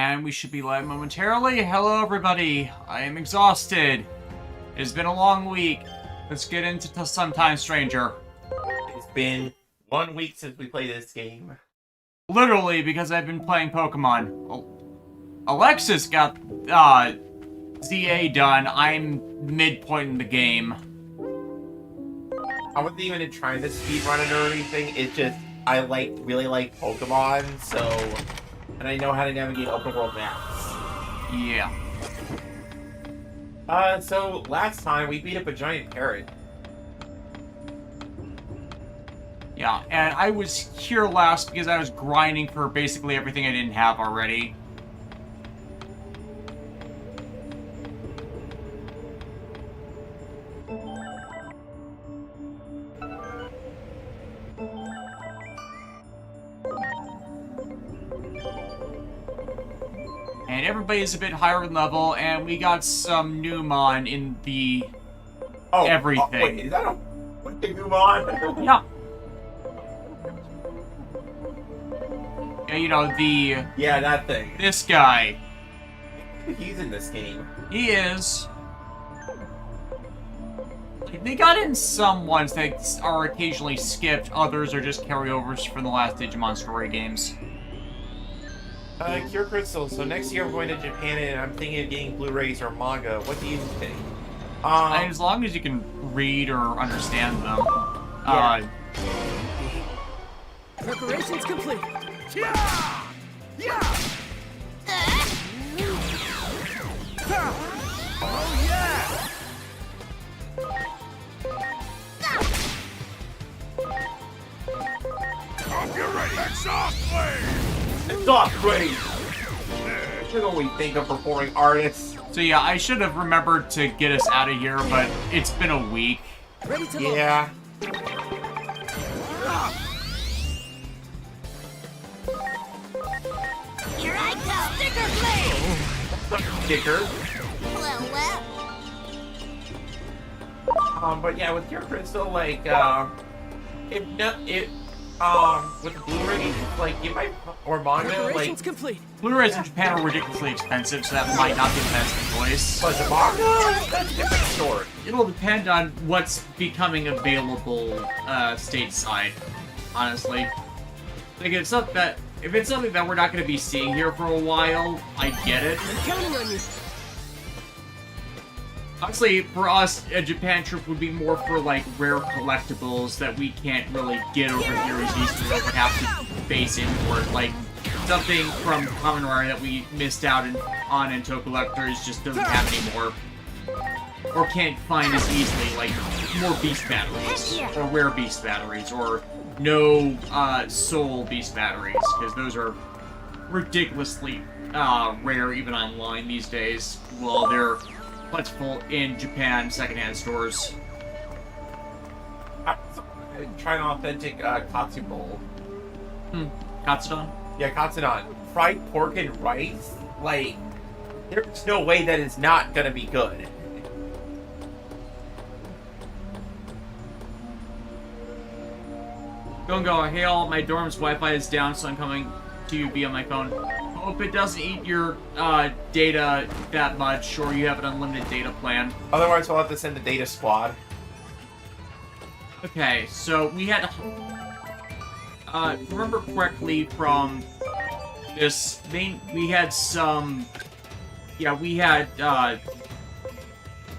And we should be live momentarily. Hello, everybody. I am exhausted. It's been a long week. Let's get into Sometime Stranger. It's been 1 week since we played this game. Literally, because I've been playing Pokemon. Alexis got, ZA done. I'm midpoint in the game. I wasn't even trying to speedrun it or anything. It's just, I really like Pokemon, so... And I know how to navigate open world maps. Yeah. So last time we beat up a giant parrot. Yeah, and I was here last because I was grinding for basically everything I didn't have already. And everybody's a bit higher in level, and we got some Numon in the everything. Wait, is that a Digimon? Yeah. Yeah, you know, the... Yeah, that thing. This guy. He's in this game. He is. They got in some ones that are occasionally skipped, others are just carryovers from the last Digimon story games. Cure Crystal, so next year I'm going to Japan and I'm thinking of getting Blu-rays or manga. What do you think? As long as you can read or understand them. Yeah. Preparations complete. Yeah! Yeah! Oh yeah! Hope you're ready. Exhaust blade! It's not great! I should only think of performing artists. So yeah, I should have remembered to get us out of here, but it's been a week. Ready to Yeah. Here I go! Sticker blade! Sticker. Well. But yeah, with Cure Crystal, like, with the Blu-ray, like, you might, or manga, like, Preparations complete. Blu-rays in Japan are ridiculously expensive, so that might not be the best choice. but the manga, that's a different story. It'll depend on what's becoming available stateside, honestly. Like, if it's something that we're not going to be seeing here for a while, I get it. I'm counting on you. Honestly, for us, a Japan trip would be more for, like, rare collectibles that we can't really get over here as easily, or would have to face import. Like, something from Common Rare that we missed out on in Toe Collectors just doesn't have anymore. Or can't find as easily, like, more beast batteries, or rare beast batteries, or no soul beast batteries, because those are ridiculously rare even online these days. Well, they're plentiful in Japan secondhand stores. Try an authentic katsu bowl. Katsudon? Yeah, katsudon. Fried pork and rice? Like, there's no way that is not gonna be good. Go, hey all, my dorm's Wi-Fi is down, so I'm coming to you via my phone. Hope it doesn't eat your data that much, or you have an unlimited data plan. Otherwise, we'll have to send the data squad. Okay, so we had, remember correctly from this main, we had some, yeah, we had,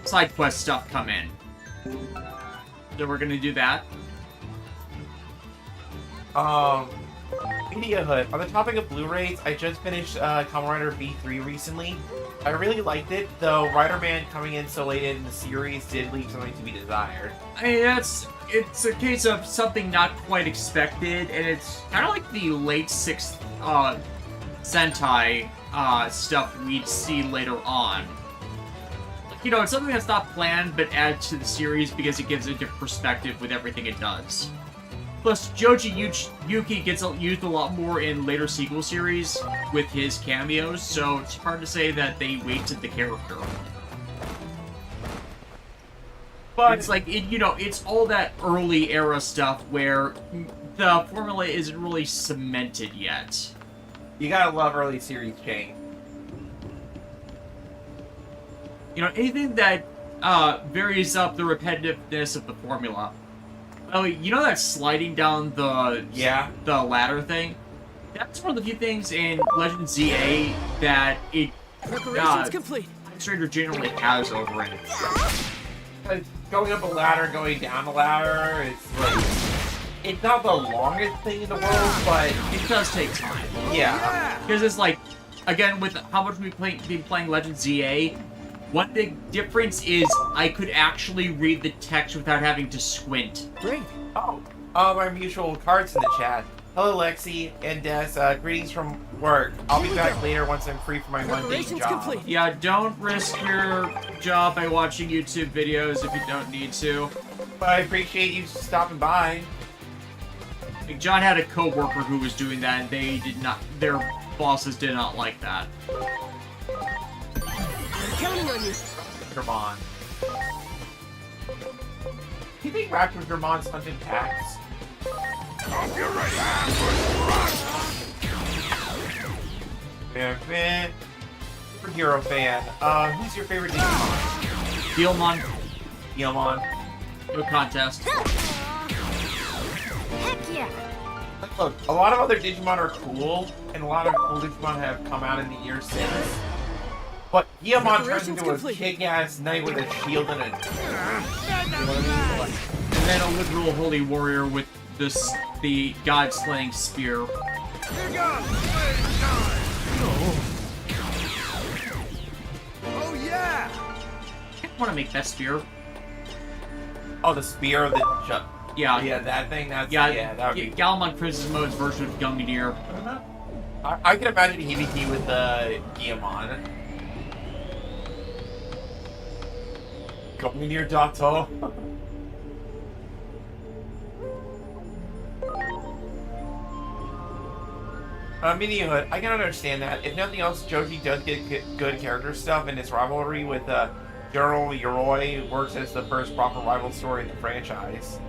side quest stuff come in. So we're gonna do that. Media Hood. On the topic of Blu-rays, I just finished Kamen Rider V3 recently. I really liked it, though Rider Man coming in so late in the series did leave something to be desired. I mean, it's a case of something not quite expected, and it's kind of like the late 6th Sentai stuff we'd see later on. Like, you know, it's something that's not planned, but adds to the series because it gives a different perspective with everything it does. Plus, Joji Yuki gets used a lot more in later sequel series with his cameos, so it's hard to say that they wasted the character. But it's like, you know, it's all that early era stuff where the formula isn't really cemented yet. You gotta love early series change. You know, anything that varies up the repetitiveness of the formula. Oh, you know that sliding down the ladder thing? That's one of the few things in Legend ZA that it Preparations complete. Stranger generally has over it. Like, going up a ladder, going down a ladder, it's like... It's not the longest thing in the world, but... It does take time. Yeah. Because it's like, again, with how much we've been playing Legend ZA, one big difference is I could actually read the text without having to squint. Great. Oh, our mutual cards in the chat. Hello, Lexi and Des. Greetings from work. I'll be back later once I'm free from my mundane Preparations job. complete. Yeah, don't risk your job by watching YouTube videos if you don't need to. But I appreciate you stopping by. Like, John had a co-worker who was doing that, and they did not. Their bosses did not like that. I'm counting on you. Dramon. Do you think Raptor Dramon's hunted packs? Hope you're ready. Ambush, Fan. Superhero fan. Who's your favorite Digimon? Dealmon, Guilmon. no contest. Heck yeah. Look, a lot of other Digimon are cool, and a lot of cool Digimon have come out in the years since. But Guilmon turns into a kick-ass knight with a shield and a... And then a literal holy warrior with the god-slaying spear. Here goes! Oh yeah! I want to make that spear. Oh, the spear that... Yeah. Yeah, that thing, that's... Yeah, that would be... Galmon Princess Mode's version of Gungnir. I can imagine Hibiki with the Guilmon. Gungnir Dato. Minihood, I can understand that. If nothing else, Joji does get good character stuff, and his rivalry with General Yoroi works as the first proper rival story in the franchise.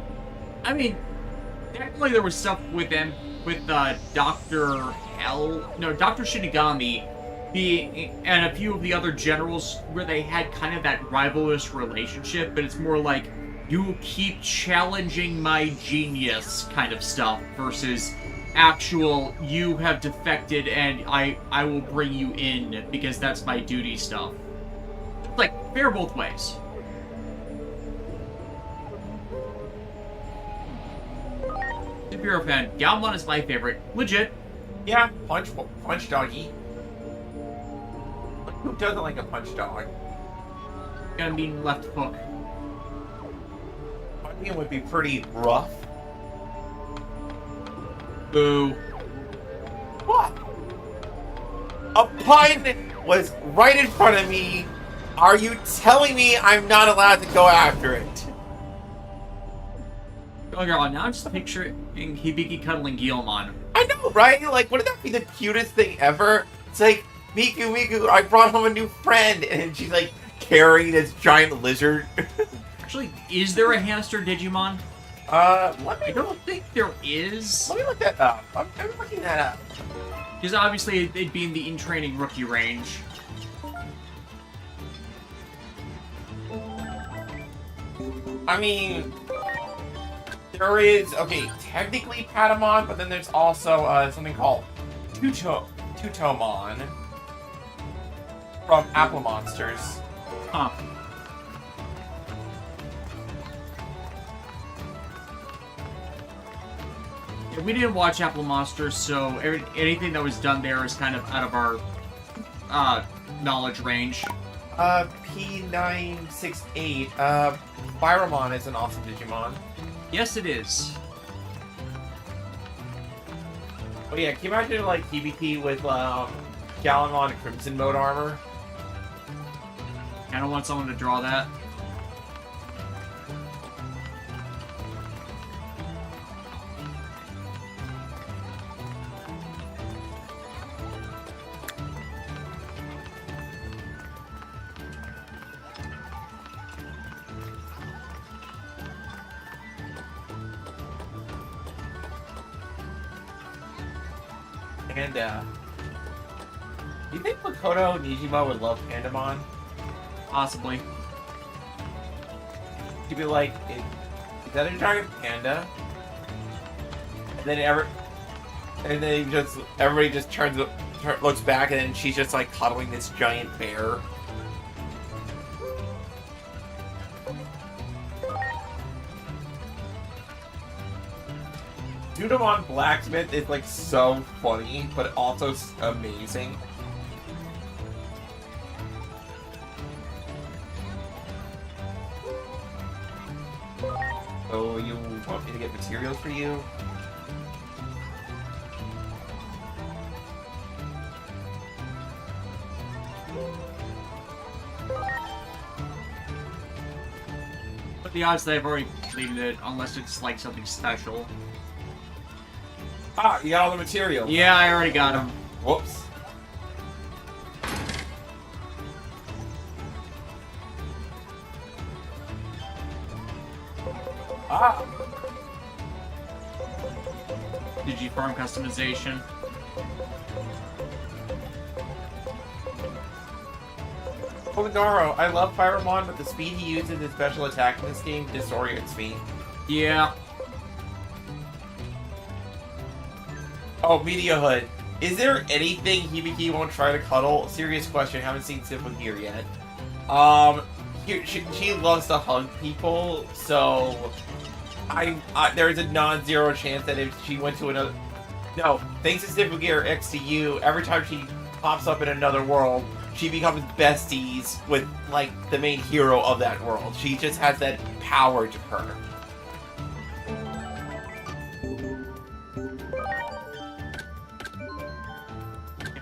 I mean, technically there was stuff with them, with Dr. Shinigami, and a few of the other generals where they had kind of that rivalrous relationship, but it's more like, you keep challenging my genius kind of stuff versus actual, you have defected and I will bring you in because that's my duty stuff. It's like, fair both ways. Superhero fan, Galmon is my favorite. Legit. Yeah, punch doggy. Who doesn't like a punch dog? Gonna mean left hook. Punching would be pretty rough. Boo. What? A pun was right in front of me. Are you telling me I'm not allowed to go after it? Oh god, now I'm just picturing Hibiki cuddling Guilmon. I know, right? Like, wouldn't that be the cutest thing ever? It's like, Miku, I brought home a new friend, and she's like carrying this giant lizard. Actually, is there a hamster Digimon? I don't think there is. Let me look that up. I'm looking that up. Because obviously it'd be in the in-training rookie range. I mean, there is, okay, technically Patamon, but then there's also something called Tutomon from Apple Monsters. Huh. Yeah, we didn't watch Apple Monsters, so anything that was done there is kind of out of our knowledge range. P968, Byramon is an awesome Digimon. Yes, it is. But yeah, can you imagine like Hibiki with Galamon and Crimson Mode armor? I don't want someone to draw that. And, do you think Makoto Nijima would love Pandamon? Possibly. She'd be like, is that a giant panda? And then everybody just looks back, and then she's just like cuddling this giant bear. Digimon Blacksmith is like so funny, but also amazing. So you want me to get materials for you? But the odds that I've already completed it, unless it's like something special. Ah, you got all the materials. Yeah, I already got them. Whoops. Ah. Digifarm customization. Polidoro, I love Firemon, but the speed he uses his special attack in this game disorients me. Yeah. Oh, Media Hood. Is there anything Hibiki won't try to cuddle? Serious question, haven't seen Simple here yet. She loves to hug people, so there's a non-zero chance that if she went to another... No, thanks to Simple Gear XCU, every time she pops up in another world, she becomes besties with, like, the main hero of that world. She just has that power to her.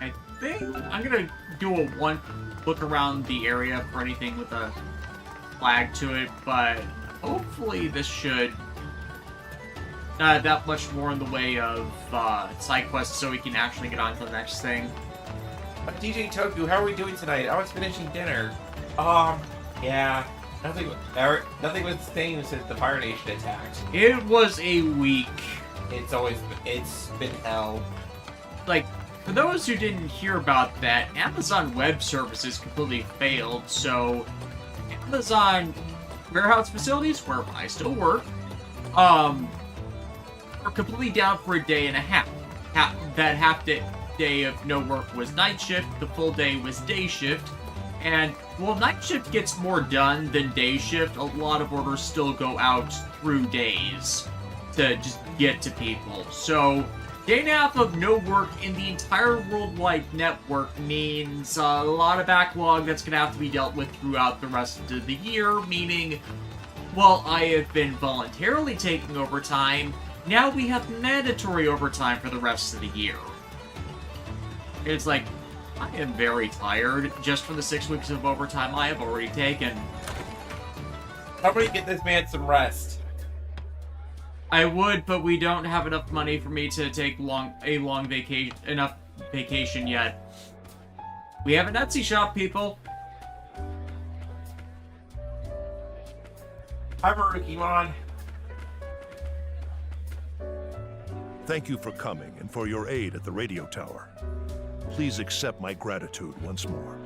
I think I'm gonna do a one look around the area for anything with a flag to it, but hopefully this should not that much more in the way of side quests so we can actually get on to the next thing. DJ Toku, how are we doing tonight? I was finishing dinner. Yeah. Nothing was staying since the Fire Nation attacked. It was a week. It's been hell. Like, for those who didn't hear about that, Amazon Web Services completely failed, so Amazon warehouse facilities, where I still work, are completely down for a day and a half. That half day of no work was night shift, the full day was day shift, and while night shift gets more done than day shift, a lot of orders still go out through days to just get to people. So, day and a half of no work in the entire worldwide network means a lot of backlog that's going to have to be dealt with throughout the rest of the year, meaning, while I have been voluntarily taking overtime, now we have mandatory overtime for the rest of the year. It's like, I am very tired just from the 6 weeks of overtime I have already taken. Somebody get this man some rest. I would, but we don't have enough money for me to take enough vacation yet. We have an Etsy shop, people. Hi, Marukimon. Thank you for coming and for your aid at the radio tower. Please accept my gratitude once more.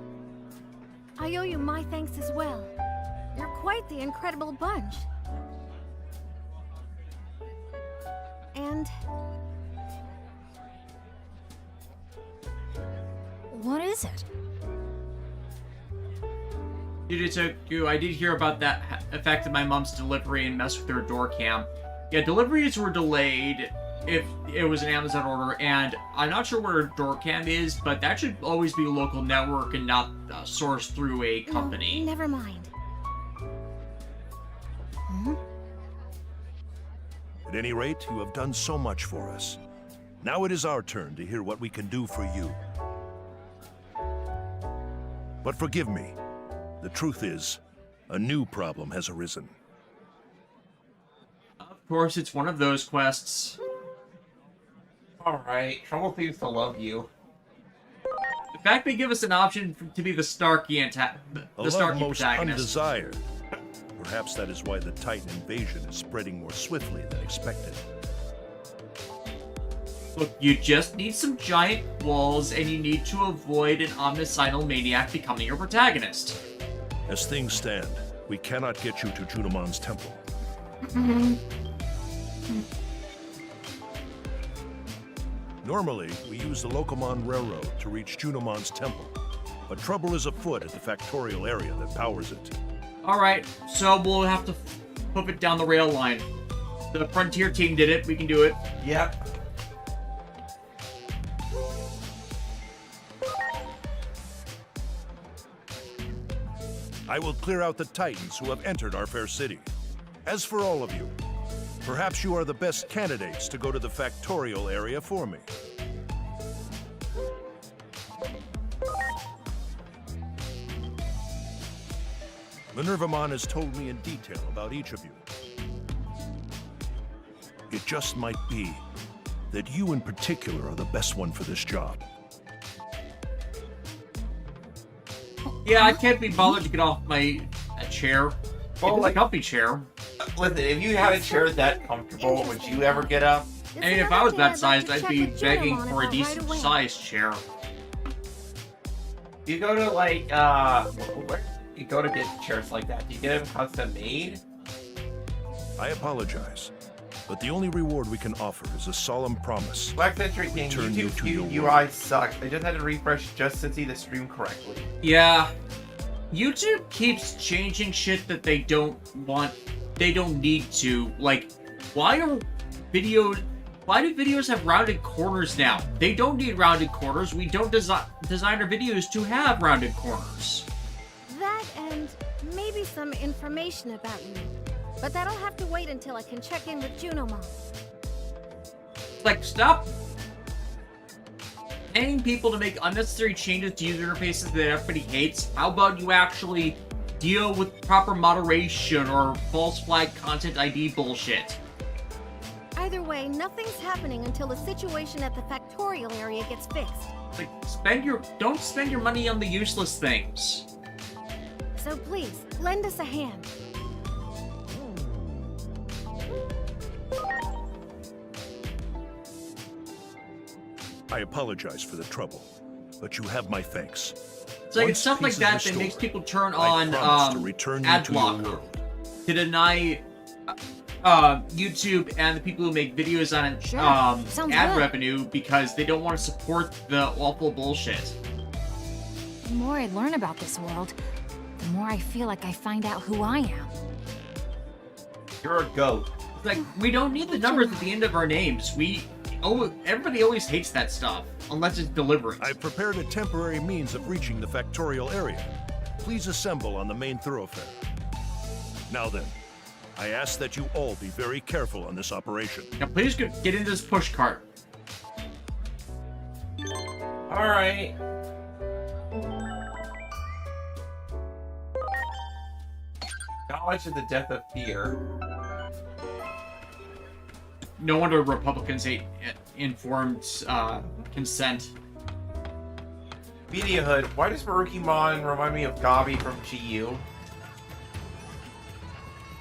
I owe you my thanks as well. You're quite the incredible bunch. And... what is it? I did hear about that affected my mom's delivery and messed with her door cam. Yeah, deliveries were delayed if it was an Amazon order, and I'm not sure where her door cam is, but that should always be a local network and not sourced through a company. No, never mind. Hmm? At any rate, you have done so much for us. Now it is our turn to hear what we can do for you. But forgive me. The truth is, a new problem has arisen. Of course, it's one of those quests. Alright, Trouble seems to love you. The fact they give us an option to be the Starkey most protagonist. undesired. Perhaps that is why the Titan invasion is spreading more swiftly than expected. Look, you just need some giant walls, and you need to avoid an omnicidal maniac becoming your protagonist. As things stand, we cannot get you to Junomon's temple. Normally, we use the Locomon Railroad to reach Junomon's temple, but trouble is afoot at the factorial area that powers it. Alright, so we'll have to put it down the rail line. The Frontier team did it, we can do it. Yep. I will clear out the Titans who have entered our fair city. As for all of you, perhaps you are the best candidates to go to the factorial area for me. Minervamon has told me in detail about each of you. It just might be that you in particular are the best one for this job. Yeah, I can't be bothered to get off my chair. Well, It's like- a comfy chair. Listen, if you had a chair that comfortable, would you ever get up? I mean, if I was that sized, I'd be begging for a decent sized chair. Do you go to like where you go to get chairs like that? Do you get them custom made? I apologize, but the only reward we can offer is a solemn promise. Black Century King, Return you YouTube to your UI sucks. I just had to refresh just to see the stream correctly. Yeah. YouTube keeps changing shit that they don't want, they don't need to. Like, why do videos have rounded corners now? They don't need rounded corners. We don't design our videos to have rounded corners. That and maybe some information about you. But that'll have to wait until I can check in with Junomon. Like, stop paying people to make unnecessary changes to user interfaces that everybody hates. How about you actually deal with proper moderation or false flag content ID bullshit? Either way, nothing's happening until the situation at the factorial area gets fixed. Like, don't spend your money on the useless things. So please, lend us a hand. I apologize for the trouble, but you have my thanks. It's like, Once it's stuff like peace is that that restored, makes people turn I on promise to return you ad to your blocker world. to deny YouTube and the people who make videos on it Sure, sounds ad good. revenue because they don't want to support the awful bullshit. The more I learn about this world, the more I feel like I find out who I am. You're a goat. It's like, we don't need the numbers at the end of our names. Everybody always hates that stuff, unless it's deliberate. I've prepared a temporary means of reaching the factorial area. Please assemble on the main thoroughfare. Now then, I ask that you all be very careful on this operation. Now please get into this push cart. Alright. Knowledge of the death of fear. No wonder Republicans hate informed consent. Media Hood, why does Marukimon remind me of Gabi from GU?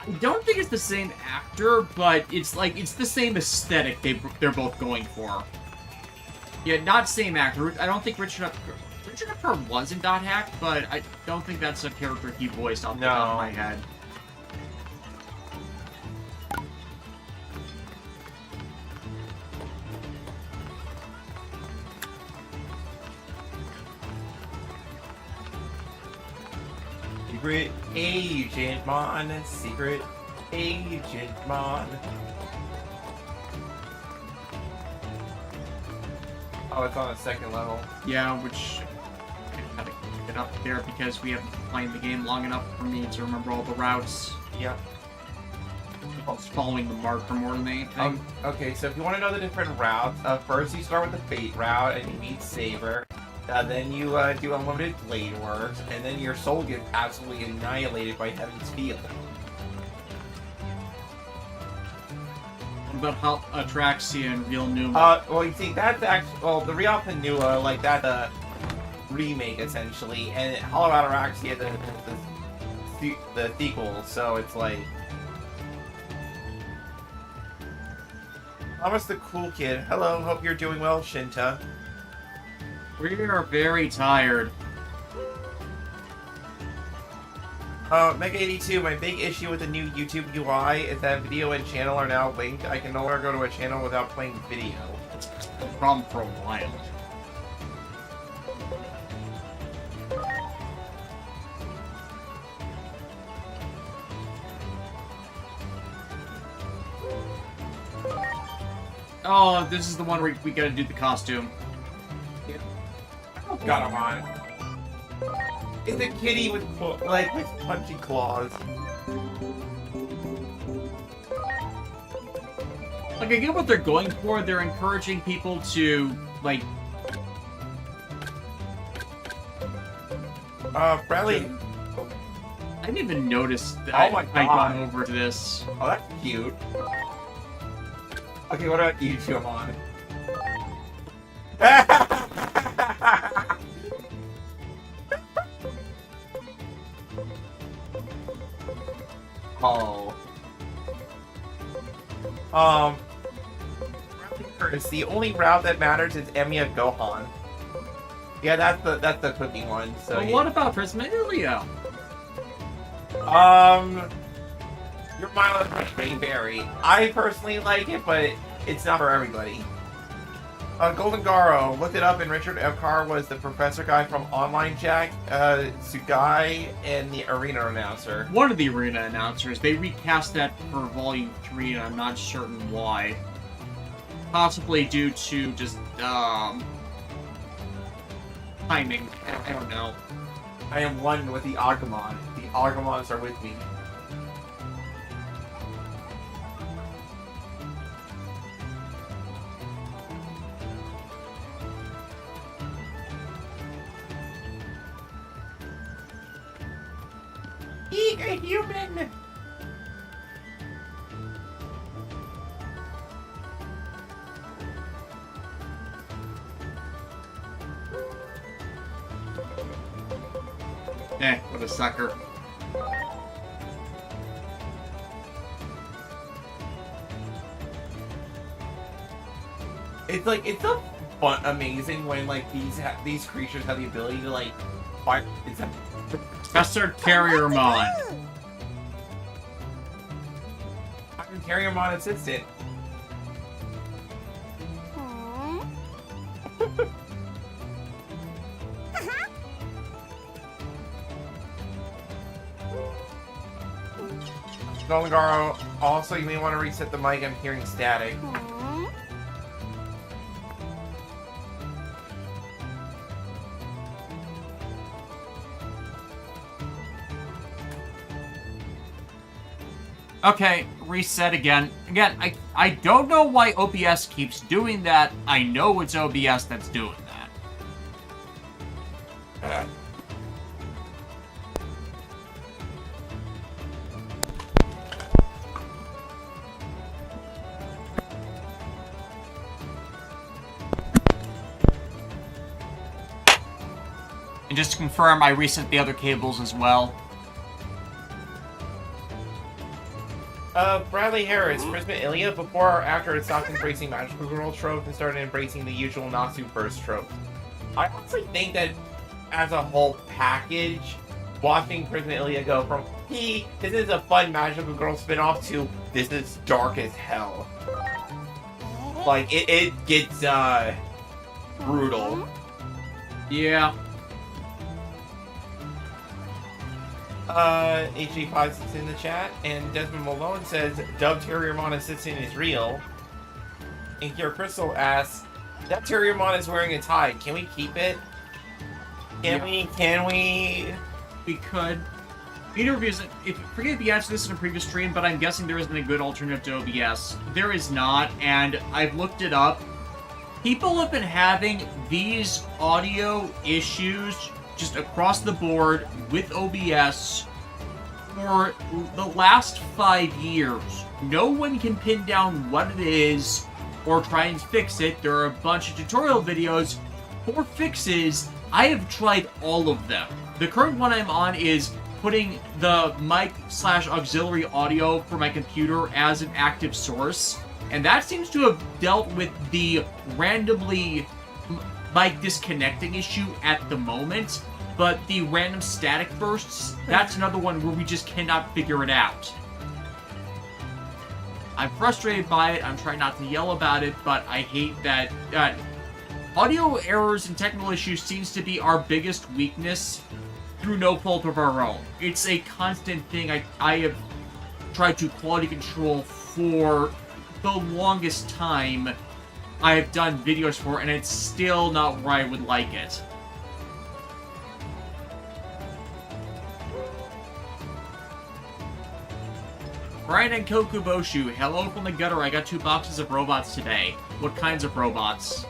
I don't think it's the same actor, but it's the same aesthetic they're both going for. Yeah, not same actor. I don't think Richard Upper was in Dot Hack, but I don't think that's a character he voiced off the top of my head. Secret Agent Mon, Secret Agent Mon. Oh, it's on the second level. Yeah, which I gotta get up there because we haven't been playing the game long enough for me to remember all the routes. Yep. I was following the marker more than anything. Okay, so if you want to know the different routes, first you start with the Fate route and you meet Saber. Then you do Unlimited Blade Works, and then your soul gets absolutely annihilated by Heaven's Field. What about Atraxia and Real Numa? Well, you see, that's actually, well, the Real Panua, like, that's remake, essentially, and Hollow Ataraxia, the sequel, so it's like... Thomas the Cool Kid, hello, hope you're doing well, Shinta. We are very tired. Mega82, my big issue with the new YouTube UI is that video and channel are now linked. I can no longer go to a channel without playing video. It's been a problem for a while. Oh, this is the one where we gotta do the costume. Got him on. It's a kitty with with punchy claws. Like, I get what they're going for. They're encouraging people to, like... Bradley. I didn't even notice that Oh my I'd God. gone over to this. Oh, that's cute. Okay, what about you two, Amon? Oh. Curtis, the only route that matters is Emiya Gohan. Yeah, that's the cooking one. So But yeah. what about Prismalia? Your Milo Berry. I personally like it, but it's not for everybody. Golden Garo, looked it up, and Richard Evcar was the professor guy from Online Jack, Sugai, and the arena announcer. One of the arena announcers. They recast that for Volume 3, and I'm not certain why. Possibly due to just, timing. I don't know. I am one with the Agumon. The Agumons are with me. Eek, a human! What a sucker. It's so fun, amazing when these creatures have the ability to fire. It's a Professor Terriermon. I'm Terriermon assistant. Golden Garo, also you may want to reset the mic. I'm hearing static. Okay, reset again. Again, I don't know why OBS keeps doing that. I know it's OBS that's doing that. And just to confirm, I reset the other cables as well. Bradley Harris, Prisma Ilya, before or after it stopped embracing Magical Girl tropes and started embracing the usual Natsu Burst tropes? I honestly think that, as a whole package, watching Prisma Ilya go from, this is a fun Magical Girl spin-off, to, this is dark as hell. It gets, brutal. Yeah. HG56 in the chat, and Desmond Malone says, Dub Terriermon assistant is real. And Kira Crystal asks, that Terriermon is wearing a tie. Can we keep it? Can we? We could. Media reviews, forget if you answered this in a previous stream, but I'm guessing there isn't a good alternative to OBS. There is not, and I've looked it up. People have been having these audio issues just across the board with OBS for the last 5 years. No one can pin down what it is or try and fix it. There are a bunch of tutorial videos for fixes. I have tried all of them. The current one I'm on is putting the mic/auxiliary audio for my computer as an active source, and that seems to have dealt with the randomly mic disconnecting issue at the moment. But the random static bursts, that's another one where we just cannot figure it out. I'm frustrated by it, I'm trying not to yell about it, but I hate that audio errors and technical issues seems to be our biggest weakness through no fault of our own. It's a constant thing I have tried to quality control for the longest time I have done videos for, and it's still not where I would like it. Brian and Kokuboshu, hello from the gutter. I got 2 boxes of robots today. What kinds of robots?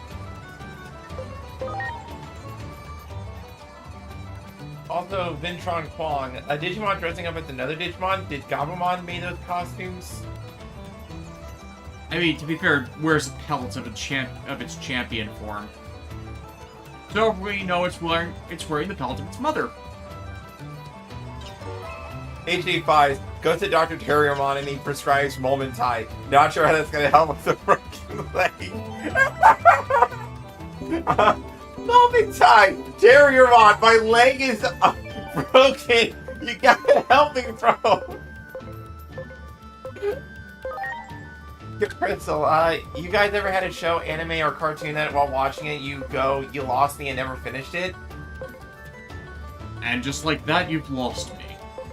Also, Vintron Kwong, a Digimon dressing up as another Digimon. Did Gabumon make those costumes? I mean, to be fair, it wears the pellets of its champion form. So we know it's wearing the pellets of its mother. HD5 goes to Dr. Terriermon and he prescribes Momentai. Not sure how that's gonna help with the broken leg. Momentai! Terriermon, my leg is broken! You gotta help me, bro! Crystal, you guys ever had a show, anime, or cartoon that while watching it you lost me and never finished it? And just like that, you've lost me.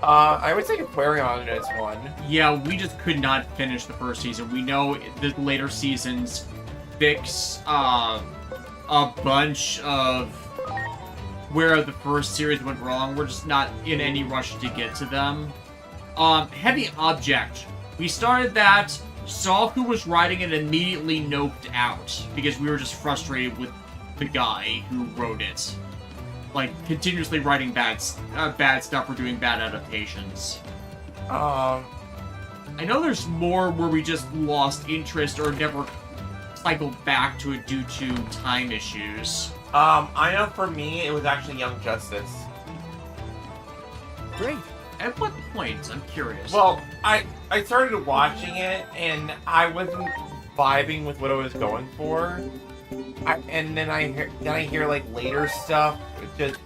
I would say Aquarion is one. Yeah, we just could not finish the first season. We know the later seasons fix a bunch of where the first series went wrong. We're just not in any rush to get to them. Heavy Object. We started that, saw who was writing it, and immediately noped out because we were just frustrated with the guy who wrote it. Like, continuously writing bad stuff or doing bad adaptations. I know there's more where we just lost interest or never cycled back to it due to time issues. I know for me, it was actually Young Justice. Great. At what point? I'm curious. Well, I started watching it, and I wasn't vibing with what I was going for. And then I hear like later stuff. It just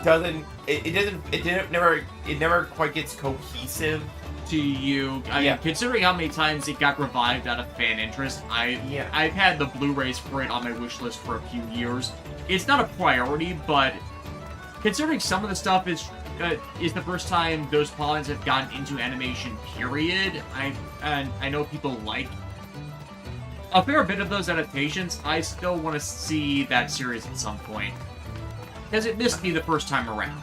doesn't. It never quite gets cohesive to you. I mean, considering how many times it got revived out of fan interest, I've had the Blu-rays for it on my wish list for a few years. It's not a priority, but considering some of the stuff is the first time those polygons have gotten into animation, period. I know people like a fair bit of those adaptations. I still want to see that series at some point, because it missed me the first time around.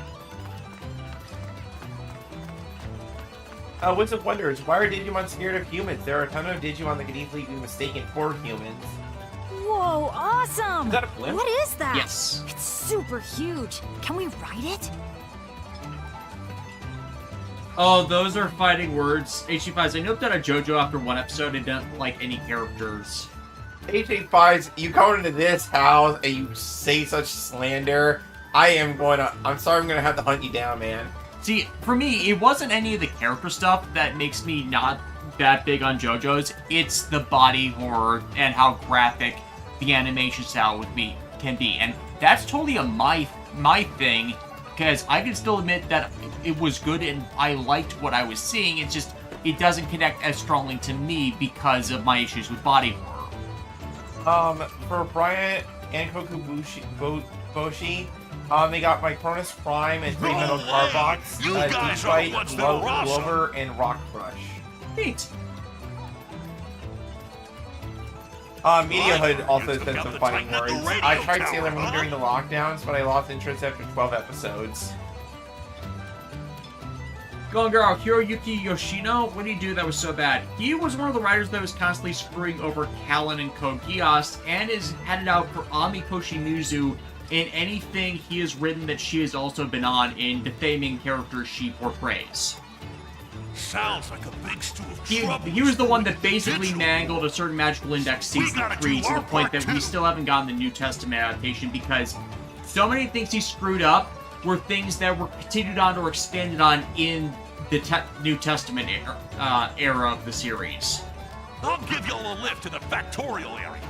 Wizard wonders, why are Digimon scared of humans? There are a ton of Digimon that can easily be mistaken for humans. Whoa, awesome! Is that a blimp? What is that? Yes. It's super huge. Can we ride it? Oh, those are fighting words. HG5s, I noped out a JoJo after one episode and didn't like any characters. HG5s, you come into this house and you say such slander. I'm sorry, I'm gonna have to hunt you down, man. See, for me, it wasn't any of the character stuff that makes me not that big on JoJo's. It's the body horror and how graphic the animation style can be. And that's totally my thing, because I can still admit that it was good and I liked what I was seeing. It's just, it doesn't connect as strongly to me because of my issues with body horror. For Brian and Kokuboshi, they got my Cronus Prime and 3 Metal Carbox, D-Fight, Glover, and Rock Crush. Neat. Media Hood also said some fighting words. I tried Sailor Moon during the lockdowns, but I lost interest after 12 episodes. Going girl, Hiroyuki Yoshino, what did he do that was so bad? He was one of the writers that was constantly screwing over Callan and Code Geass, and is headed out for Ami Koshimizu in anything he has written that she has also been on in defaming characters she portrays. Sounds like a big stew of trouble. He was the one that basically mangled a certain Magical Index Season 3 to the point that we still haven't gotten the New Testament adaptation because so many things he screwed up were things that were continued on or expanded on in the New Testament era of the series. I'll give you all a lift to the factorial area.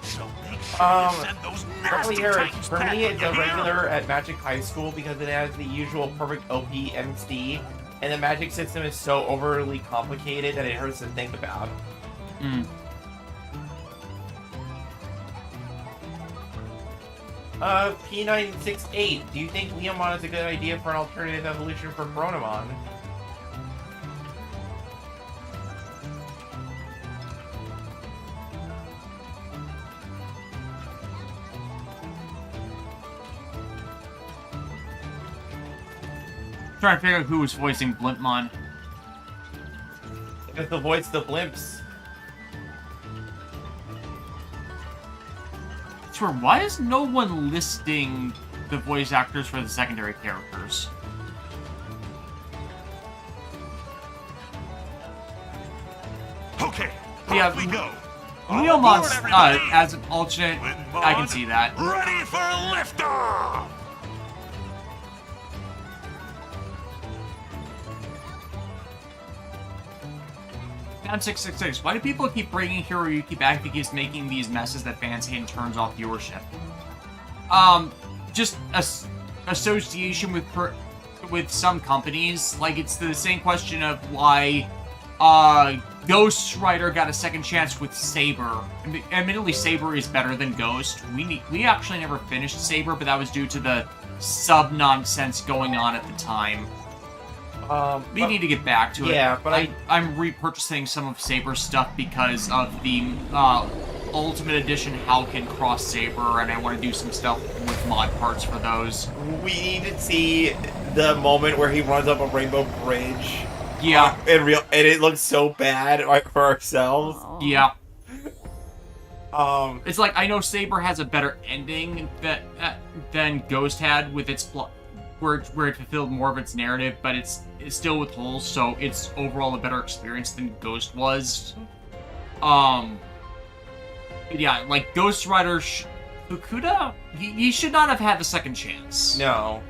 So make Send those Probably nasty here, titans for back me, when it's you a hear? regular at Magic High School because it has the usual perfect OP MC, and the magic system is so overly complicated that it hurts to think about. Hmm. P968, do you think Leomon is a good idea for an alternative evolution for Chronomon? Trying to figure out who was voicing Blimpmon. It's the voice of the blimps. Sure, why is no one listing the voice actors for the secondary characters? Okay, Yeah, off we go. Leomon's, Aboard, everybody. as an alternate, I can see that. Ready for liftoff! Down 666. Why do people keep bringing Hiroyuki back because he's making these messes that fans hate and turns off viewership? Just association with some companies. Like, it's the same question of why Ghost Rider got a second chance with Saber. Admittedly, Saber is better than Ghost. We actually never finished Saber, but that was due to the sub-nonsense going on at the time. We need to get back to it. Yeah, but I'm repurchasing some of Saber's stuff because of the Ultimate Edition Halcyon Cross Saber, and I want to do some stuff with mod parts for those. We need to see the moment where he runs up a rainbow bridge. Yeah. And it looks so bad like, for ourselves. Yeah. Um, It's like, I know Saber has a better ending than Ghost had with its plot, where it fulfilled more of its narrative, but it's still with holes, so it's overall a better experience than Ghost was. Yeah, like Ghost Rider Fukuda, he should not have had the second chance. no.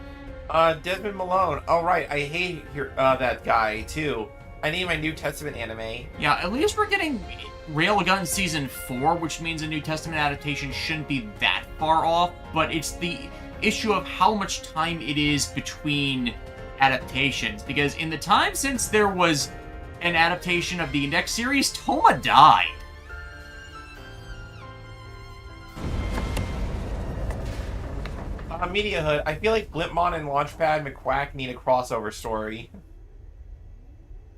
Desmond Malone. Oh, right. I hate that guy, too. I need my New Testament anime. Yeah, at least we're getting Railgun Season 4, which means a New Testament adaptation shouldn't be that far off, but it's the issue of how much time it is between adaptations, because in the time since there was an adaptation of the Index series, Toma died. Media Hood. I feel like Blimpmon and Launchpad McQuack need a crossover story.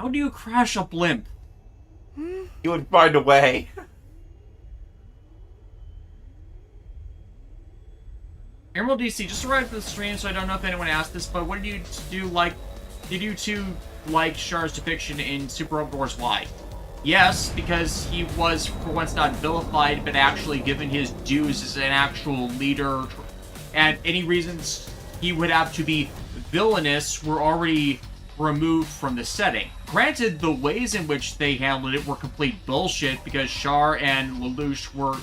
How do you crash a blimp? You would find a way. Emerald DC just arrived to the stream, so I don't know if anyone asked this, but what did you do like? Did you two like Char's depiction in Super Robot Wars Y? Yes, because he was for once not vilified, but actually given his dues as an actual leader, and any reasons he would have to be villainous were already removed from the setting. Granted, the ways in which they handled it were complete bullshit because Char and Lelouch were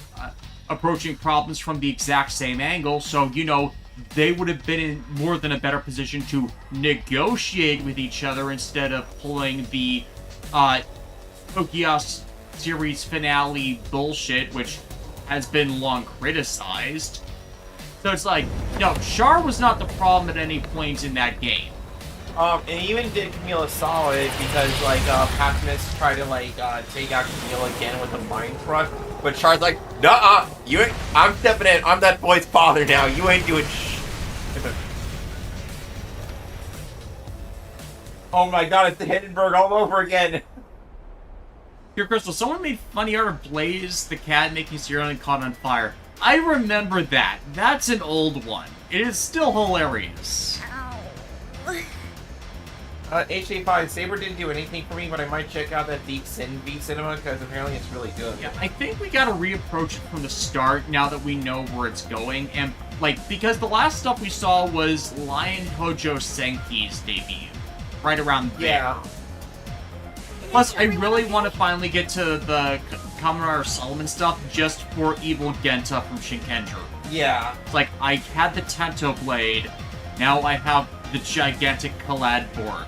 approaching problems from the exact same angle, so, you know, they would have been in more than a better position to negotiate with each other instead of pulling the Tokias series finale bullshit, which has been long criticized. So it's like, no, Char was not the problem at any point in that game. And he even did Camila solid because, like, Pacimus tried to, like, take out Camila again with a mind thrust. But Char's like, nuh-uh, you ain't, I'm stepping in, I'm that boy's father now, you ain't doing Oh my god, it's the Hindenburg all over again. Here, Crystal, someone made funny art of Blaze, the cat making cereal and caught on fire. I remember that. That's an old one. It is still hilarious. HA5, Saber didn't do anything for me, but I might check out that Deep Sin V Cinema, because apparently it's really good. Yeah, I think we gotta reapproach it from the start now that we know where it's going. And, like, because the last stuff we saw was Lion Hojo Senki's debut. Right around there. Yeah. Plus, I really want to finally get to the Kamen Rider Solomon stuff just for Evil Genta from Shinkenger. Yeah. It's like, I had the Tento Blade, now I have the gigantic Kalad board.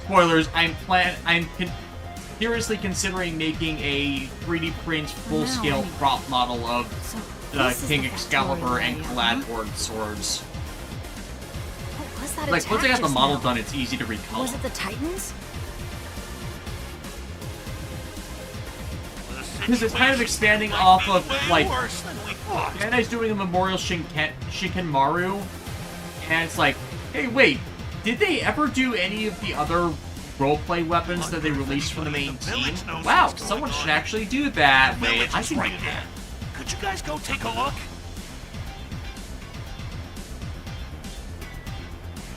Spoilers, seriously considering making a 3D print full-scale Wow. prop model of So the this is King the Excalibur Factorio and area, huh? Glad swords. What was that Like, once I attack got the just model now? done, it's easy to recall. Was it the Titans? Because it's kind of expanding off of, like, worse than we thought. Bandai's doing a Memorial Shikenmaru, and it's like, hey, wait, did they ever do any of the other roleplay weapons that they released from the main team? Wow, someone should actually do that. Wait, I can do that. Could you guys go take a look?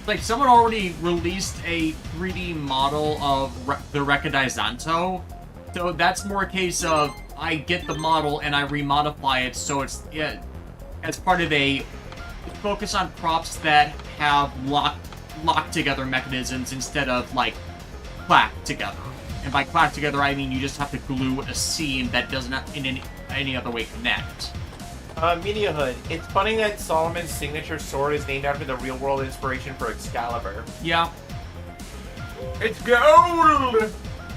Like, someone already released a 3D model of the Rekadai Zanto, so that's more a case of I get the model and I remodify it so it's as part of a focus on props that have locked together mechanisms instead of like clacked together. And by clacked together, I mean you just have to glue a seam that doesn't in any other way connect. Media Hood. It's funny that Solomon's signature sword is named after the real-world inspiration for Excalibur. Yeah, It's gold!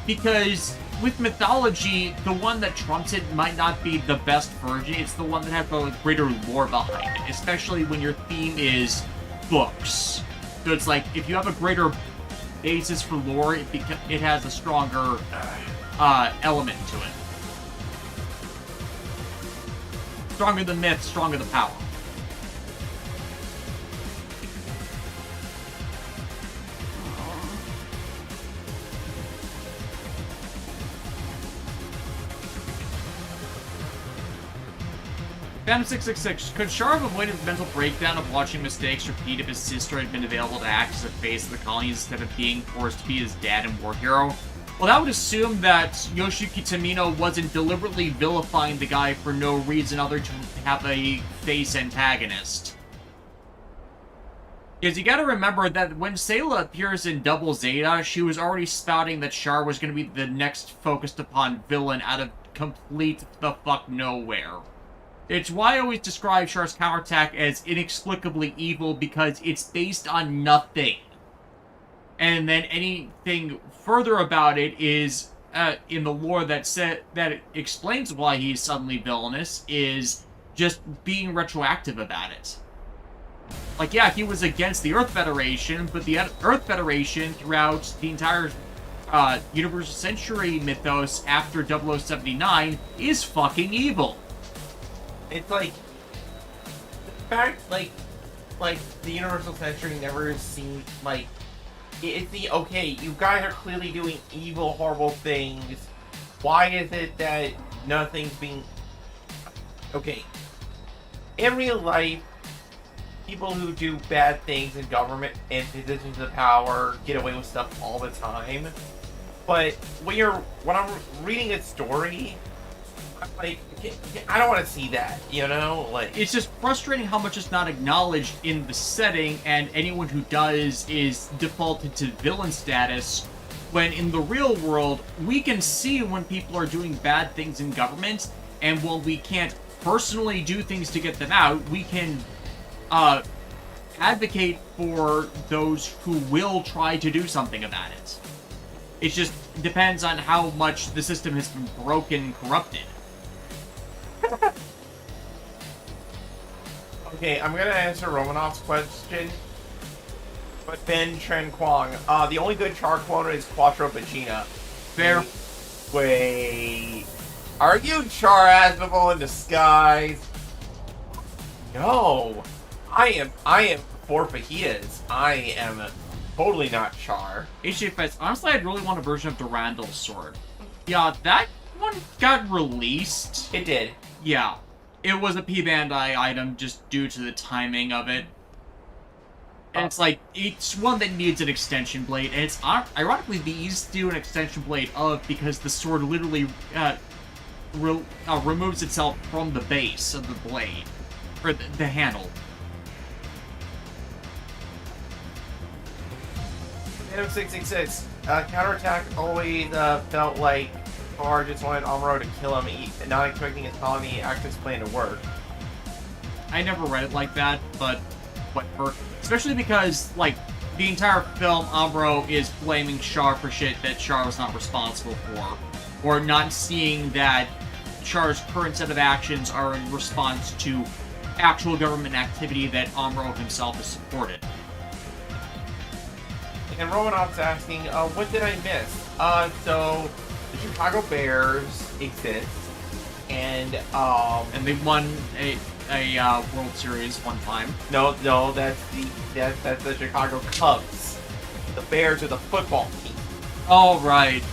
because with mythology, the one that trumps it might not be the best version. It's the one that has the greater lore behind it, especially when your theme is books. So it's like, if you have a greater basis for lore, it has a stronger element to it. Stronger the myth, stronger the power. Phantom666, could Char have avoided the mental breakdown of watching mistakes repeat if his sister had been available to act as the face of the colony instead of being forced to be his dad and war hero? Well, that would assume that Yoshiki Tamino wasn't deliberately vilifying the guy for no reason other to have a face antagonist. Because you gotta remember that when Sayla appears in Double Zeta, she was already spouting that Char was gonna be the next focused upon villain out of complete the fuck nowhere. It's why I always describe Char's counterattack as inexplicably evil, because it's based on nothing. And then anything further about it is, in the lore that explains why he's suddenly villainous, is just being retroactive about it. Like, yeah, he was against the Earth Federation, but the Earth Federation throughout the entire Universal Century mythos after 0079 is fucking evil. It's like the fact, like the Universal Century never seemed like it's the okay. You guys are clearly doing evil, horrible things. Why is it that nothing's being okay? In real life, people who do bad things in government and positions of power get away with stuff all the time. But when I'm reading a story, I'm like, I don't want to see that, you know? Like, It's just frustrating how much is not acknowledged in the setting, and anyone who does is defaulted to villain status, when in the real world, we can see when people are doing bad things in government, and while we can't personally do things to get them out, we can advocate for those who will try to do something about it. It just depends on how much the system has been broken and corrupted. okay, I'm gonna answer Romanov's question. But Ben Tren Kwong, the only good Char cloner is Quattro Pacina. Fair. Wait, are you Char Aznavour in disguise? No, I am for fajitas. I am totally not Char. HFS, honestly, I'd really want a version of Durandal's sword. Yeah, that one got released. It did. Yeah. It was a P-Bandai item just due to the timing of it. And it's like, it's one that needs an extension blade, and it's ironically the easiest to do an extension blade of because the sword literally removes itself from the base of the blade. Or the handle. Phantom 666. Counterattack always felt like Char just wanted Amuro to kill him, not expecting his colony access plan to work. I never read it like that, but whatever. Especially because, like, the entire film, Amuro is blaming Char for shit that Char was not responsible for, or not seeing that Char's current set of actions are in response to actual government activity that Amuro himself has supported. And Romanov's asking, what did I miss? So the Chicago Bears exist, and they won a World Series one time. No, that's the Chicago Cubs. The Bears are the football team. All right.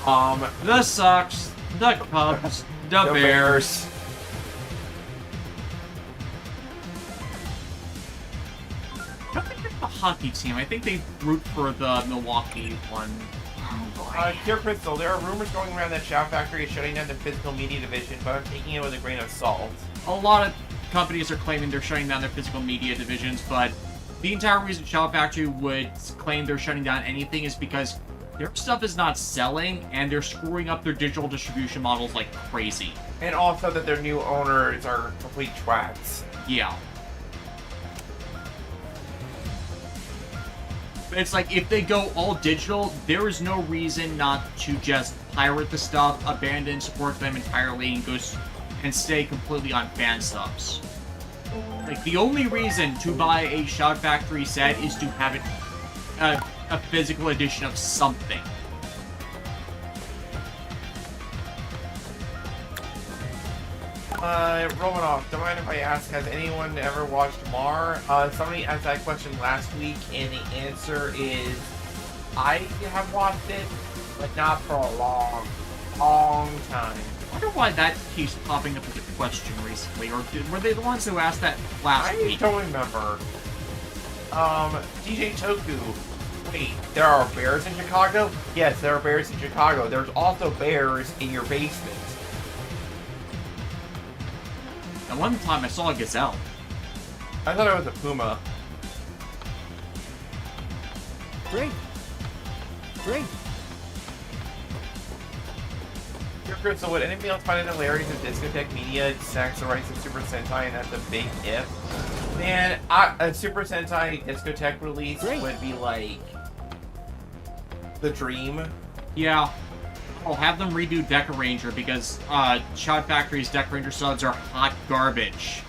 The Sox, the Cubs, the Bears. I don't think they're the hockey team. I think they root for the Milwaukee one. Dear Crystal, there are rumors going around that Shout Factory is shutting down the physical media division, but I'm taking it with a grain of salt. A lot of companies are claiming they're shutting down their physical media divisions, but the entire reason Shout Factory would claim they're shutting down anything is because their stuff is not selling, and they're screwing up their digital distribution models like crazy. And also that their new owners are complete twats. Yeah. It's like, if they go all digital, there is no reason not to just pirate the stuff, abandon support them entirely, and and stay completely on fan subs. Like, the only reason to buy a Shout Factory set is to have it a physical edition of something. Romanov, don't mind if I ask, has anyone ever watched Mar? Somebody asked that question last week, and the answer is, I have watched it, but not for a long time. I wonder why that keeps popping up as a question recently, or were they the ones who asked that last week? I don't remember. DJ Toku, wait, there are bears in Chicago? Yes, there are bears in Chicago. There's also bears in your basement. At one time I saw a gazelle. I thought it was a puma. Great. Dear Crystal, would anybody else find it hilarious if Discotheque Media snacks the rights of Super Sentai, and that's a big if? Man, a Super Sentai Discotheque release would be like the dream. Yeah. I'll have them redo Deca Ranger because Shout Factory's Deca Ranger subs are hot garbage.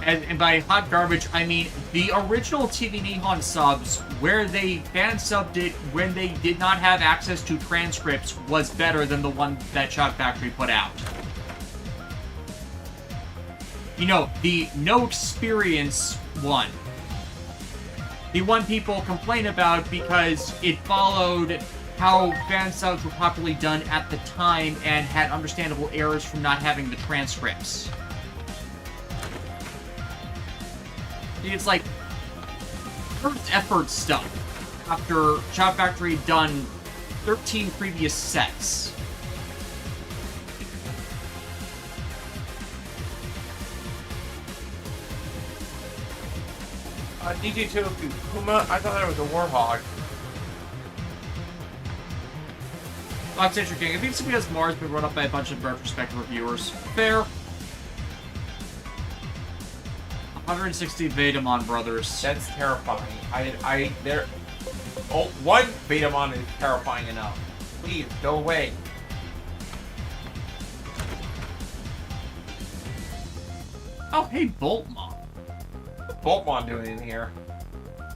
And by hot garbage, I mean the original TV Nihon subs, where they fan subbed it when they did not have access to transcripts, was better than the one that Shout Factory put out. You know, the no experience one. The one people complain about because it followed how fan subs were properly done at the time and had understandable errors from not having the transcripts. It's like first effort stuff after Shout Factory had done 13 previous sets. DJ Toku, Puma, I thought that was a warhog. Oxentral King, I think it's because Mars has been run up by a bunch of retrospective reviewers. Fair. 160 Vetamon brothers. That's terrifying. One Vetamon is terrifying enough. Please, go away. Oh, hey, Boltmon. What's Boltmon doing in here?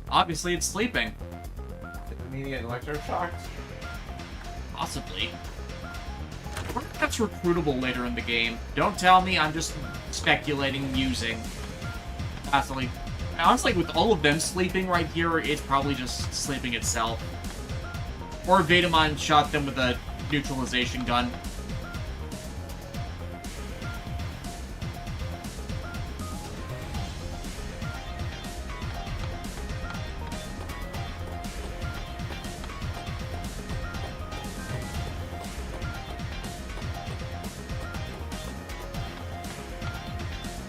Obviously, it's sleeping. Is it needing an electroshock? Possibly. That's recruitable later in the game. Don't tell me, I'm just speculating, musing. Honestly, with all of them sleeping right here, it's probably just sleeping itself. Or Vetamon shot them with a neutralization gun.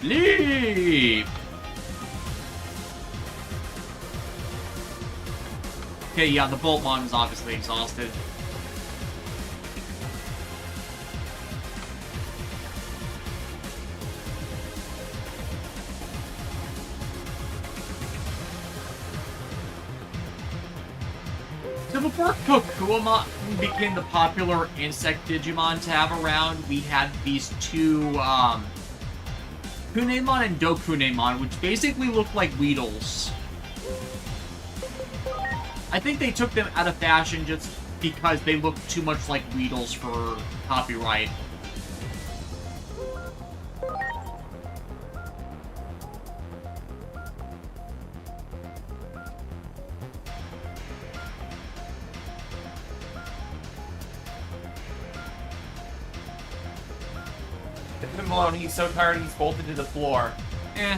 Leap! Okay, yeah, the Boltmon is obviously exhausted. So before Kokuamon became the popular insect Digimon to have around, we had these two, Kunemon and Dokunemon, which basically looked like Weedles. I think they took them out of fashion just because they looked too much like Weedles for copyright. Leave him alone. He's so tired he's bolted to the floor. Eh.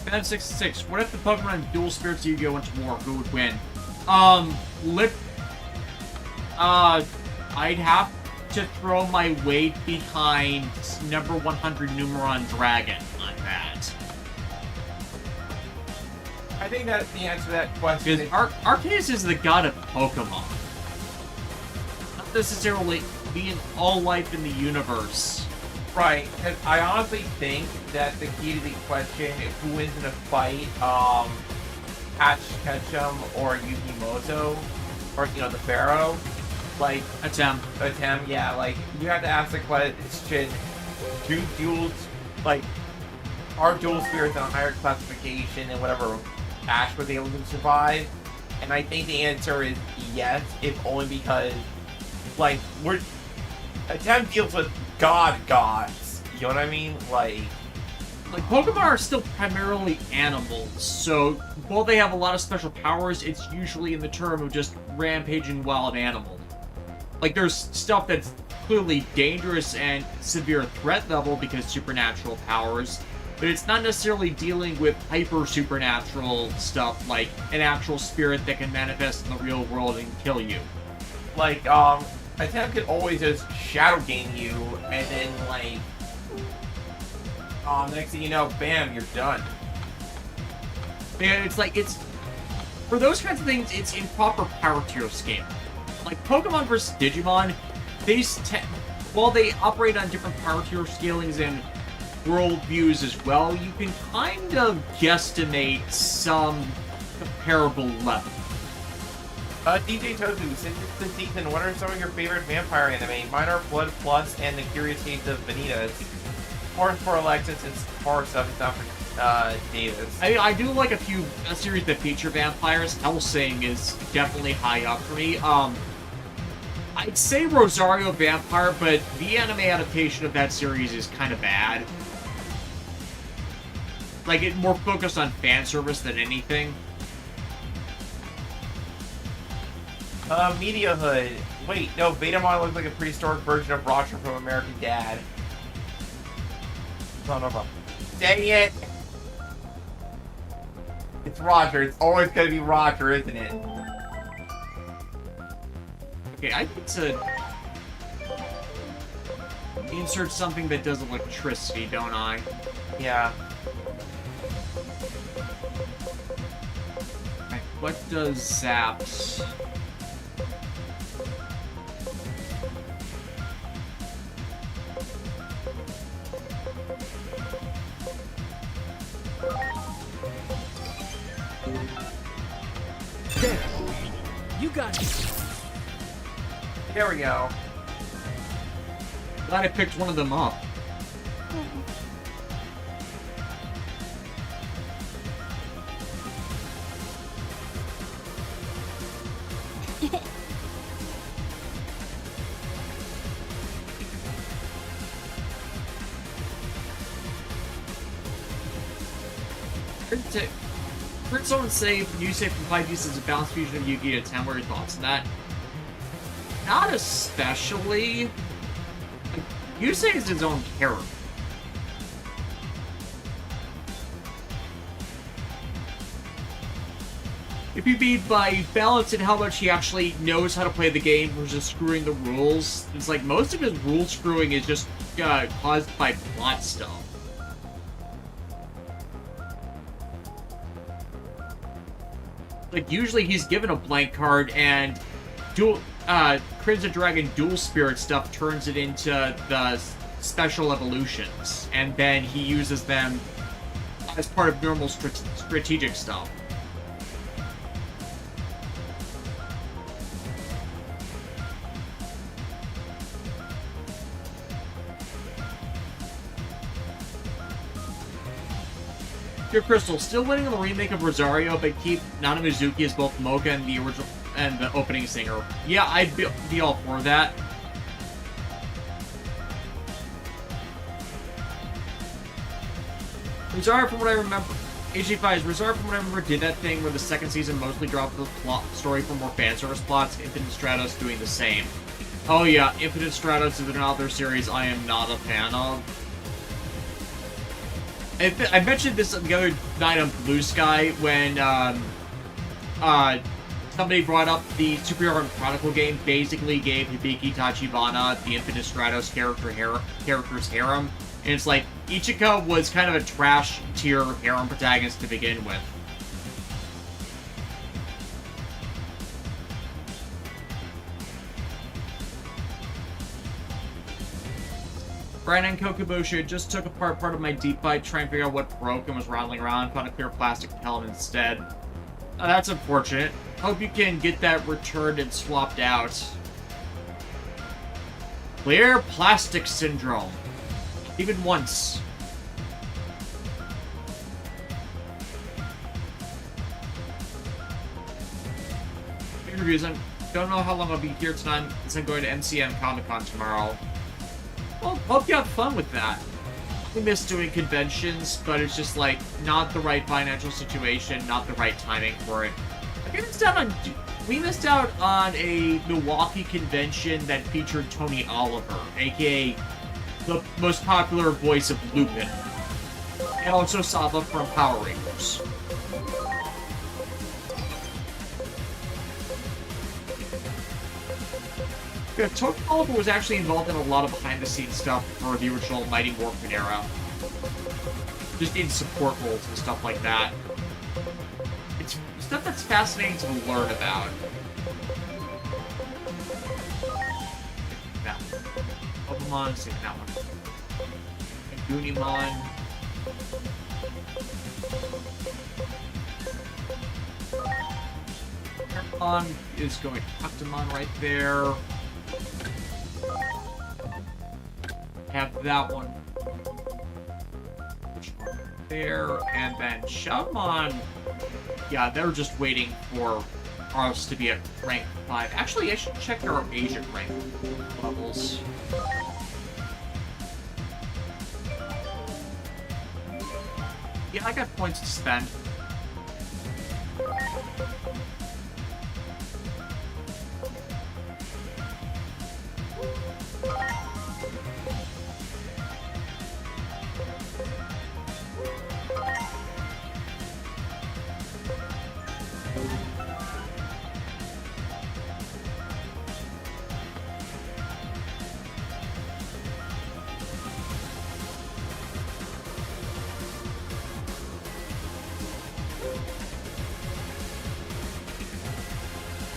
Fan66, what if the Pokemon Dual Spirits Yu-Gi-Oh! Went to war? Who would win? I'd have to throw my weight behind number 100 Numeron Dragon on that. I think that the answer to that question Because is... Arceus is the god of Pokemon. Not necessarily being all life in the universe. Right, because I honestly think that the key to the question, who wins in a fight, Ash Ketchum or Yukimoto, or, you know, the Pharaoh, like... Atem, yeah, like, you have to ask the question, do duels, like, are dual spirits on a higher classification than whatever Ash was able to survive? And I think the answer is yes, if only because, like, Atem deals with gods. You know what I mean? Like Pokemon are still primarily animals, so while they have a lot of special powers, it's usually in the term of just rampaging wild animal. Like, there's stuff that's clearly dangerous and severe threat level because supernatural powers, but it's not necessarily dealing with hyper-supernatural stuff like an actual spirit that can manifest in the real world and kill you. Like, Atem could always just shadow game you, and then, like, next thing you know, bam, you're done. And it's like, for those kinds of things, it's improper power tier scale. Like, Pokemon versus Digimon, while they operate on different power tier scalings and world views as well, you can kind of guesstimate some comparable level. DJ Tozu, since it's the season, what are some of your favorite vampire anime? Mine are Blood Plus and The Curious Case of Vanitas. Of course, for Alexis, it's horror stuff, it's not for Davis. I mean, I do like a series that feature vampires. Hellsing is definitely high up for me. I'd say Rosario Vampire, but the anime adaptation of that series is kind of bad. Like, it's more focused on fan service than anything. Media Hood. Wait, no, Betamon looks like a prehistoric version of Roger from American Dad. Son of a... Dang it! It's Roger. It's always gonna be Roger, isn't it? Okay, I need to insert something that does electricity, don't I? Yeah. Right, what does zaps? There. You got it. There we go. Glad I picked one of them up. Heard someone say when you say from 5 pieces of balanced fusion of Yu-Gi-Oh! 10, what are your thoughts on that? Not especially. Yusei is his own character. If you mean by balancing how much he actually knows how to play the game versus screwing the rules, it's like most of his rule screwing is just caused by plot stuff. Like, usually he's given a blank card and Crimson Dragon Dual Spirit stuff turns it into the special evolutions, and then he uses them as part of normal strategic stuff. Dear Crystal, still waiting on the remake of Rosario, but keep Nana Mizuki as both Mocha and the original and the opening singer. Yeah, I'd be all for that. Rosario, from what I remember, HG5's Rosario, from what I remember, did that thing where the second season mostly dropped the plot story for more fan service plots. Infinite Stratos doing the same. Oh yeah, Infinite Stratos is another series I am not a fan of. I mentioned this the other night on Blue Sky when somebody brought up the Superhero Chronicle game basically gave Hibiki Tachibana the Infinite Stratos character's harem. And it's like, Ichika was kind of a trash tier harem protagonist to begin with. Brian and Kokobusha just took apart part of my deep fight trying to figure out what broke and was rattling around, found a clear plastic element instead. That's unfortunate. Hope you can get that returned and swapped out. Clear plastic syndrome. Even once. Interviews. I don't know how long I'll be here tonight since I'm going to MCM Comic-Con tomorrow. Well, hope you have fun with that. We miss doing conventions, but it's just like not the right financial situation, not the right timing for it. Like, we missed out on a Milwaukee convention that featured Tony Oliver, aka the most popular voice of Lupin, and also Saba from Power Rangers. Yeah, Tony Oliver was actually involved in a lot of behind-the-scenes stuff for the original Mighty Morphin era. Just in support roles and stuff like that. It's stuff that's fascinating to learn about. That one. Pokemon, save that one. And Unimon. Pokemon is going to Octomon right there. Have that one there, and then Shoutmon. Yeah, they're just waiting for us to be at rank 5. Actually, I should check our Asian rank levels. Yeah, I got points to spend.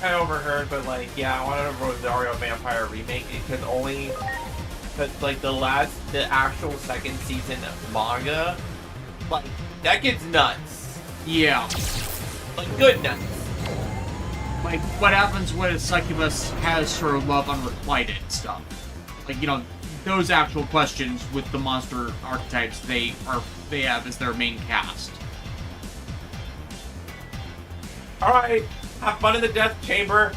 I overheard, but like, yeah, I wanted a Rosario Vampire remake because like the actual second season manga, like that gets nuts. Yeah. Like good nuts. Like, what happens when a succubus has her love unrequited stuff? Like, you know, those actual questions with the monster archetypes they have as their main cast. Alright, have fun in the death chamber.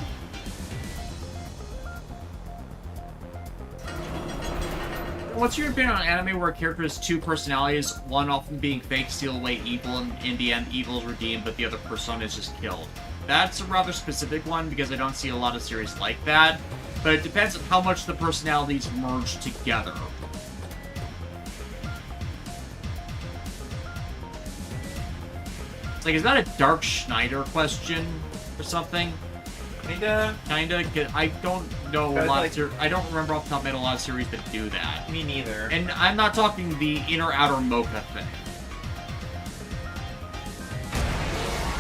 What's your opinion on anime where a character has two personalities, one often being fake, steal away evil, and in the end, evil is redeemed, but the other persona is just killed? That's a rather specific one, because I don't see a lot of series like that, but it depends on how much the personalities merge together. It's like, is that a Dark Schneider question or something? Kinda. I don't know a lot like, I don't remember off the top of my head a lot of series that do that. Me neither. And I'm not talking the inner-outer mocha thing.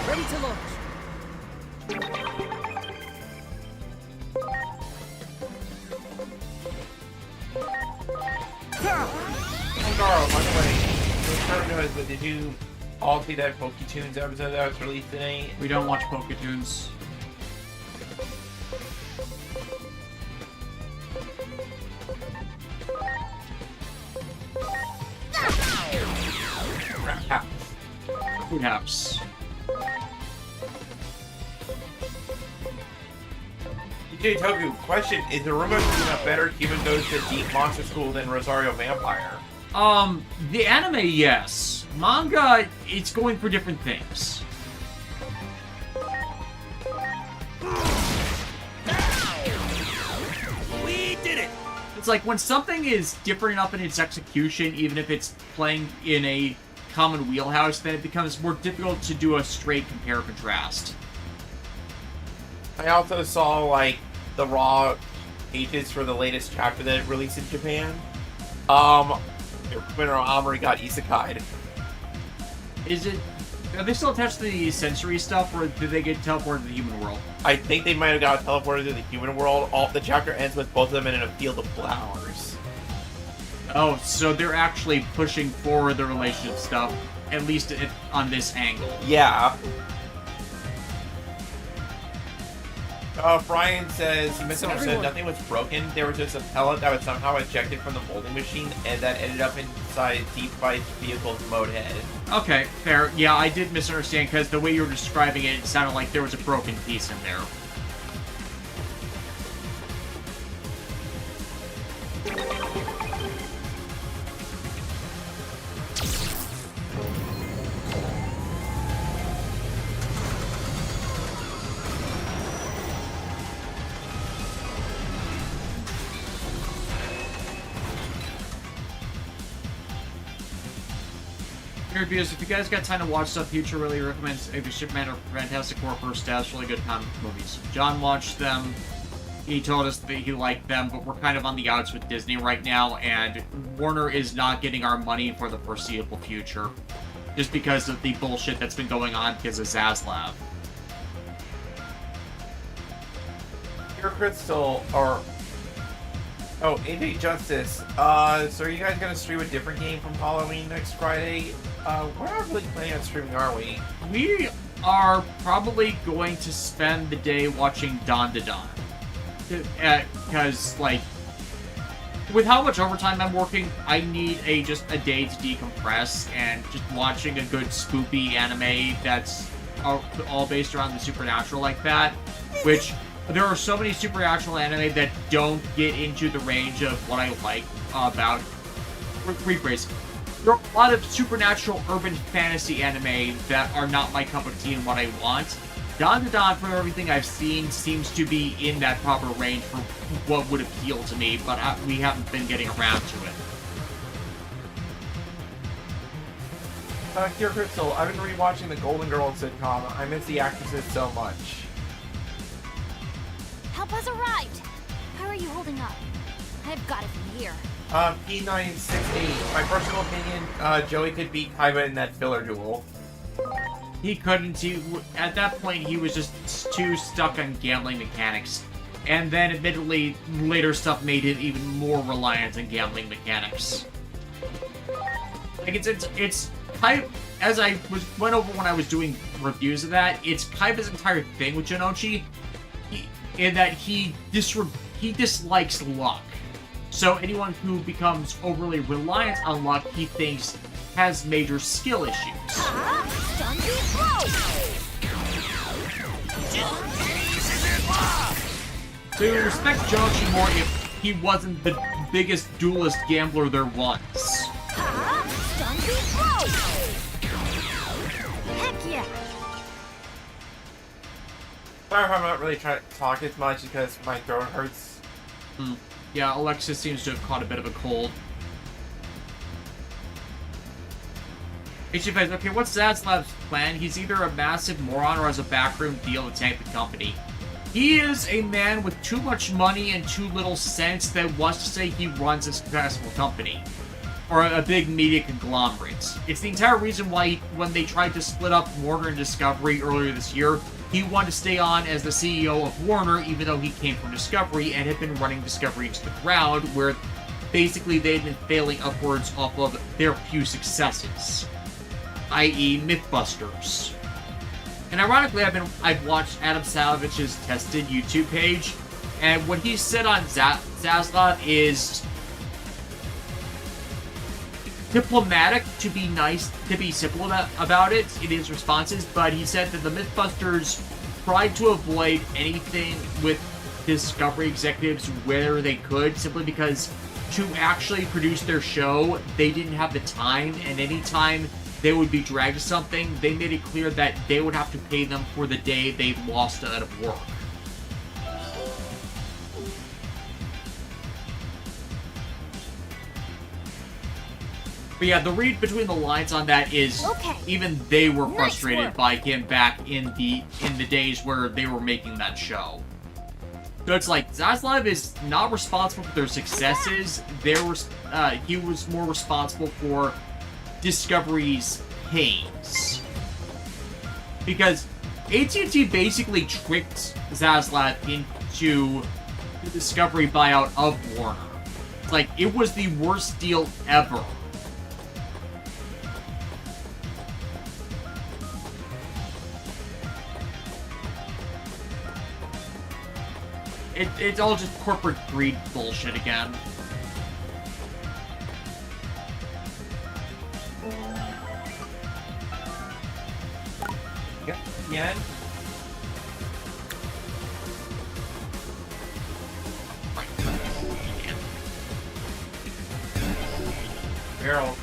Ready to launch. Carl, by the way, I don't know, but did you all see that PokeTunes episode that was released today? We don't watch PokeTunes. Food House. DJ Toku, question, is the rumor that better human goes to Deep Monster School than Rosario Vampire? The anime, yes. Manga, it's going for different things. We did it! It's like when something is different enough in its execution, even if it's playing in a common wheelhouse, then it becomes more difficult to do a straight compare-contrast. I also saw, like, the raw pages for the latest chapter that it released in Japan. Winter Omri got isekai'd. Is it... Are they still attached to the sensory stuff, or did they get teleported to the human world? I think they might have got teleported to the human world. The chapter ends with both of them in a field of flowers. Oh, so they're actually pushing forward the relationship stuff, at least on this angle. Yeah. Brian says he misunderstood. Nothing was broken. There was just a pellet that was somehow ejected from the molding machine and that ended up inside Deep Fight vehicle's mode head. Okay, fair. Yeah, I did misunderstand because the way you were describing it, it sounded like there was a broken piece in there. Reviews. If you guys got time to watch stuff, Future really recommends The Shipman or Fantastic Four First Steps. Really good comic movies. John watched them. He told us that he liked them, but we're kind of on the outs with Disney right now, and Warner is not getting our money for the foreseeable future. Just because of the bullshit that's been going on because of Zaslav. Your Crystal, or... Oh, AJ Justice. So are you guys gonna stream a different game from Halloween next Friday? We're not really planning on streaming, are we? We are probably going to spend the day watching Dawn to Dawn. Because, like, with how much overtime I'm working, I need just a day to decompress, and just watching a good spoopy anime that's all based around the supernatural like that, which there are so many supernatural anime that don't get into the range of what I like about... Rephrase. There are a lot of supernatural urban fantasy anime that are not my cup of tea and what I want. Dawn to Dawn, from everything I've seen, seems to be in that proper range for what would appeal to me, but we haven't been getting around to it. Here, Crystal, I've been rewatching the Golden Girls sitcom. I miss the actresses so much. Help has arrived! How are you holding up? I've got it from here. P968. My personal opinion, Joey could beat Kaiba in that filler duel. He couldn't. At that point, he was just too stuck on gambling mechanics. And then, admittedly, later stuff made him even more reliant on gambling mechanics. Like, it's Kaiba, as I went over when I was doing reviews of that, it's Kaiba's entire thing with Jinochi, in that he dislikes luck. So anyone who becomes overly reliant on luck, he thinks has major skill issues. So you respect Jinochi more if he wasn't the biggest duelist gambler there was. Heck yeah! Sorry if I'm not really trying to talk as much because my throat hurts. Yeah, Alexis seems to have caught a bit of a cold. HFS, okay, what's Zaslav's plan? He's either a massive moron or has a backroom deal to tank the company. He is a man with too much money and too little sense that wants to say he runs a successful company. Or a big media conglomerate. It's the entire reason why, when they tried to split up Warner and Discovery earlier this year, he wanted to stay on as the CEO of Warner, even though he came from Discovery and had been running Discovery into the ground, where basically they've been failing upwards off of their few successes, i.e. Mythbusters. And ironically, I've watched Adam Savage's tested YouTube page, and what he said on Zaslav is diplomatic, to be nice, to be simple about it in his responses, but he said that the Mythbusters tried to avoid anything with Discovery executives where they could, simply because to actually produce their show, they didn't have the time, and anytime they would be dragged to something, they made it clear that they would have to pay them for the day they lost out of work. But yeah, the read between the lines on that is even they were frustrated by him back in the days where they were making that show. So it's like Zaslav is not responsible for their successes. He was more responsible for Discovery's pains, because AT&T basically tricked Zaslav into the Discovery buyout of Warner. It's like it was the worst deal ever. It's all just corporate greed bullshit again. Yep. Again. Barrel.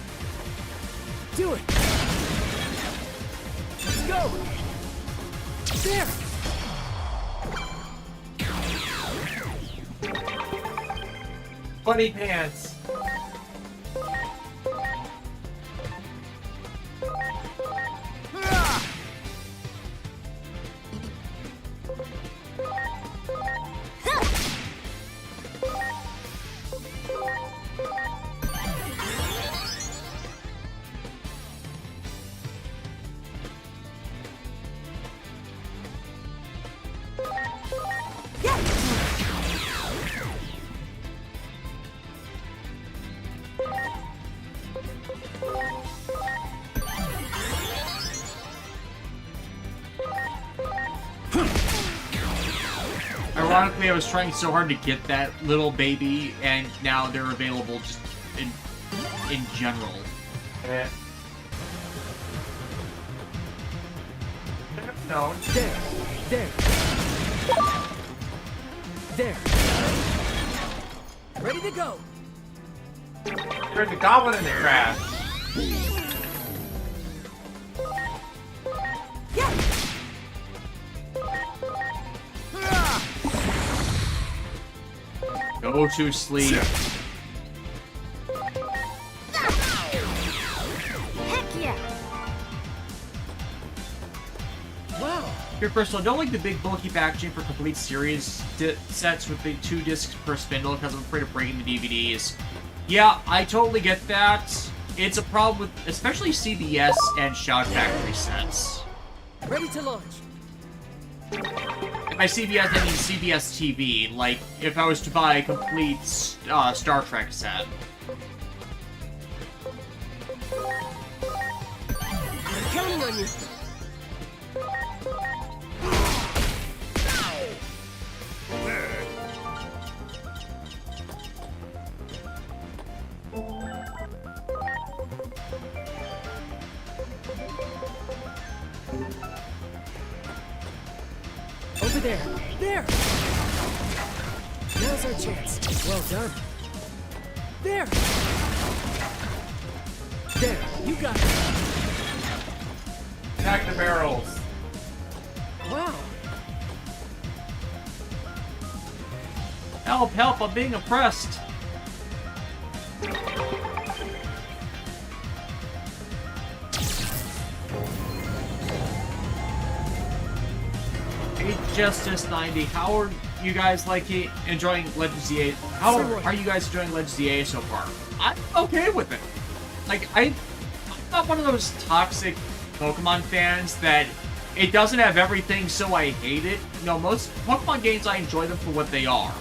Do it. Let's go. There. Funny pants. Ironically, I was trying so hard to get that little baby, and now they're available just in general. Yeah. No. There. There. Ready to go. There's a goblin in the trash. Go to sleep. Heck yeah! Wow. Here, personal, don't like the big bulky packaging for complete series sets with the 2 discs per spindle because I'm afraid of breaking the DVDs. Yeah, I totally get that. It's a problem with especially CBS and Shout Factory sets. Ready to launch. By CBS, I mean CBS TV, like if I was to buy a complete Star Trek set. I'm counting on you. Over there. There! Now's our chance. Well done. There! There, you got it. Attack the barrels. Wow. Help, help, I'm being oppressed. Justice 90. How are you guys enjoying Legends EA? How are you guys enjoying Legends EA so far? I'm okay with it. Like I'm not one of those toxic Pokemon fans that it doesn't have everything, so I hate it. You know, most Pokemon games I enjoy them for what they are.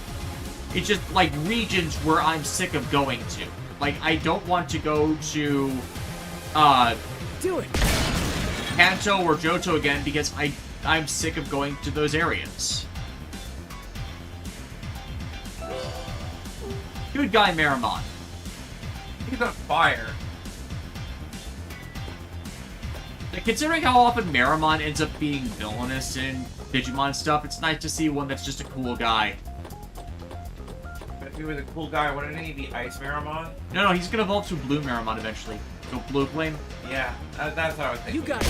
It's just, like, regions where I'm sick of going to. Like, I don't want to go to, Do it! Kanto or Johto again because I'm sick of going to those areas. Good guy, Marimon. He's on fire. Like, considering how often Marimon ends up being villainous in Digimon stuff, it's nice to see one that's just a cool guy. If he was a cool guy, wouldn't he be Ice Marimon? No, he's gonna evolve to Blue Marimon eventually. So Blue Flame. Yeah, that's what I was thinking. You got it!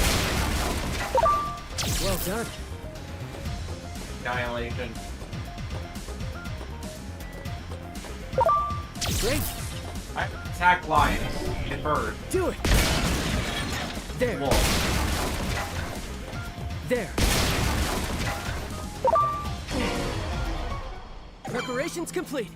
Well done. Annihilation. Great! I attack lions and birds. Do it! There! Wolf. There! Preparations complete!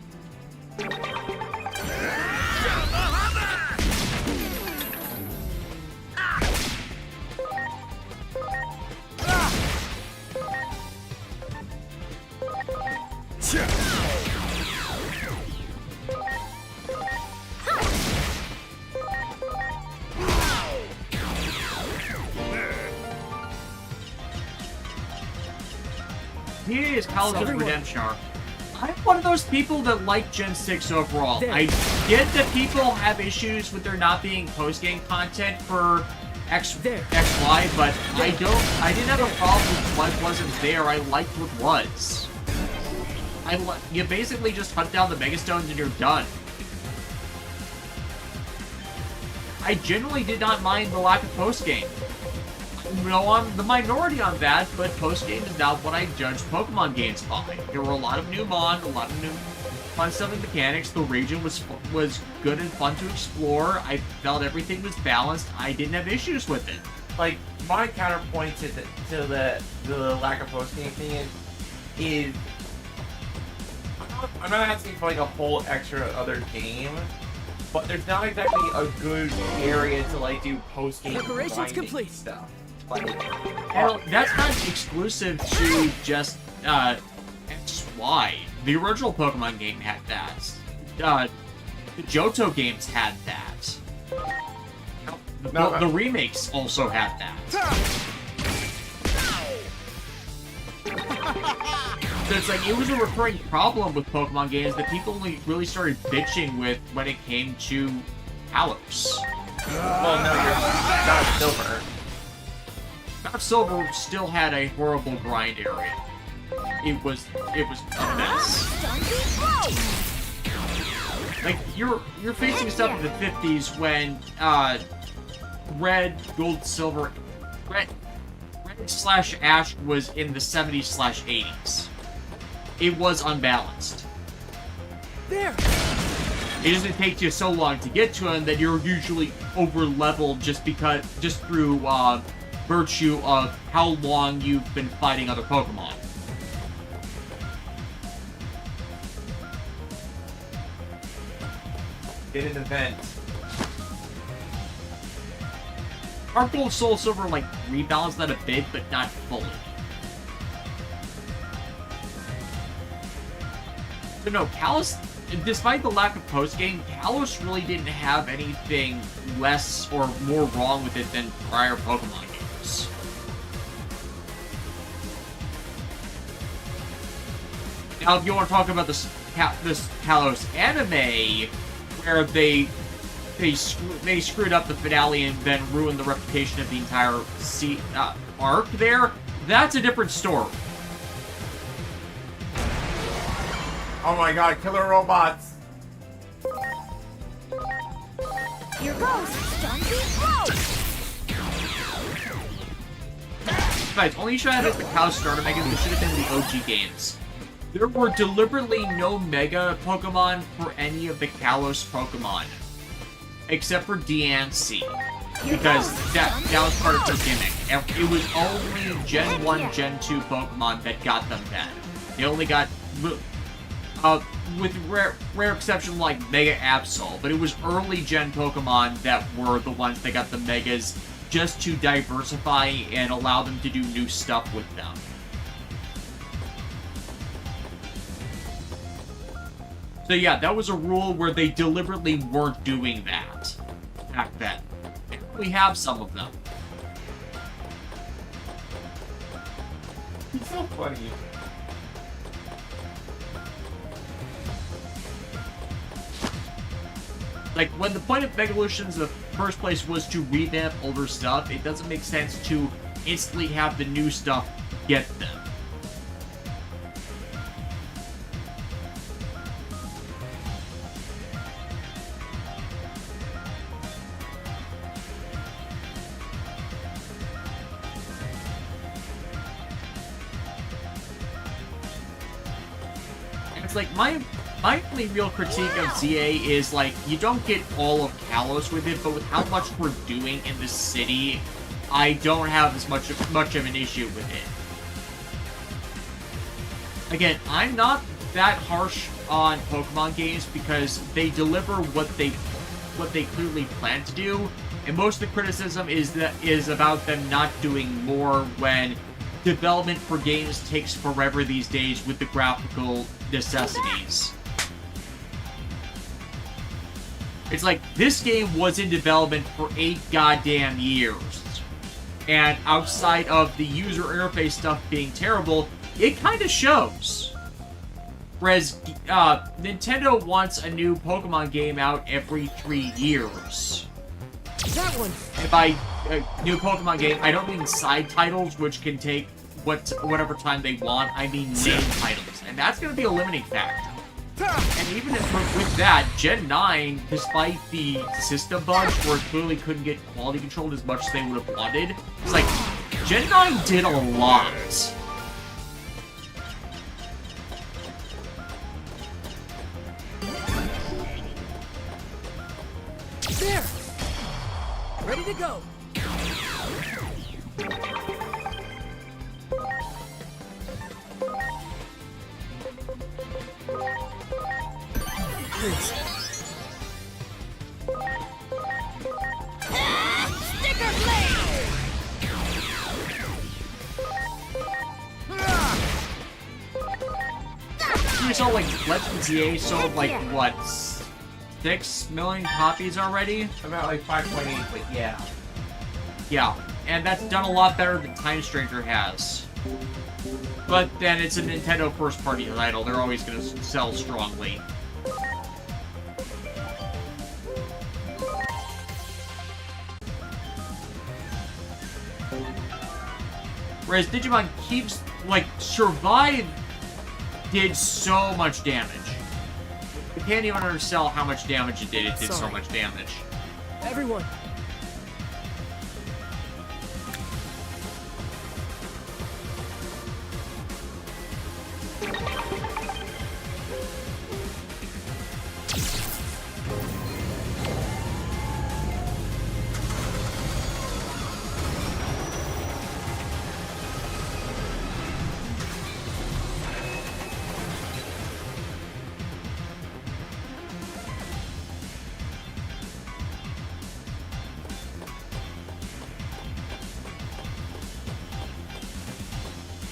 He is College of Everyone. Redemption arc. I'm one of those people that like Gen 6 overall. There. I get that people have issues with there not being post-game content for There. XY, but I didn't have a problem with what wasn't there. I liked what was. You basically just hunt down the Megastones and you're done. I generally did not mind the lack of post-game. No, I'm the minority on that, but post-game is not what I judge Pokemon games by. There were a lot of new mon, a lot of new fun stuff and mechanics. The region was good and fun to explore. I felt everything was balanced. I didn't have issues with it. Like, my counterpoint to the lack of post-game thing is I'm not asking for like a whole extra other game, but there's not exactly a good area to like do post-game Preparations grinding complete. stuff. Like, Well, that's not exclusive to just XY. The original Pokemon game had that. The Johto games had that. The remakes also had that. So it's like, it was a recurring problem with Pokemon games that people only really started bitching with when it came to Kalos. well, no, you're not Silver. Not Silver still had a horrible grind area. It was a mess. Like, you're facing stuff in the 50s when Red, Gold, Silver, Red / Ash was in the 70s / 80s. It was unbalanced. There! It doesn't take you so long to get to him that you're usually over leveled just through virtue of how long you've been fighting other Pokemon. Did an event. Heart Gold, Soul Silver like rebalanced that a bit, but not fully. So no, Kalos, despite the lack of post-game, Kalos really didn't have anything less or more wrong with it than prior Pokemon games. Now, if you want to talk about this Kalos anime, where they screwed up the finale and then ruined the reputation of the entire arc there, that's a different story. Oh my god, killer robots! Here goes. Stunty Guys, only should have hit the Cow Starter Mega, which should have been the OG games. There were deliberately no Mega Pokemon for any of the Kalos Pokemon. Except for DNC. Because that was part of their gimmick. It was only Gen 1, Gen 2 Pokemon that got them then. They only got... with rare exception like Mega Absol, but it was early Gen Pokemon that were the ones that got the Megas just to diversify and allow them to do new stuff with them. So yeah, that was a rule where they deliberately weren't doing that back then. We have some of them. It's so funny. Like, when the point of Mega Evolutions in the first place was to revamp older stuff, it doesn't make sense to instantly have the new stuff get them. And it's like, my only real critique of ZA is, like, you don't get all of Kalos with it, but with how much we're doing in the city, I don't have as much of an issue with it. Again, I'm not that harsh on Pokemon games because they deliver what they clearly plan to do, and most of the criticism is about them not doing more when development for games takes forever these days with the graphical necessities. It's like, this game was in development for 8 goddamn years. And outside of the user interface stuff being terrible, it kind of shows. Whereas, Nintendo wants a new Pokemon game out every 3 years. That one. And by new Pokemon game, I don't mean side titles, which can take whatever time they want. I mean main titles. And that's going to be a limiting factor. And even with that, Gen 9, despite the system bugs where it clearly couldn't get quality controlled as much as they would have wanted, it's like, Gen 9 did a lot. There. Ready to go. Please. Sticker blade! You saw, like, Legend ZA sold, like, what, 6 million copies already? About like 5.8, but yeah. Yeah, and that's done a lot better than Time Stranger has. But then it's a Nintendo first-party title. They're always going to sell strongly. Whereas Digimon keeps, like, Survive did so much damage. You can't even undersell how much damage it did. It did so much damage. Everyone.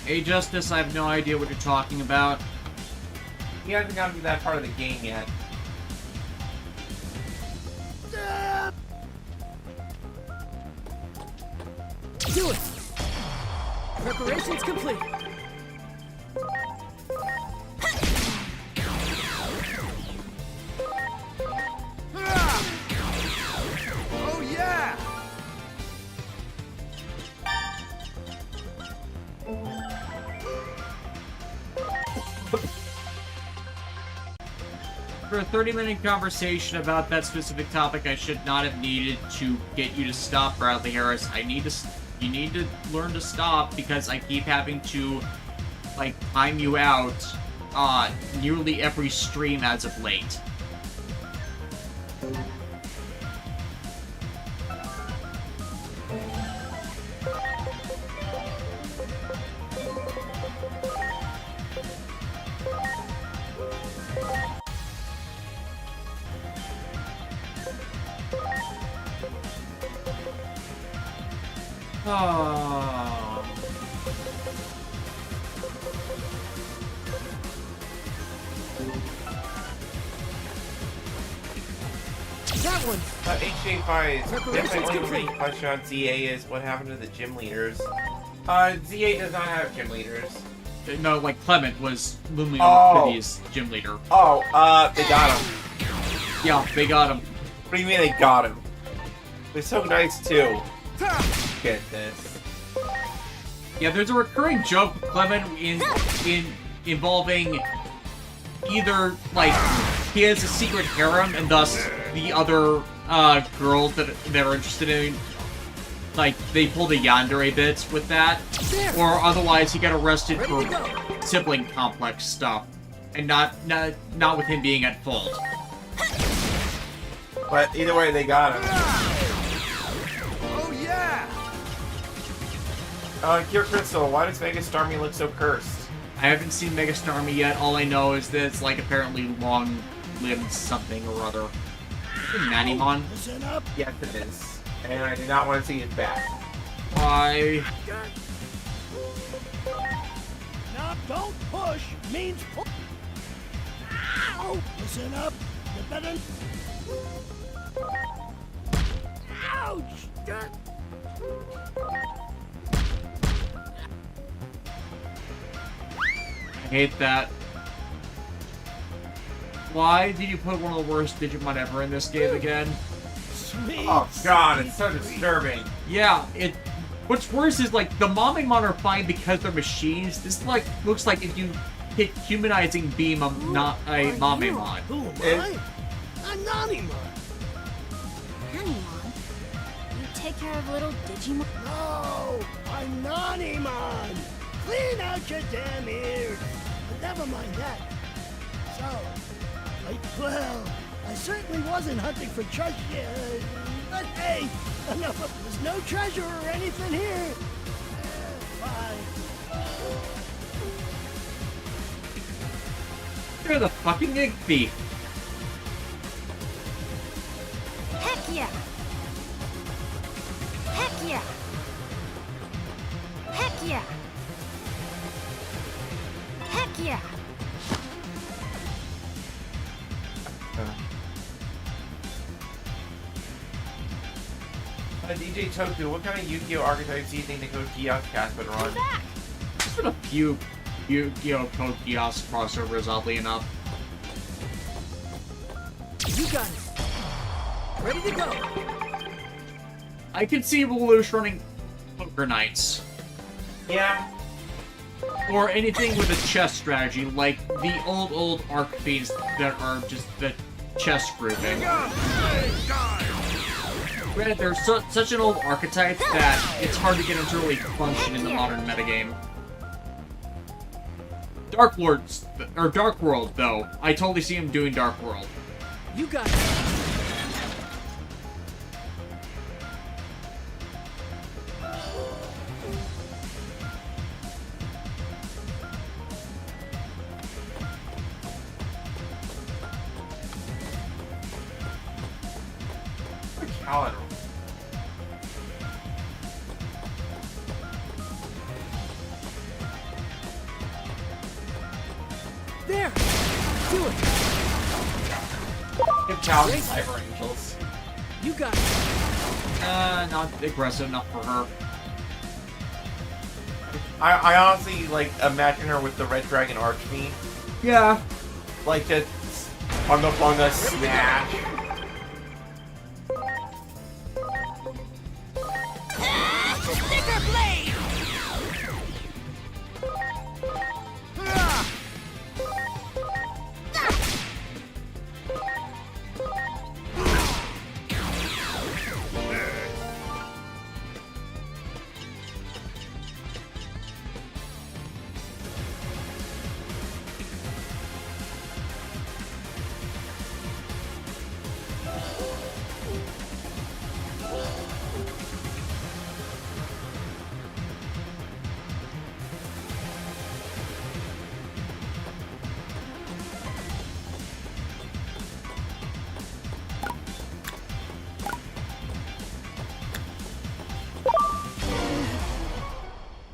Hey, Justice, I have no idea what you're talking about. He hasn't gotten to that part of the game yet. Do it. Preparations complete. Oh yeah! For a 30-minute conversation about that specific topic, I should not have needed to get you to stop, Bradley Harris. You need to learn to stop because I keep having to, like, time you out nearly every stream as of late. Oh. That one. HJ5, Preparations my only complete. remaining question on ZA is what happened to the gym leaders? ZA does not have gym leaders. No, like Clement was Lumion Oh. City's gym leader. Oh, they got him. Yeah, they got him. What do you mean they got him? They're so nice too. Get this. Yeah, there's a recurring joke with Clement involving either like he has a secret harem and thus the other girls that they're interested in, like they pull the yandere bits with that, or otherwise he got arrested for sibling complex stuff, and not with him being at fault. But either way, they got him. Oh yeah. Cure Crystal, why does Mega Starmie look so cursed? I haven't seen Mega Starmie yet. All I know is that it's like apparently long-lived something or other. Nanimon? Listen up. Yes, it is. And I do not want to see his back. Why? Now don't push means pull. Ow! Listen up. You better. Ouch! I hate that. Why did you put one of the worst Digimon ever in this game again? Sweet. Oh god, it's so disturbing. Yeah, what's worse is like the Mamemon are fine because they're machines. This like looks like if you hit humanizing beam not a Mamemon. Who am It- I? I'm Nanimon. Nanimon? You take care of little Digimon? No, I'm Nanimon. Clean out your damn ears. But never mind that. So, well, I certainly wasn't hunting for treasure. But hey, enough of there's no treasure or anything here. Fine. You're the fucking egg thief. Heck yeah! Heck yeah! Heck yeah! Heck yeah! DJ Toku, what kind of Yu-Gi-Oh archetypes do you think the Coach Geass cast would run? There's been a few Yu-Gi-Oh! Code Geass crossovers, oddly enough. You got it. Ready to go. I can see Lelouch running Poker Nights. Yeah. Or anything with a chess strategy, like the old Arc Fiends that are just the chess grouping. Granted, they're such an old archetype that it's hard to get them to really function in the modern metagame. Dark World, though. I totally see him doing Dark World. You got it. Calendar. There. Do it. Give Calendar Cyber Angels. You got it. Not aggressive enough for her. I honestly like imagine her with the Red Dragon Archfiend. Yeah. Like just Bunga smash. Sticker blade!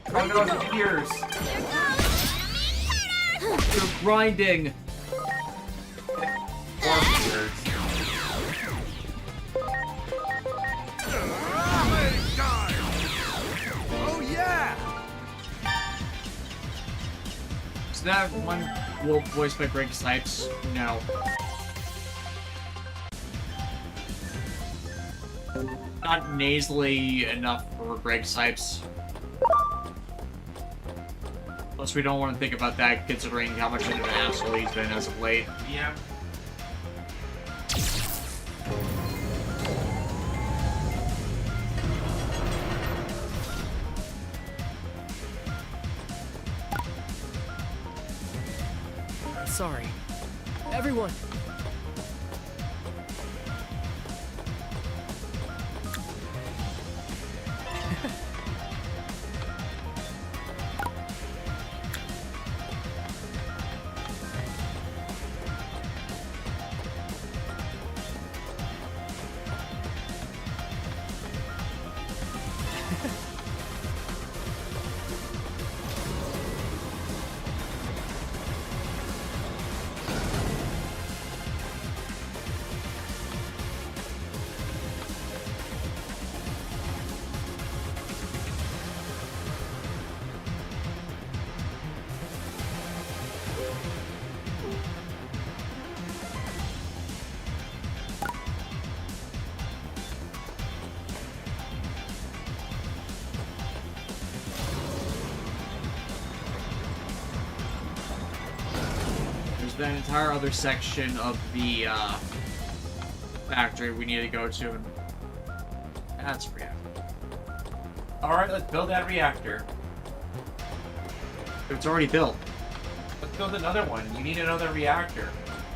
Try those with tears. You're grinding. Or tears. that one wolf voiced by Greg Snipes? No. Not nasally enough for Greg Snipes. Plus, we don't want to think about that considering how much of an asshole he's been as of late. Yeah. Sorry. Everyone! That entire other section of the factory we need to go to, and that's reactor. Alright, let's build that reactor. It's already built. Let's build another one. You need another reactor.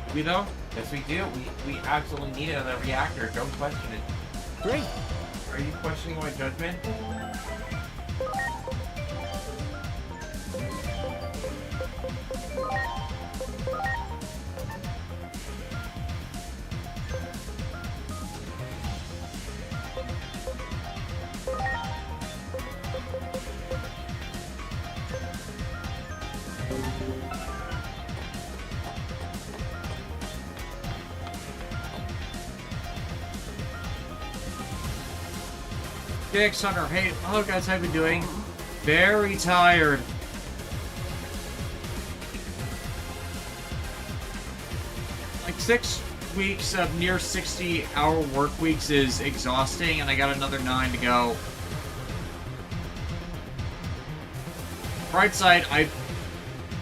Do we though? Yes, we do. We absolutely need another reactor. Don't question it. Great! Are you questioning my judgment? Dix Hunter, hey, hello guys, how you been doing? Very tired. Like 6 weeks of near 60-hour work weeks is exhausting, and I got another 9 to go. Bright side, I've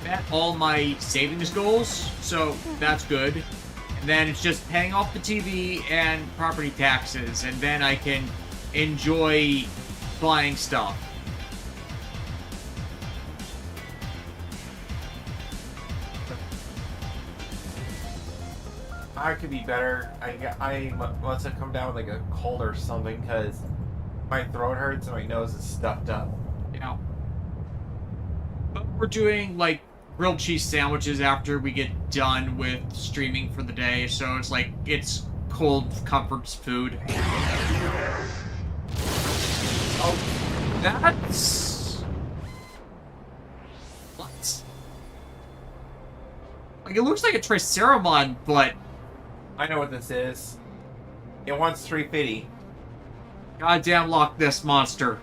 met all my savings goals, so that's good. And then it's just paying off the TV and property taxes, and then I can enjoy buying stuff. I could be better. I must have come down with like a cold or something because my throat hurts and my nose is stuffed up. You know. But we're doing like grilled cheese sandwiches after we get done with streaming for the day, so it's like it's cold comforts food. Oh, that's what? Like it looks like a Triceramon, but I know what this is. It wants 350. goddamn Loch Ness monster.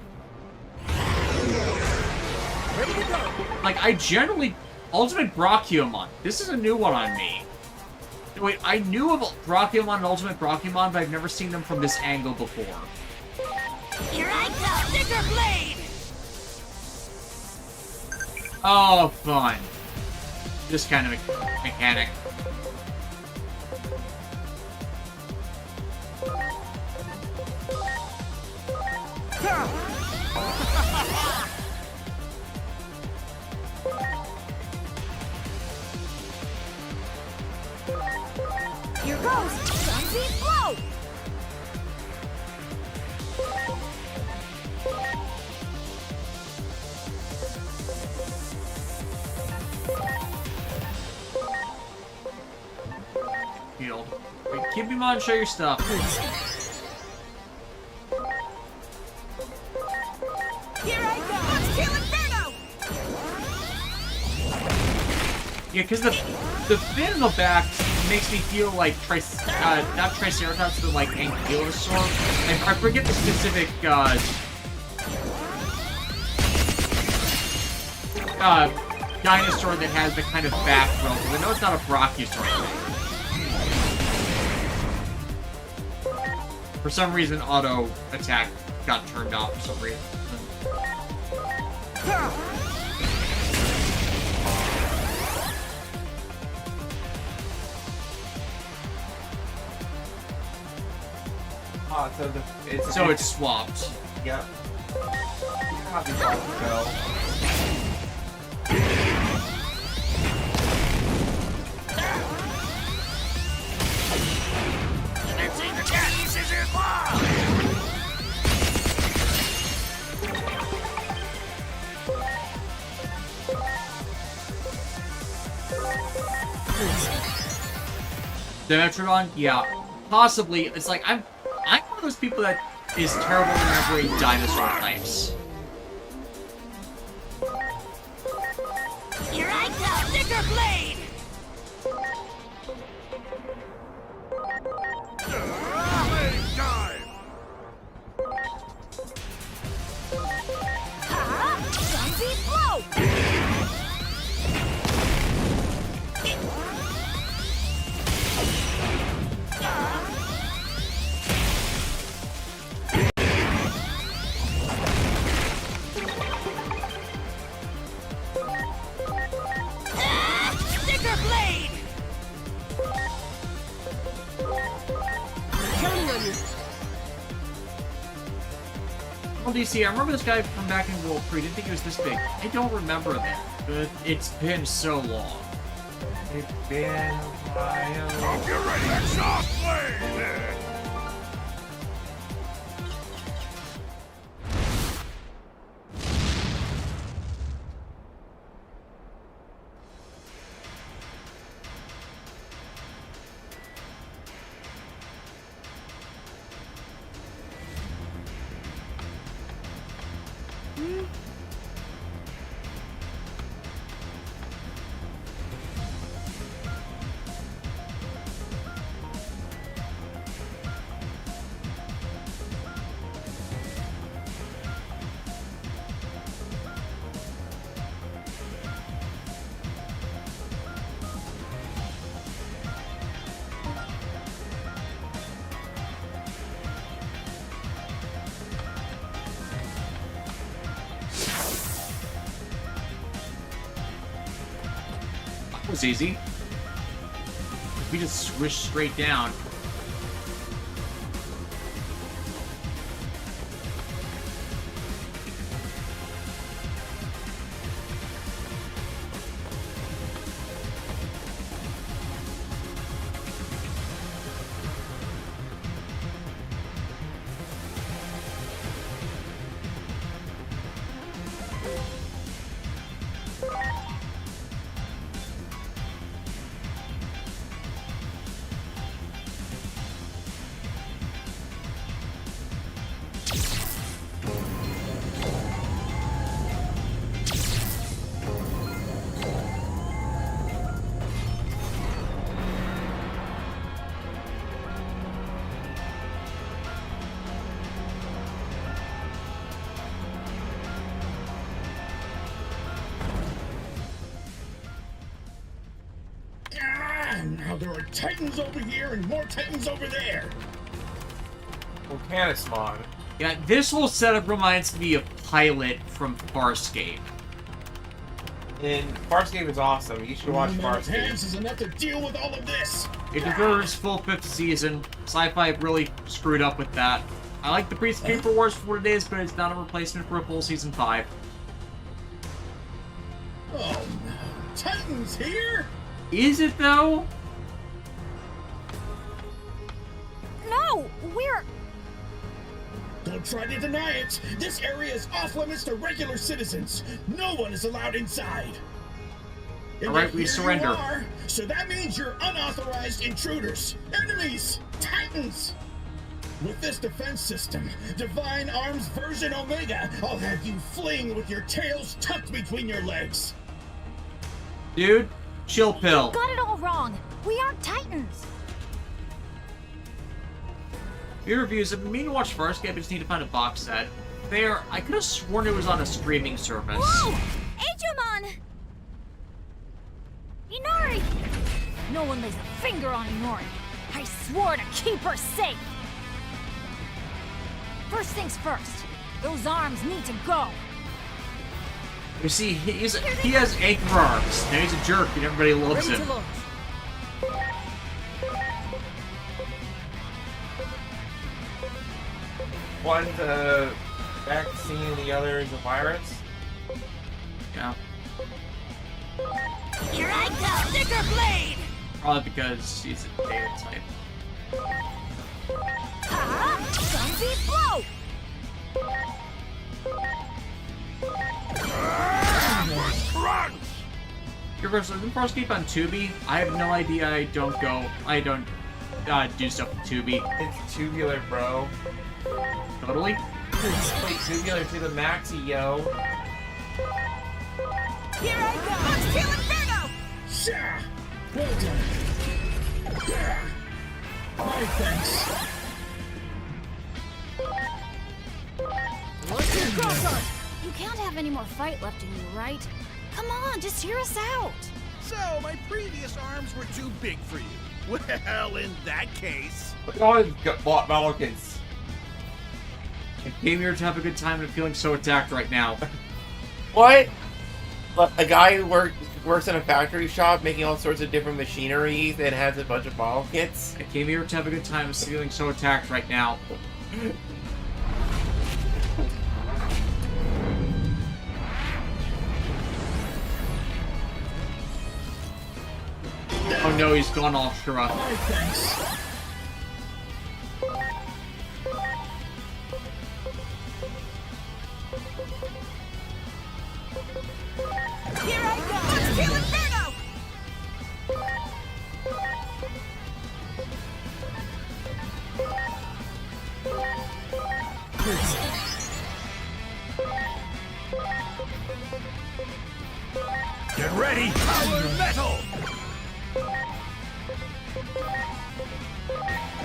Ready to go. Like I generally Ultimate Brachiomon. This is a new one on me. Wait, I knew of Brachiomon and Ultimate Brachiomon, but I've never seen them from this angle before. Here I go! Sticker blade! Oh, fun. This kind of mechanic. Here goes! Sunbeam blow! Healed. Wait, keep him on, show your stuff. Here I go! Let's kill Inferno! Yeah, because the fin in the back makes me feel like not Triceratops, but like Ankylosaur. I forget the specific dinosaur that has the kind of back row, because I know it's not a brachiosaur thing. For some reason, auto attack got turned off for some reason. So It's swapped. Yep. How these balls go. Let's see the cat scissors claw! Dimetrodon? Yeah. Possibly. It's like, I'm one of those people that is terrible at remembering dinosaur types. Here I come, Sticker Blade! Zombie flow! Sticker Blade! Counting on you. Well, DC, I remember this guy from back in World 3. Didn't think he was this big. I don't remember that. But it's been so long. It's been a while. Hope you're ready. Exhaust blade! That was easy. If we just swish straight down. Now there are titans over here and more titans over there. Volcanismon. Yeah, this whole setup reminds me of Pilot from Farscape. And Farscape is awesome. You should watch One amount of Farscape. hands is enough to deal with all of this. It deserves full 5th season. Sci-Fi really screwed up with that. I like the Priest of Paper Wars for what it is, but it's not a replacement for a full season 5. Oh no, titans here? Is it though? No, we're... Don't try to deny it. This area is off limits to regular citizens. No one is allowed inside. And All right, yet we here surrender. You are, so that means you're unauthorized intruders, enemies, titans. With this defense system, Divine Arms version Omega, I'll have you fling with your tails tucked between your legs. Dude, chill pill. Got it all wrong. We aren't Titans. Your reviews. I've been meaning to watch Farscape, I just need to find a box set. Fair, I could have sworn it was on a streaming service. Whoa! Digimon! No one lays a finger on Inori. I swore to keep her safe. First things first. Those arms need to go. You see, he has anchor arms. Now he's a jerk and everybody loves Ready him. to launch. One's a vaccine, the other is a virus. Yeah. Here I go, Sticker Blade! Probably because he's a data type. Zombie blow! Your version of Farscape on Tubi? I have no idea. I don't do stuff with Tubi. It's tubular, bro. Totally. Wait, tubular to the maxi, yo. Here I go! Let's kill Inferno! Sha! Well done. Yeah. My thanks. Let's do cross-arm. You can't have any more fight left in you, right? Come on, just hear us out. So, my previous arms were too big for you. Well, in that case... Look at all these Malakins. I came here to have a good time and I'm feeling so attacked right now. What? A guy who works in a factory shop making all sorts of different machineries and has a bunch of bottle kits? I came here to have a good time and I'm feeling so attacked right now. Oh no, he's gone all Shura. My thanks. Here I go! Let's kill Inferno! Get ready! Power metal!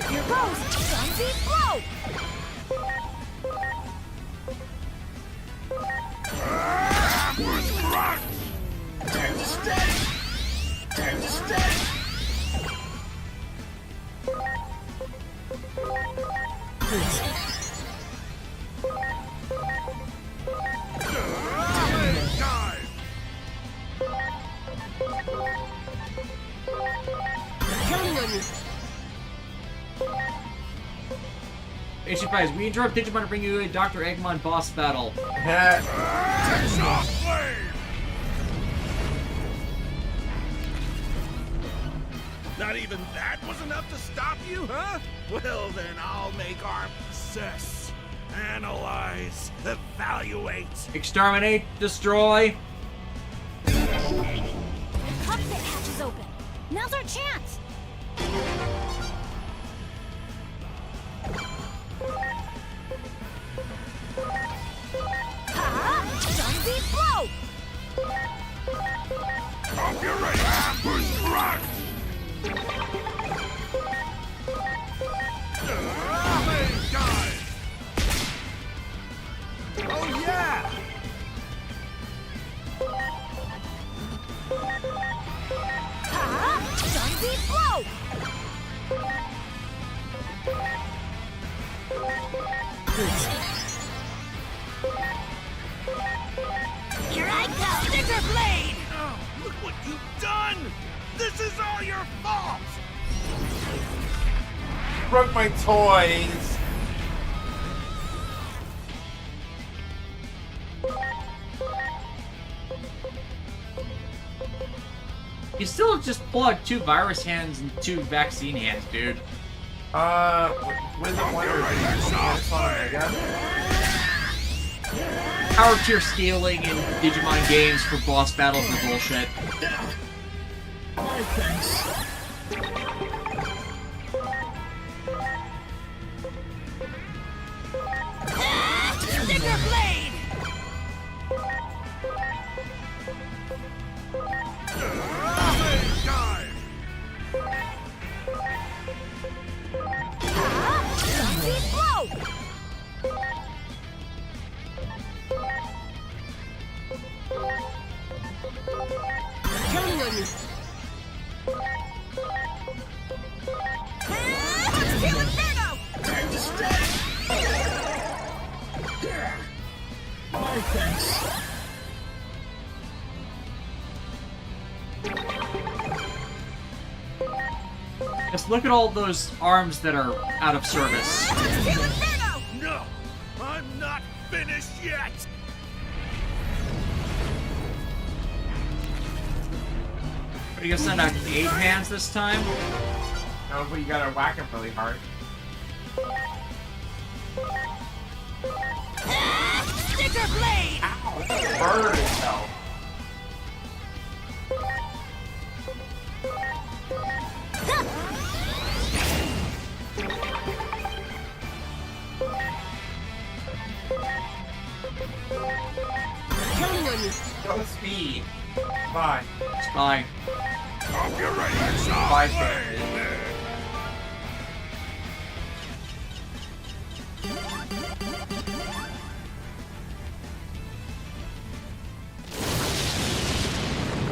Here goes Zombie blow! Time to strike! Time to strike! Counting on you. Hey, Surprise, we interrupt Digimon to bring you a Dr. Eggman boss battle. Not even that was enough to stop you, huh? Well, then I'll make our assess, analyze, evaluate. Exterminate, destroy. The cockpit hatch is open. Now's our chance. Zombie blow! Hope you're ready! Run! Oh, yeah! Zombie blow! Here I go, Sticker Blade! Oh, look what you've done! This is all your fault! Broke my toys. You still just pull out 2 virus hands and 2 vaccine hands, dude. Wizard Wonder Mega. Power tier scaling in Digimon games for boss battles are bullshit. My thanks. Sticker Blade! Zombie blow! Counting on you. thanks. Just look at all those arms that are out of service. Steel Inferno! No, I'm not finished yet. Are you gonna send out 8 hands this time? No, but you gotta whack him really hard. Sticker Blade! Ow! Murdered himself. Counting on you. Go speed. Bye. Bye. Hope you're ready to solve Bye, me.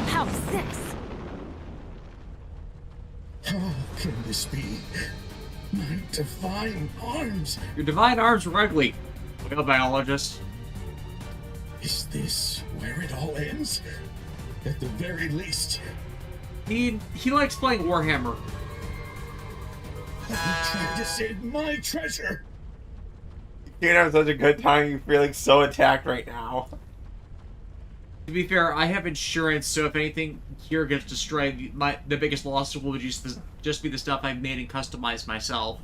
How 6? How can this be? My divine arms! Your divine arms were ugly. Whale biologist. Is this where it all ends? At the very least, He likes playing Warhammer. I'm trying to save my treasure! You're gonna have such a good time. You're feeling so attacked right now. To be fair, I have insurance, so if anything here gets destroyed, the biggest loss will just be the stuff I've made and customized myself.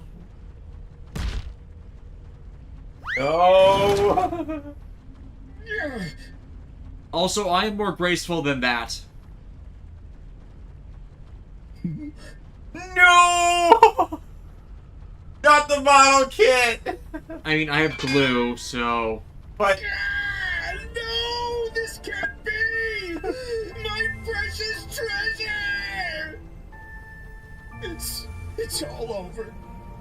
Oh! Also, I am more graceful than that. No! Not the model kit! I mean, I have glue, so... But No! This can't be! My precious treasure! It's all over.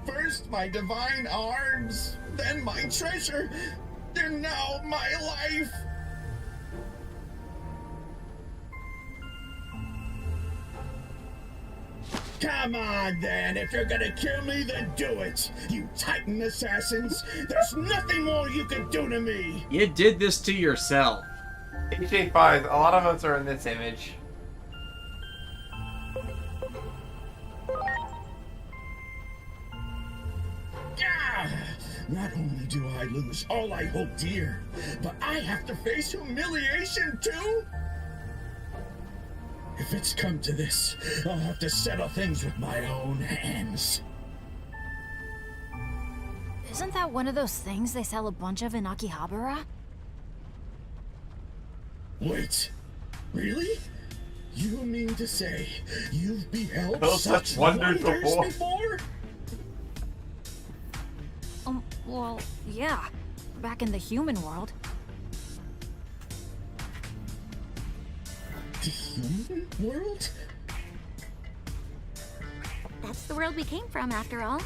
First my divine arms, then my treasure, and now my life! Come on, then. If you're gonna kill me, then do it. You Titan assassins. There's nothing more you can do to me. You did this to yourself. HA5, a lot of us are in this image. Ah, not only do I lose all I hold dear, but I have to face humiliation too? If it's come to this, I'll have to settle things with my own hands. Isn't that one of those things they sell a bunch of in Akihabara? Wait, really? You mean to say you've beheld Those such such wonders before? before? Well, yeah. Back in the human world. The human world? That's the world we came from, after all.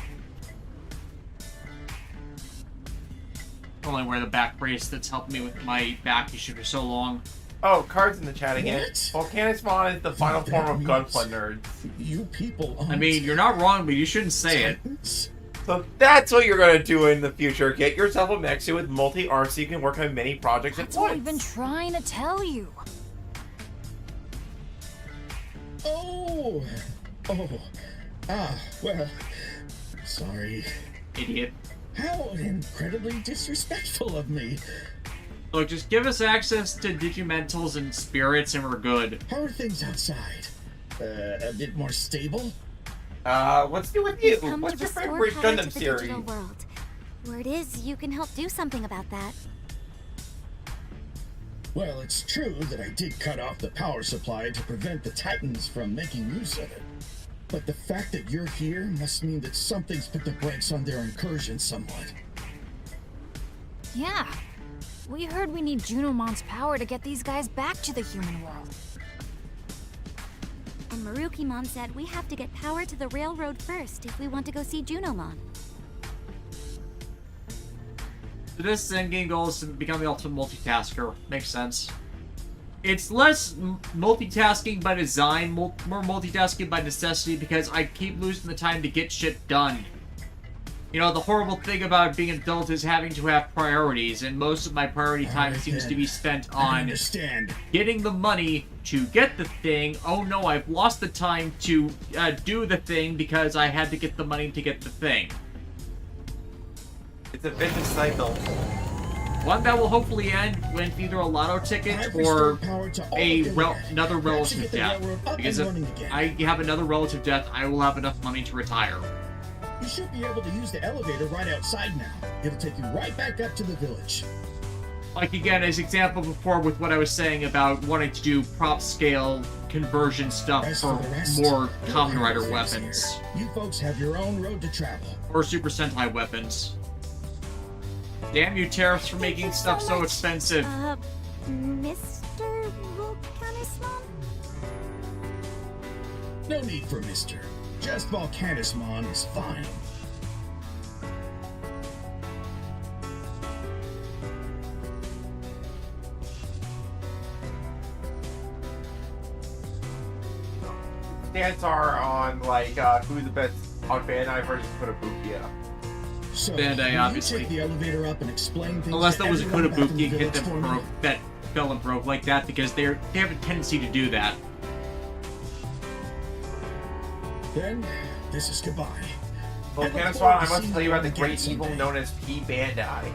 Only wear the back brace that's helped me with my back issue for so long. Oh, cards in the chat again. What? Volcanismon is the final That form of means Gunpla nerds. You people aren't I mean, you're not wrong, but you shouldn't say it. Titans. So that's what you're gonna do in the future. Get yourself a Mexu with multi-arts so you can work on many projects at That's what once. I've been trying to tell you. Oh. Well, sorry. Idiot. How incredibly disrespectful of me. Look, just give us access to Digimentals and spirits and we're good. How are things outside? A bit more stable? What's new with you? Come What's to your restore favorite power Gundam to the series? digital world. Word is, you can help do something about that. Well, it's true that I did cut off the power supply to prevent the Titans from making use of it. But the fact that you're here must mean that something's put the brakes on their incursion somewhat. Yeah. We heard we need Junomon's power to get these guys back to the human world. And Marukimon said we have to get power to the railroad first if we want to go see Junomon. So this endgame goal is to become the ultimate multitasker. Makes sense. It's less multitasking by design, more multitasking by necessity because I keep losing the time to get shit done. You know, the horrible thing about being an adult is having to have priorities, and most of my priority time seems to be spent I on understand. getting the money to get the thing. Oh no, I've lost the time to do the thing because I had to get the money to get the thing. It's a vicious cycle. One that will hopefully end when either a lotto ticket I've or restored power to all of Gilead. another Perhaps you relative get the death. railroad up Because and if running again. I have another relative death, I will have enough money to retire. You should be able to use the elevator right outside now. It'll take you right back up to the village. Like again, as example before with what I was saying about wanting to do prop scale conversion stuff As for for the rest, more we'll Kamen handle Rider things weapons. here. You folks have your own road to travel. Or Super Sentai weapons. Damn you, tariffs, for making Thank you stuff so much, expensive. Mr. Volcanismon? No need for Mr. Just Volcanismon is fine. Stats are on, like, who's the best on Bandai versus Kotobukiya. So, Bandai, will you obviously. take the elevator up and explain things Unless to that was a everyone back in the Kotobuki hit village for them me? broke, that fell and broke like that because they have a tendency to do that. Then, this is goodbye. Well, I look Canaswan, forward I to must seeing tell you you about the again great evil someday. known as P. Bandai.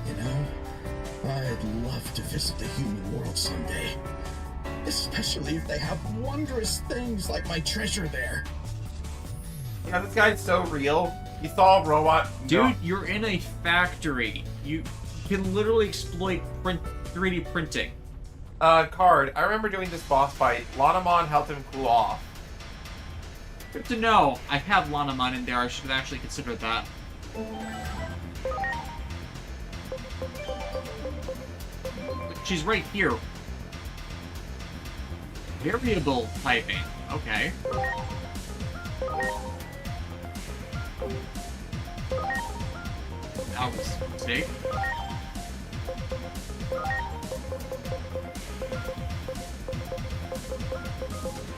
You know, I'd love to visit the human world someday. Especially if they have wondrous things like my treasure there. You know, this guy's so real. You saw a robot. Dude, you're in a factory. You can literally exploit 3D printing. Card. I remember doing this boss fight. Lanamon helped him cool off. Good to know. I have Lanamon in there. I should have actually considered that. She's right here. Variable typing. Okay. That was a mistake.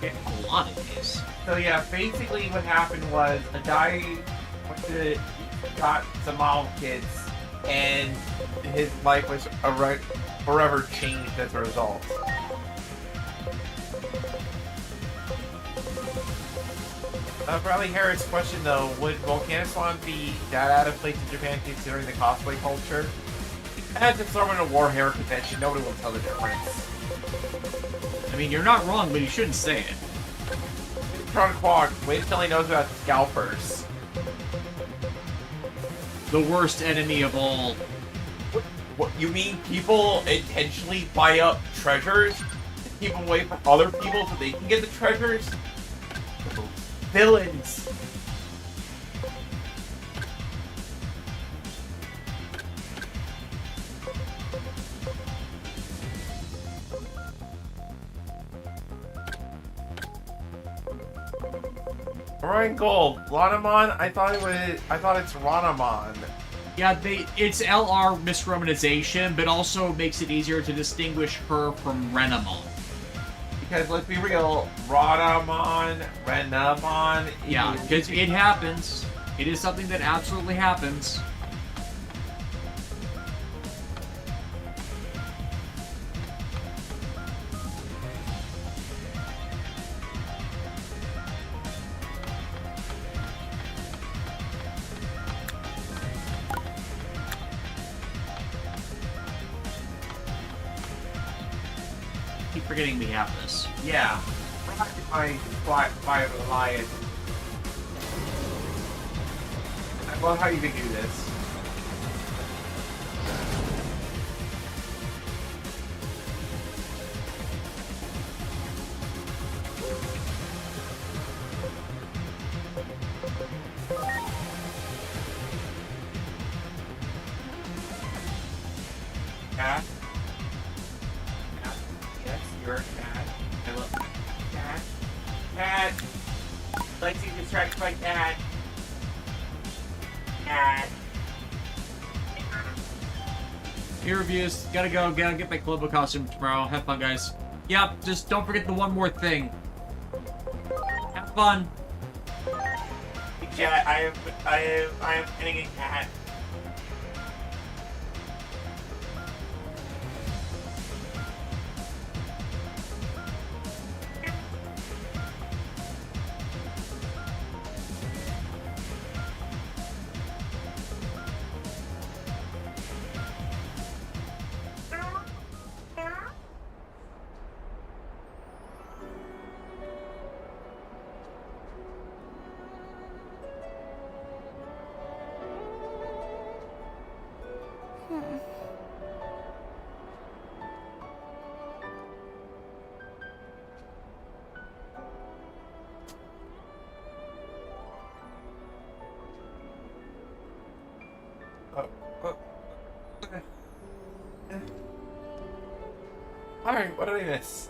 Getting a lot of these. So yeah, basically what happened was a guy got some model kids, and his life was forever changed as a result. Bradley Harris' question though, would Volcaniswan be that out of place in Japan considering the cosplay culture? As it's sort of a Warhammer convention, nobody will tell the difference. I mean, you're not wrong, but you shouldn't say it. Tron Quag, wait until he knows about scalpers. The worst enemy of all. What, you mean people intentionally buy up treasures to keep away from other people so they can get the treasures? Villains! Orion Gold, Lanamon. I thought it's Ranamon. Yeah, it's LR misromanization, but also makes it easier to distinguish her from Renamon. Because let's be real, Ranamon, Renamon. Yeah, because it happens. It is something that absolutely happens. Keep forgetting we have this. Yeah. My Fire of the Lion. I love how you can do this. Cat. Cat. Yes, you're a cat. I love cat. Cat. Lexi distracted by cat. Cat. New reviews. Gotta go. Gotta get my Columbo costume tomorrow. Have fun, guys. Yep, just don't forget the one more thing. Have fun. Chat, I am getting a cat. Alright, what did I miss?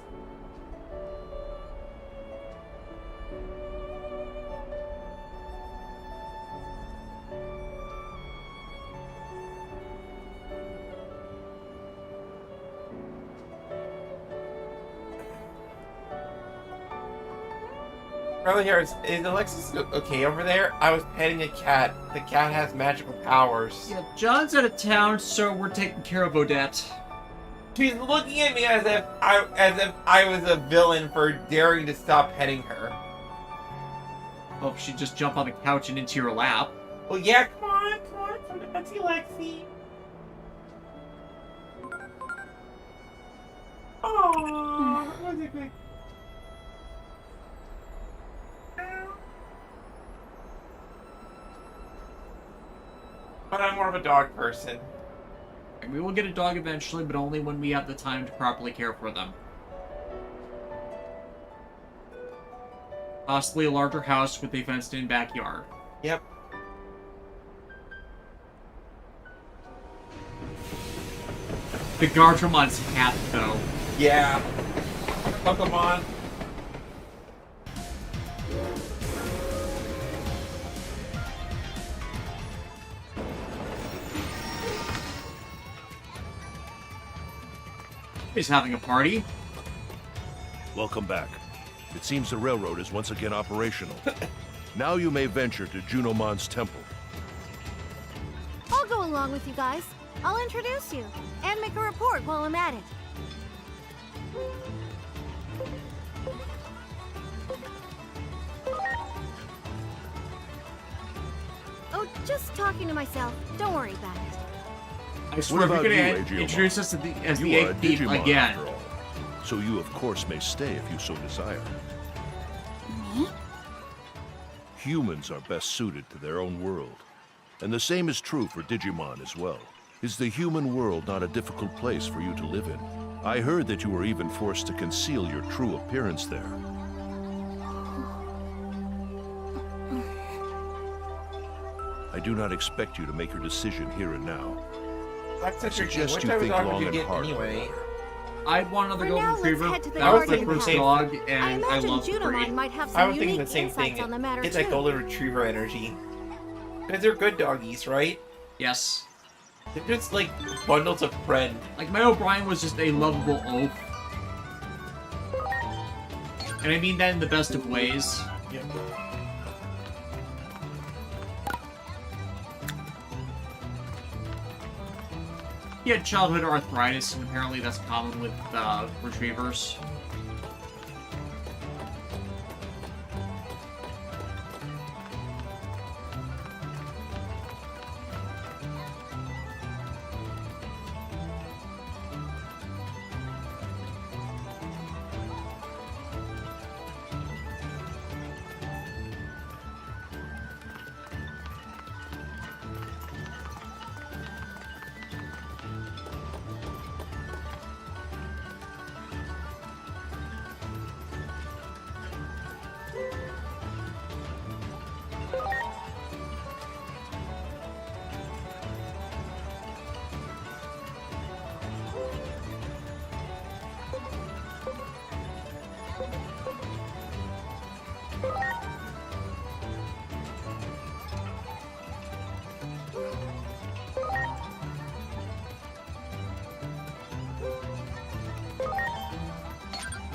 Brother here, is Alexis okay over there? I was petting a cat. The cat has magical powers. Yeah, John's out of town, so we're taking care of Odette. She's looking at me as if I was a villain for daring to stop petting her. Hope she'd just jump on the couch and into your lap. Well, yeah, come on, Auntie Lexi. Aww, was it good? But I'm more of a dog person. And we will get a dog eventually, but only when we have the time to properly care for them. Possibly a larger house with a fenced-in backyard. Yep. The Garderomon's cat, though. Yeah. Pokemon. He's having a party. Welcome back. It seems the railroad is once again operational. Now you may venture to Junomon's temple. I'll go along with you guys. I'll introduce you and make a report while I'm at it. Oh, just talking to myself. Don't worry about it. I swear, What if you're about gonna you, Agilmon? introduce us as the You are a egg thief Digimon again. after all. So you of course may stay if you so desire. Me? Humans are best suited to their own world. And the same is true for Digimon as well. Is the human world not a difficult place for you to live in? I heard that you were even forced to conceal your true appearance there. I do not expect you to make your decision here and now. That's such a Suggest Which you type of think dog long would you and get hard anyway? I'd want another For golden now, let's retriever. head to the That was the guardian first house. dog, I and I imagine love the breed. Junomon might have I some was thinking unique the same insights thing. on the matter It's too. that golden retriever energy. Because they're good doggies, right? Yes. They're just like bundles of friend. Like, my O'Brien was just a lovable oaf. And I mean that in the best of ways. Yep. He had childhood arthritis, and apparently that's common with retrievers.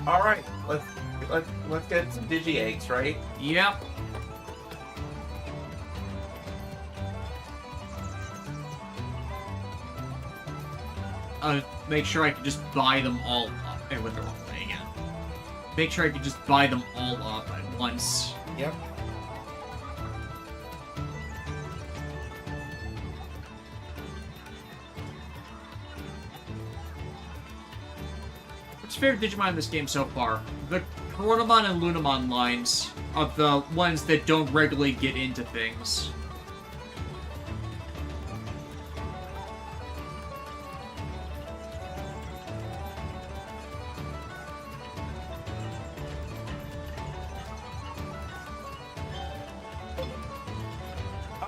All right, let's get some digi eggs, right? Yep. make sure I can just buy them all up. I went the wrong way again. Make sure I can just buy them all up at once. Yep. What's your favorite Digimon in this game so far? The Coronamon and Lunamon lines are the ones that don't regularly get into things.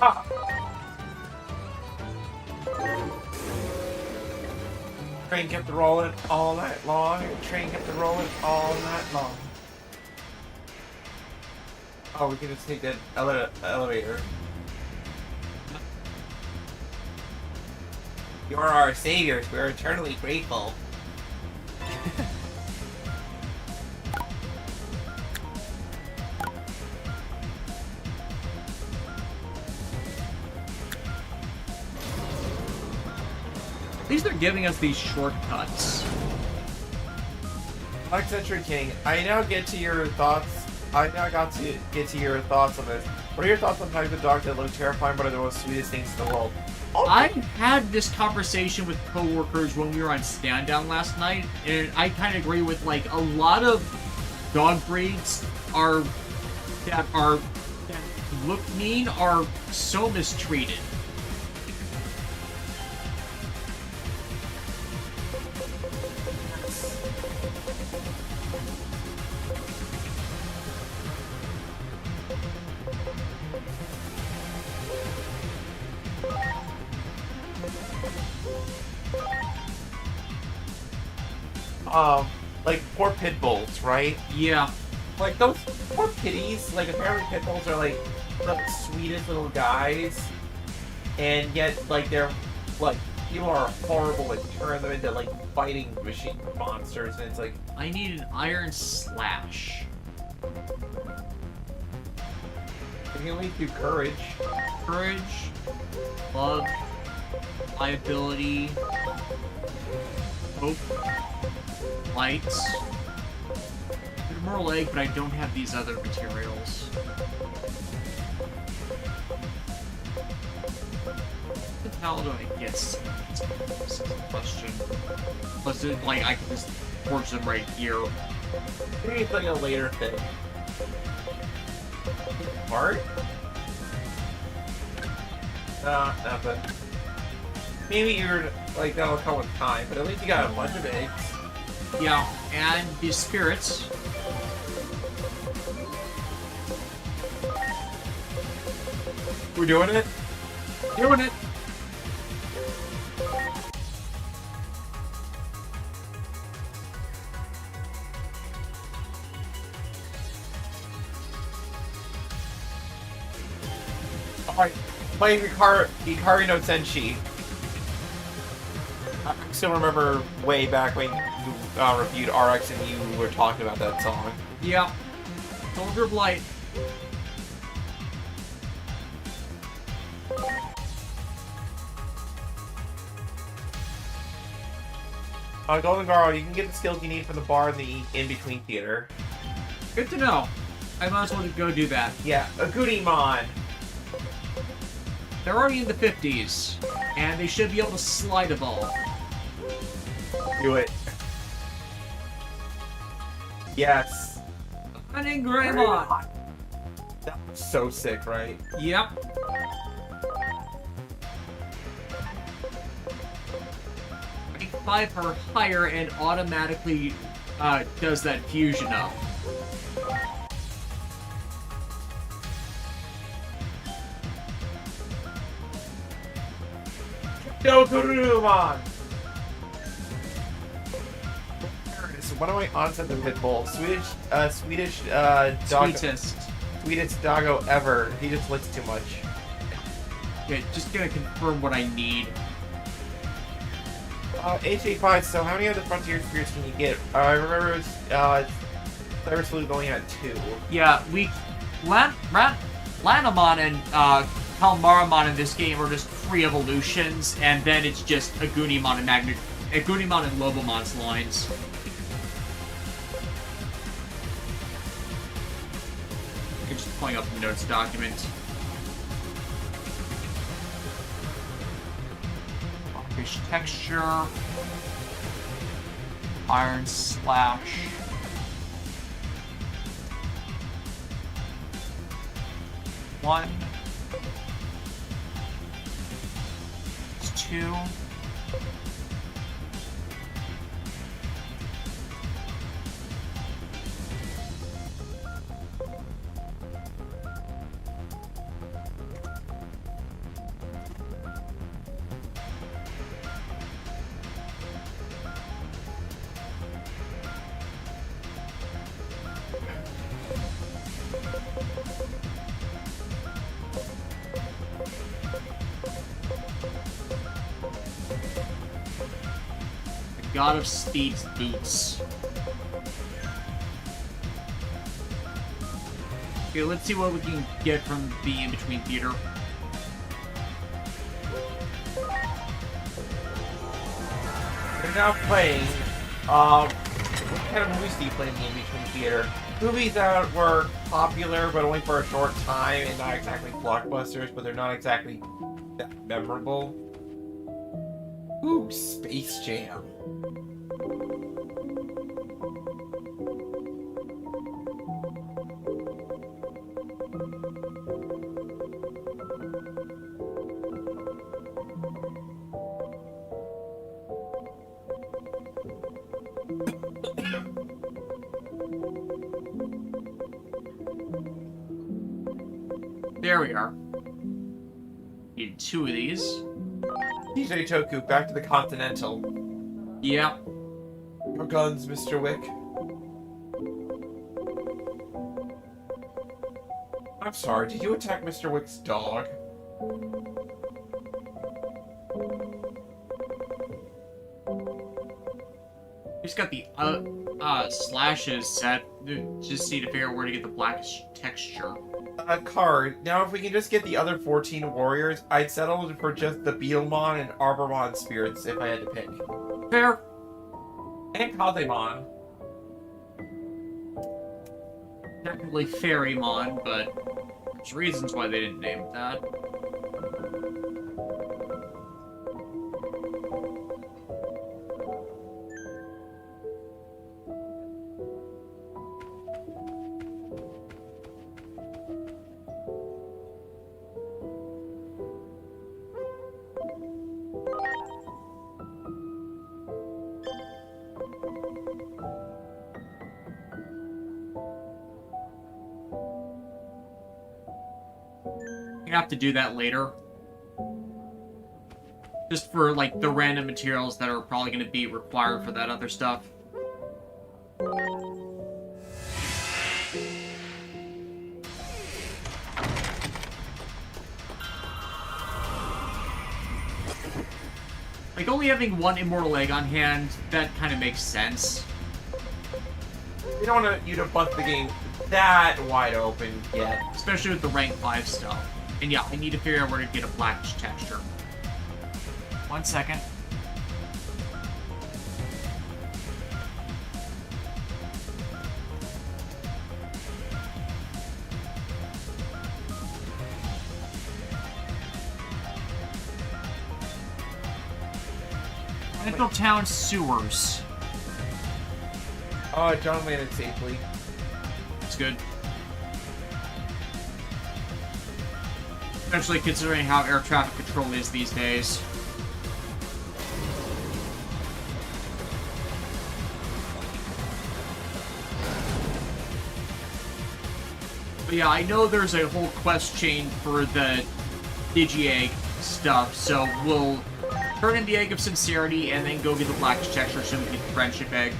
Ah. Train kept rolling all night long. Train kept rolling all night long. Oh, we can just take that elevator. You are our saviors. We are eternally grateful. At least they're giving us these shortcuts. Black Century King, I now get to your thoughts. I now got to get to your thoughts on this. What are your thoughts on types of dogs that look terrifying but are the most sweetest things in the world? Oh. I had this conversation with coworkers when we were on stand down last night, and I kind of agree with like a lot of dog breeds that look mean are so mistreated. Like poor pit bulls, right? Yeah. Like those poor pitties, like apparently pit bulls are like the sweetest little guys, and yet like they're like people are horrible and turn them into like fighting machine monsters, and it's like I need an iron slash. you can only do courage. Courage, love, liability, hope, light. More leg, but I don't have these other materials. What the hell do I get? This is the question. Plus, like, I can just forge them right here. Maybe it's like a later thing. Part? Nah, nothing. Maybe you're like that'll come with time, but at least you got a bunch of eggs. Yeah, and the spirits. We're doing it? Doing it! Alright, playing Hikari no Senshi. I still remember way back when you reviewed RX and you were talking about that song. Yeah. Soldier of Light. Golden Girl, you can get the skills you need from the bar in the in-between theater. Good to know. I might as well go do that. Yeah, a Goodymon. They're already in the 50s, and they should be able to slide evolve. Do it. Yes. An Ingramon. That was so sick, right? Yep. 5 or higher and automatically does that fusion up. Yo, Kurumon! So what do I onset the pitbull? Swedish dog. Sweetest doggo ever. He just licks too much. Okay, just gonna confirm what I need. H85, so how many other Frontier Spirits can you get? I remember it was, Clever Sleuth only had 2. Yeah, Lanamon and Kalmaramon in this game are just free evolutions, and then it's just a Goonimon and Gunimon and Lobomon's lines. I'm just pulling up the notes document. Fish texture. Iron slash. One. It's two. God of Steed's boots. Okay, let's see what we can get from the in-between theater. They're now playing, what kind of movies do you play in the in-between theater? Movies that were popular, but only for a short time, and not exactly blockbusters, but they're not exactly that memorable. Ooh, Space Jam. There we are. Need two of these. DJ Toku, back to the Continental. Yeah. Your guns, Mr. Wick. I'm sorry, did you attack Mr. Wick's dog? He's got the slashes set. Just need to figure out where to get the blackish texture. Card. Now, if we can just get the other 14 warriors, I'd settle for just the Beetlemon and Arbormon spirits if I had to pick. Fair. And Kazemon. Technically Fairymon, but there's reasons why they didn't name it that. Have to do that later. Just for, like, the random materials that are probably going to be required for that other stuff. Like, only having one Immortal Egg on hand, that kind of makes sense. We don't want you to bust the game that wide open yet. Especially with the rank 5 stuff. And yeah, I need to figure out where to get a blackish texture. 1 second. Central Town sewers. Oh, John landed safely. That's good. Especially considering how air traffic control is these days. But yeah, I know there's a whole quest chain for the Digi-Egg stuff, so we'll turn in the Egg of Sincerity and then go get the blackish texture so we can get the Friendship Egg.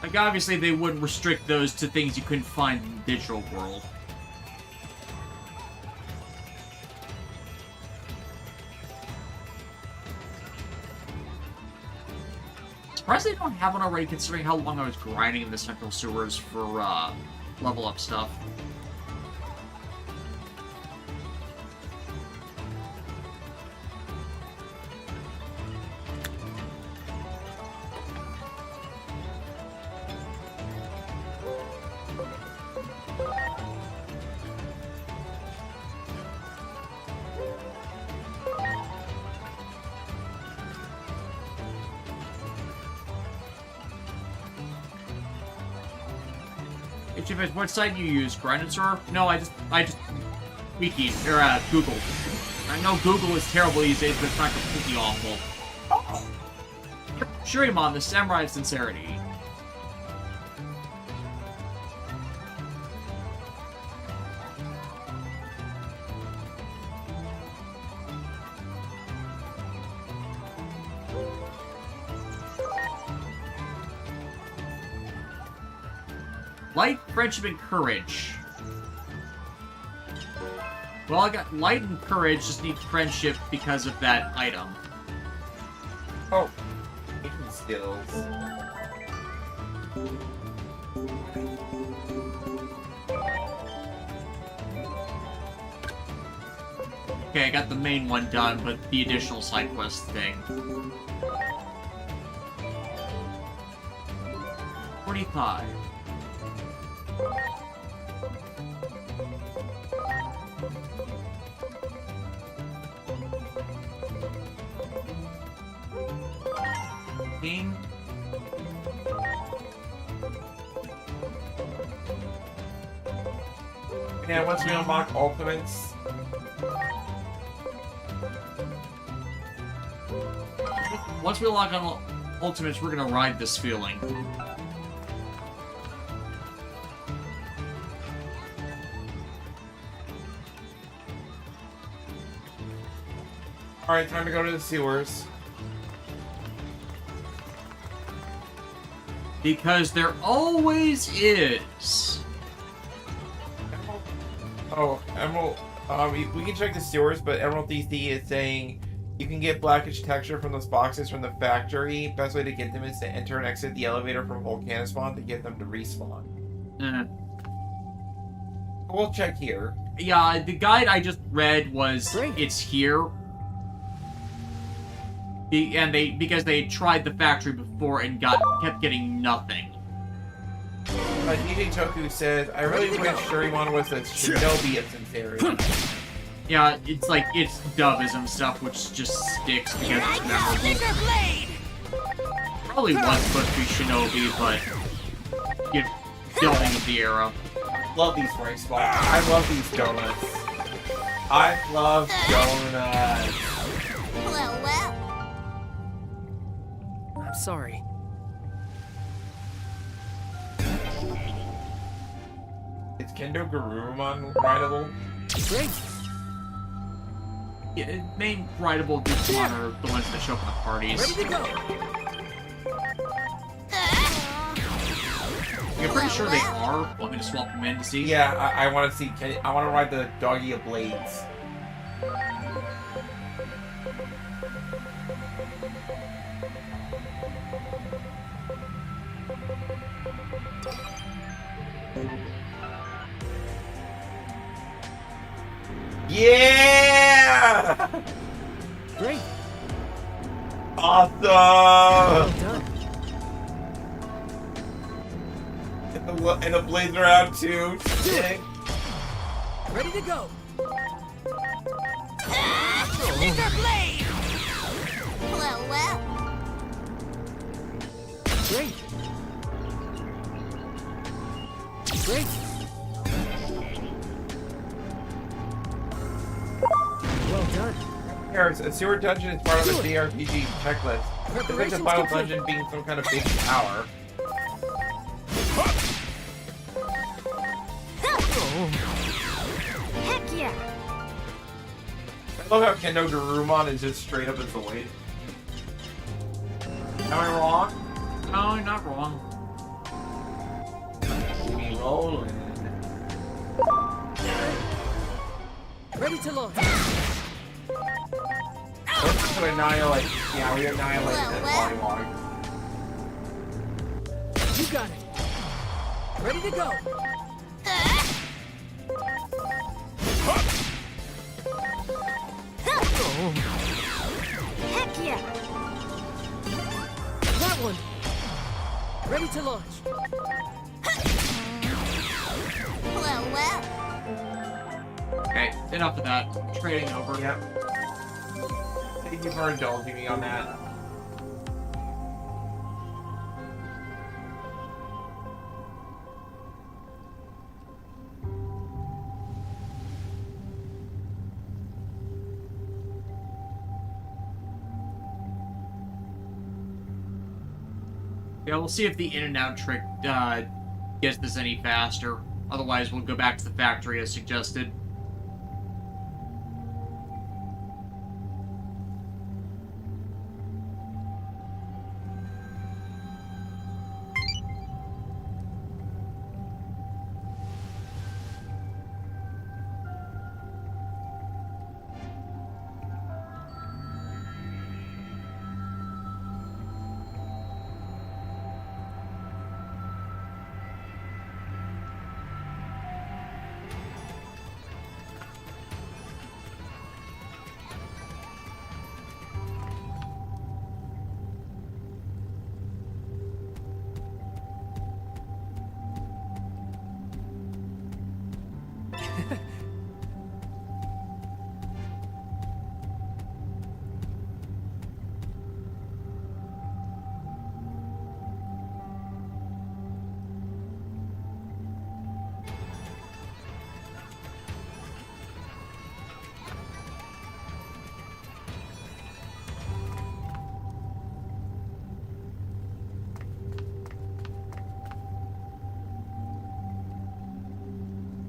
Like, obviously, they wouldn't restrict those to things you couldn't find in the digital world. Surprised they don't have one already, considering how long I was grinding in the central sewers for, level up stuff. It depends what site you use. Grindr? No, I just wiki or Google. I know Google is terrible these days, but it's not completely awful. Shurimon, the Samurai of Sincerity. Light, friendship, and courage. Well, I got light and courage, just need friendship because of that item. Oh, making skills. Okay, I got the main one done, but the additional side quest thing. 45. King. Yeah, once we unlock ultimates, Once we lock on ultimates, we're gonna ride this feeling. alright, time to go to the sewers. Because there always is. Oh, Emerald, we can check the sewers, but Emerald DC is saying you can get blackish texture from those boxes from the factory. Best way to get them is to enter and exit the elevator from Volcanispawn to get them to respawn. We'll check here. Yeah, the guide I just read was Great. it's here. Because they tried the factory before and kept getting nothing. DJ Toku says, I really wish Shurimon was a shinobi of sincerity. Yeah, it's like, it's dubism stuff which just sticks because it's memorable. Sticker blade! Probably was supposed to be shinobi, but building of the era. Love these rice balls. I love these donuts. I love donuts. Well. I'm sorry. Is Kendo Garurumon rideable? Great. Yeah, main rideable Digimon are the ones that show up in the parties. Ready to go. I'm pretty sure they are. Want me to swap them in to see? Yeah, I want to see. I want to ride the doggy of blades. Yeah! Great. Awesome! Well done. And the blades are out too. Sick. Ready to go. Sticker blade! Well. Great. Great. Well done. Here, a sewer dungeon is part of the JRPG checklist. I think the final dungeon being some kind of big tower. Heck yeah! I love how Kendo Garurumon is just straight up a void. Am I wrong? No, you're not wrong. We rolling. Ready to launch. Let's just annihilate. Yeah, we annihilate that polywog. You got it. Ready to go. Heck yeah! That one. Ready to launch. Well. Okay, enough of that. Trading over. Yep. Thank you for indulging me on that. Yeah, we'll see if the in and out trick gets this any faster. Otherwise, we'll go back to the factory as suggested.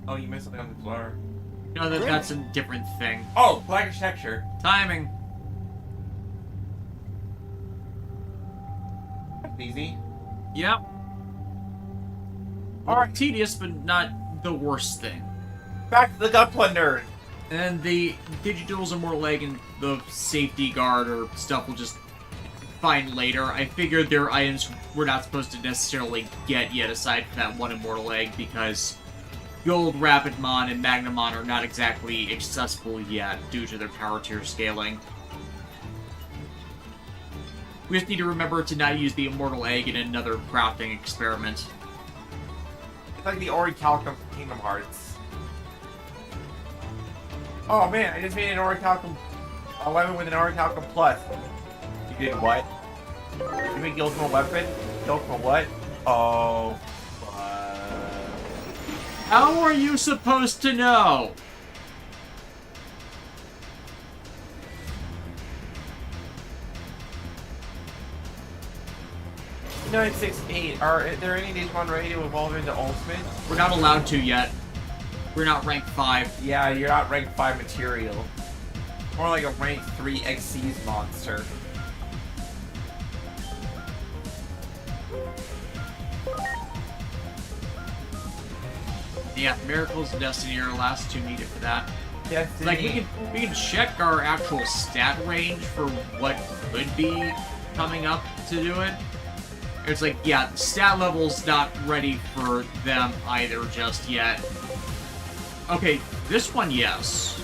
Oh, you missed something on the floor. No, that's a different thing. Oh, blackish texture. Timing. Easy. Yep. Alright. Tedious, but not the worst thing. Back to the gut plunder. And the Digiduals are more leg and the safety guard or stuff we'll just find later. I figured there are items we're not supposed to necessarily get yet aside from that one Immortal Egg because Gold, Rapidmon, and Magnamon are not exactly accessible yet due to their power tier scaling. We just need to remember to not use the Immortal Egg in another crafting experiment. It's like the Orichalcum from Kingdom Hearts. Oh man, I just made an Orichalcum 11 with an Orichalcum Plus. You did what? You made the ultimate weapon? The ultimate what? Oh. How are you supposed to know? 968. Are there any Digimon ready to evolve into Ultimate? We're not allowed to yet. We're not rank 5. Yeah, you're not rank 5 material. More like a rank 3 Xyz monster. Yeah, Miracles and Destiny are the last two needed for that. Destiny. Like we can check our actual stat range for what could be coming up to do it. It's like, yeah, stat level's not ready for them either just yet. Okay, this one, yes.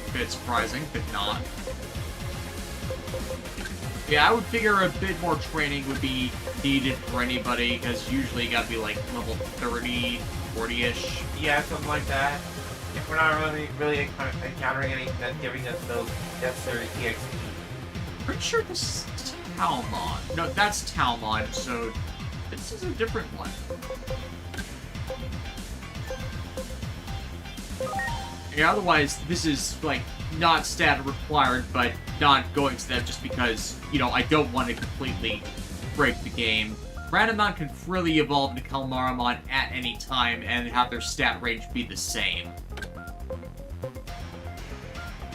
A bit surprising, but not. Yeah, I would figure a bit more training would be needed for anybody, because usually you gotta be like level 30, 40-ish. Yeah, something like that. If we're not really encountering anything that's giving us those necessary EXP. Pretty sure this is Talmon. No, that's Talmon, so this is a different one. Yeah, otherwise, this is, like, not stat required, but not going to them just because, you know, I don't want to completely break the game. Randomon can freely evolve into Kalmaramon at any time and have their stat range be the same.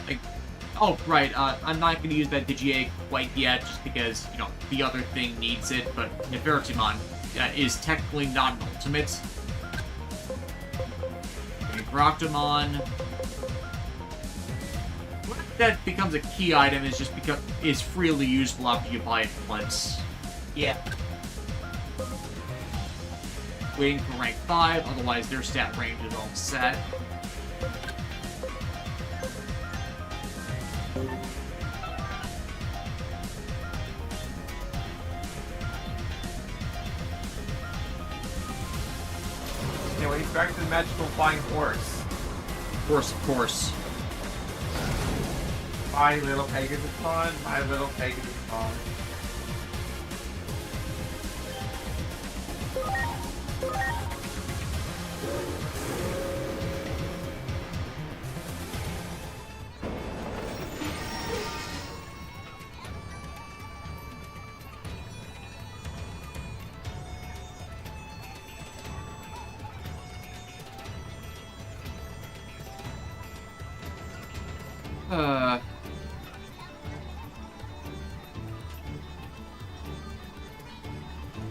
Like, oh, right, I'm not going to use that Digi-Egg quite yet, just because, you know, the other thing needs it, but Neferitimon is technically not an ultimate. Groctomon. That becomes a key item is just because it's freely usable after you buy it once. Yeah. Waiting for rank 5, otherwise their stat range is all set. Anyway, he's back to the magical flying horse. Of course. My little Pegasus-mon, my little Pegasus-mon.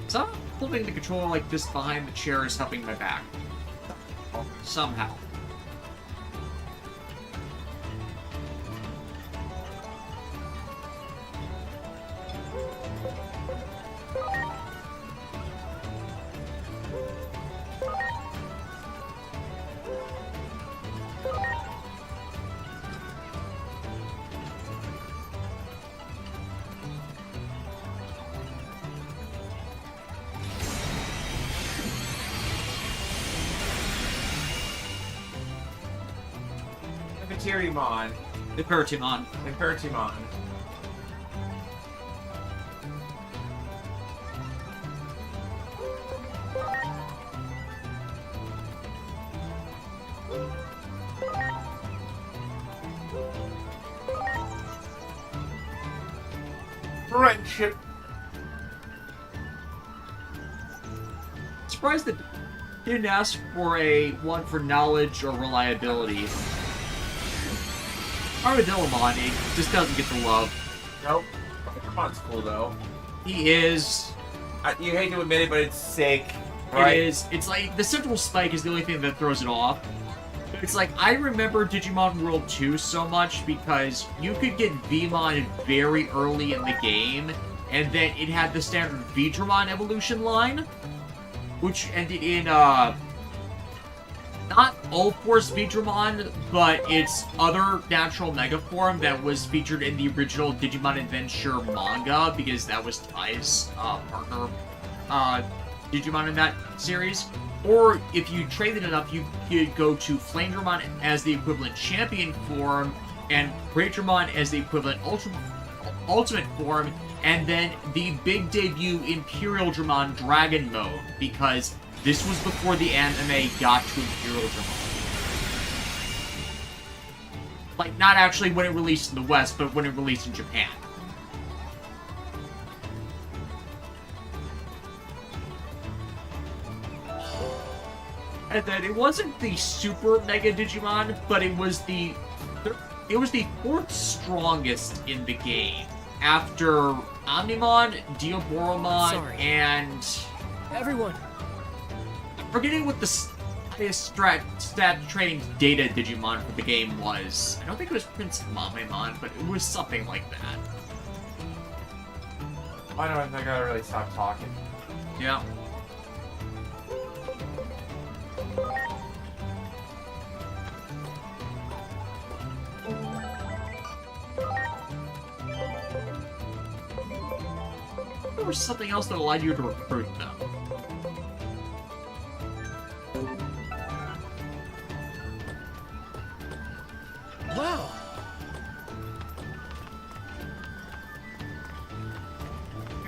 So holding the controller like this behind the chair is helping my back. Somehow. Tyrimon. Impertimon. Impertimon. Friendship. Surprised that didn't ask for one for knowledge or reliability. Armadillomon, it just doesn't get the love. Nope. Tyrimon's cool though. He is. You hate to admit it, but it's sick. Right? It is. It's like the central spike is the only thing that throws it off. It's like I remember Digimon World 2 so much because you could get Vmon very early in the game, and then it had the standard Vidramon evolution line, which ended in not All-Force Vidramon, but its other natural mega form that was featured in the original Digimon Adventure manga, because that was Tai's partner Digimon in that series. Or if you traded enough, you could go to Flamedramon as the equivalent champion form, and Greatdramon as the equivalent ultimate form, and then the big debut Imperial Dramon Dragon mode, because this was before the anime got to Imperial Dramon. Like, not actually when it released in the West, but when it released in Japan. And then it wasn't the Super Mega Digimon, but it was the fourth strongest in the game. After Omnimon, Diaboromon, Sorry. and... Everyone, forgetting what the highest stat training data Digimon for the game was. I don't think it was Prince Mamemon, but it was something like that. Why do I think I gotta really stop talking? Yeah. There was something else that allowed you to recruit them. wow.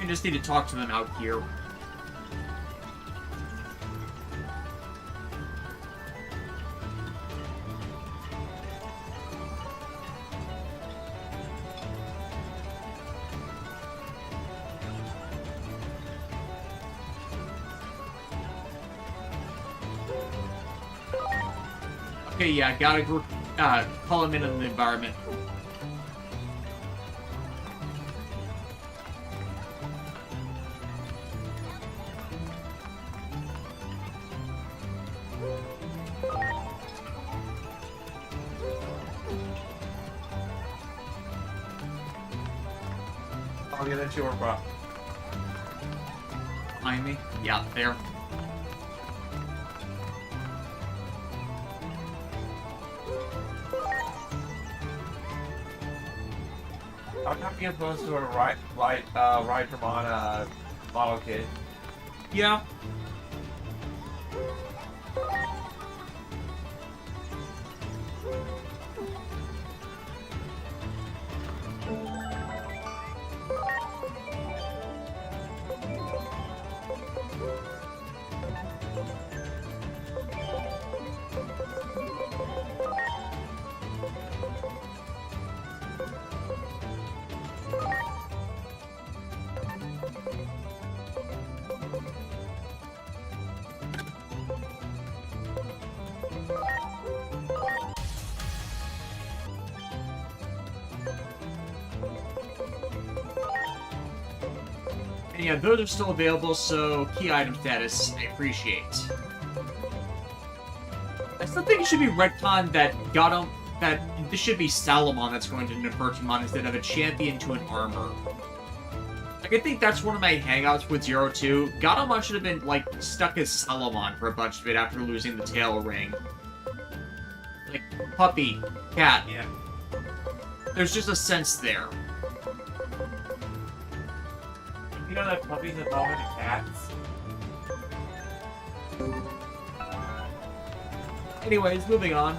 We just need to talk to them out here. Okay, yeah, gotta call him in the environment. I'll get into her, bro. Behind me? Yeah, there. I'm not being opposed to a Rydramon model kit. Yeah. Yeah, those are still available, so key item status, I appreciate. I still think it should be retconned that this should be Salamon that's going to Nefertumon instead of a champion to an armor. Like, I think that's one of my hangouts with Zero 2. Gatomon should have been, like, stuck as Salamon for a bunch of it after losing the tail ring. Like, puppy, cat. Yeah. There's just a sense there. You know that puppies evolve into cats? Anyways, moving on.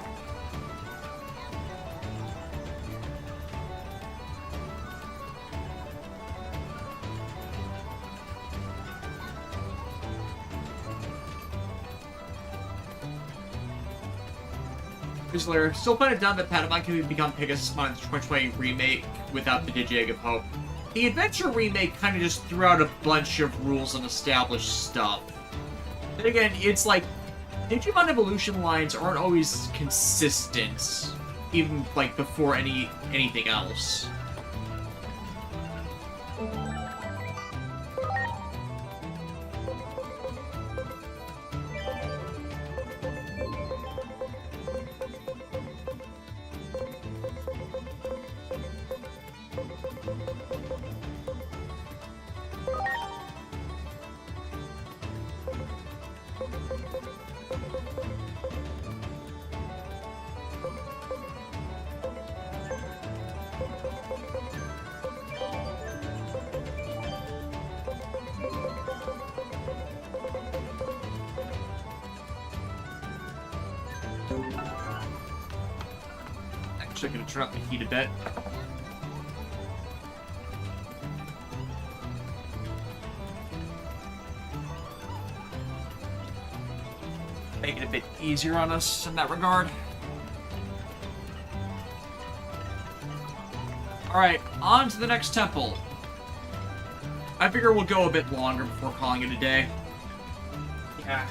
Lair. Still find it done that Patamon can become Pegasusmon in the 2020 remake without the Digi-Egg of Hope. The Adventure remake kind of just threw out a bunch of rules and established stuff. Then again, it's like, Digimon evolution lines aren't always consistent, even like before anything else. Actually, gonna turn up the heat a bit. Make it a bit easier on us in that regard. Alright, on to the next temple. I figure we'll go a bit longer before calling it a day. Yeah.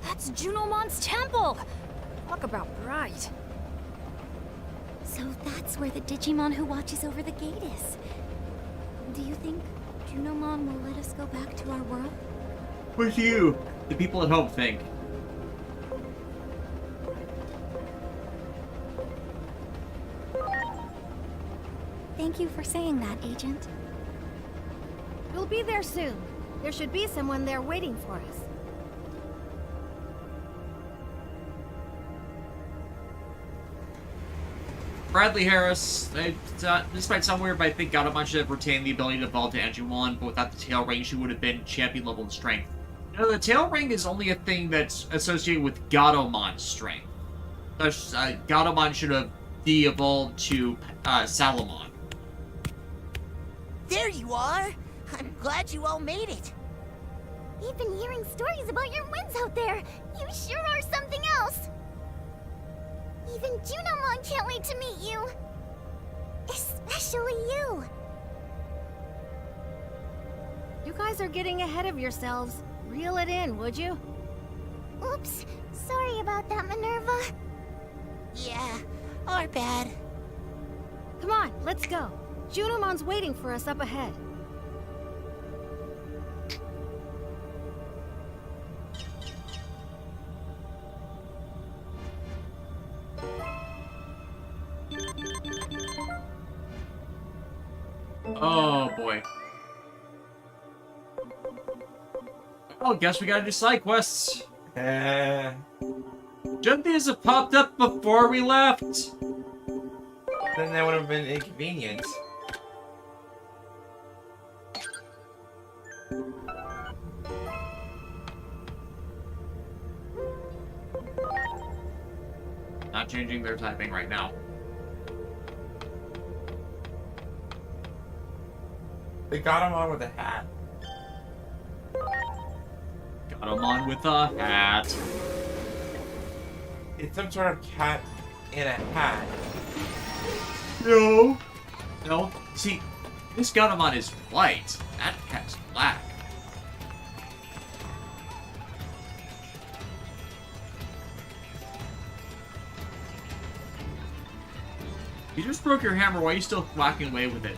That's Junomon's temple! Talk about bright. So that's where the Digimon who watches over the gate is. Do you think Junomon will let us go back to our world? What do you, the people at home, think? Thank you for saying that, Agent. We'll be there soon. There should be someone there waiting for us. Bradley Harris, this might sound weird, but I think Gatomon should have retained the ability to evolve to Anju-1, but without the tail ring, she would have been champion level in strength. No, the tail ring is only a thing that's associated with Gatomon's strength. Thus, Gatomon should have de-evolved to Salamon. There you are! I'm glad you all made it. We've been hearing stories about your wins out there. You sure are something else. Even Junomon can't wait to meet you. Especially you. You guys are getting ahead of yourselves. Reel it in, would you? Oops. Sorry about that, Minerva. Yeah, our bad. Come on, let's go. Junomon's waiting for us up ahead. Oh boy. Oh, guess we gotta do side quests. Shouldn't these have popped up before we left? Then that would have been inconvenient. Not changing their typing right now. They got him on with a hat. Gatomon with a hat. It's some sort of cat in a hat. No. No. See, this Gatomon is white. That cat's black. You just broke your hammer. Why are you still whacking away with it?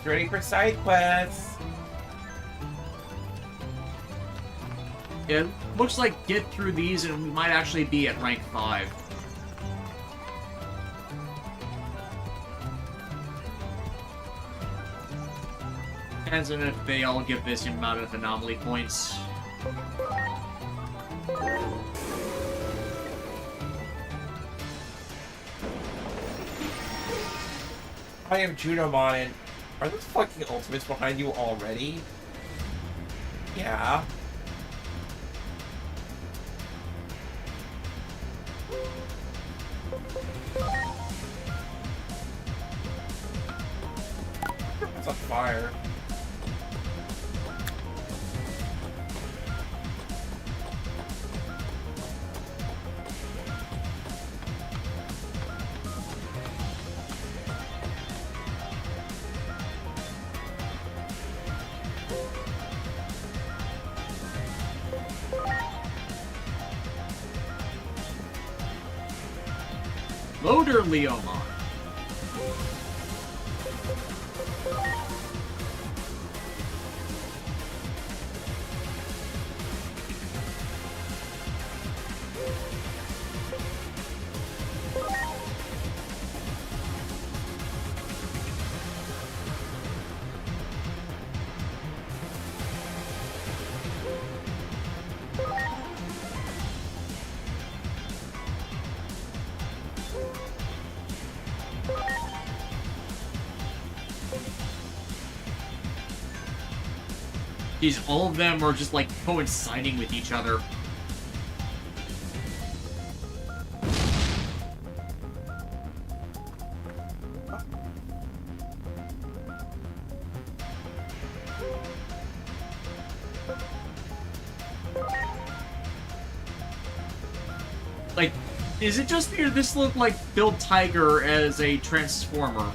Ready for side quests. It looks like get through these and we might actually be at rank 5. Depends on if they all give this amount of anomaly points. I am Junomon, and are those fucking ultimates behind you already? Yeah. It's on fire. Loader Leomon. These all of them are just like coinciding with each other. Like, is it just me or this look like Build Tiger as a transformer?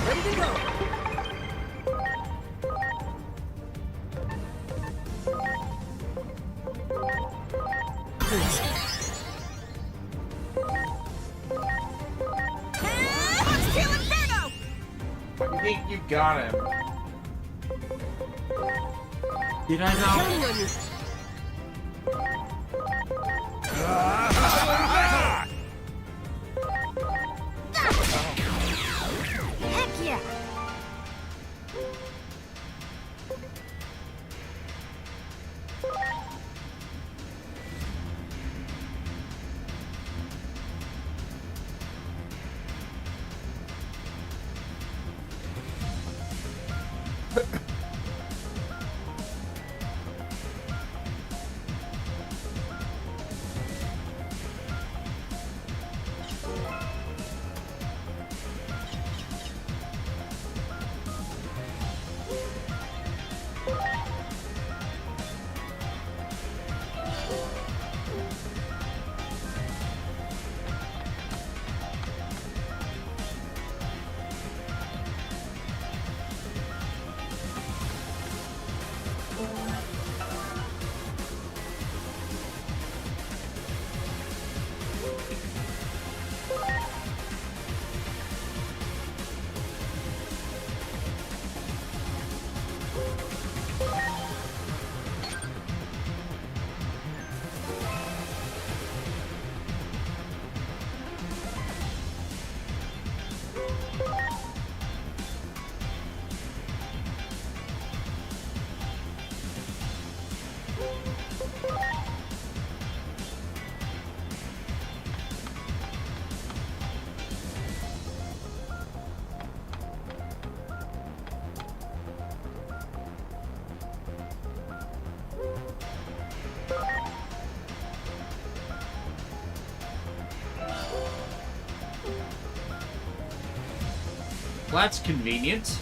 Ready to go. I think you got him. Did I know? Counting on you. Heck yeah! Well, that's convenient.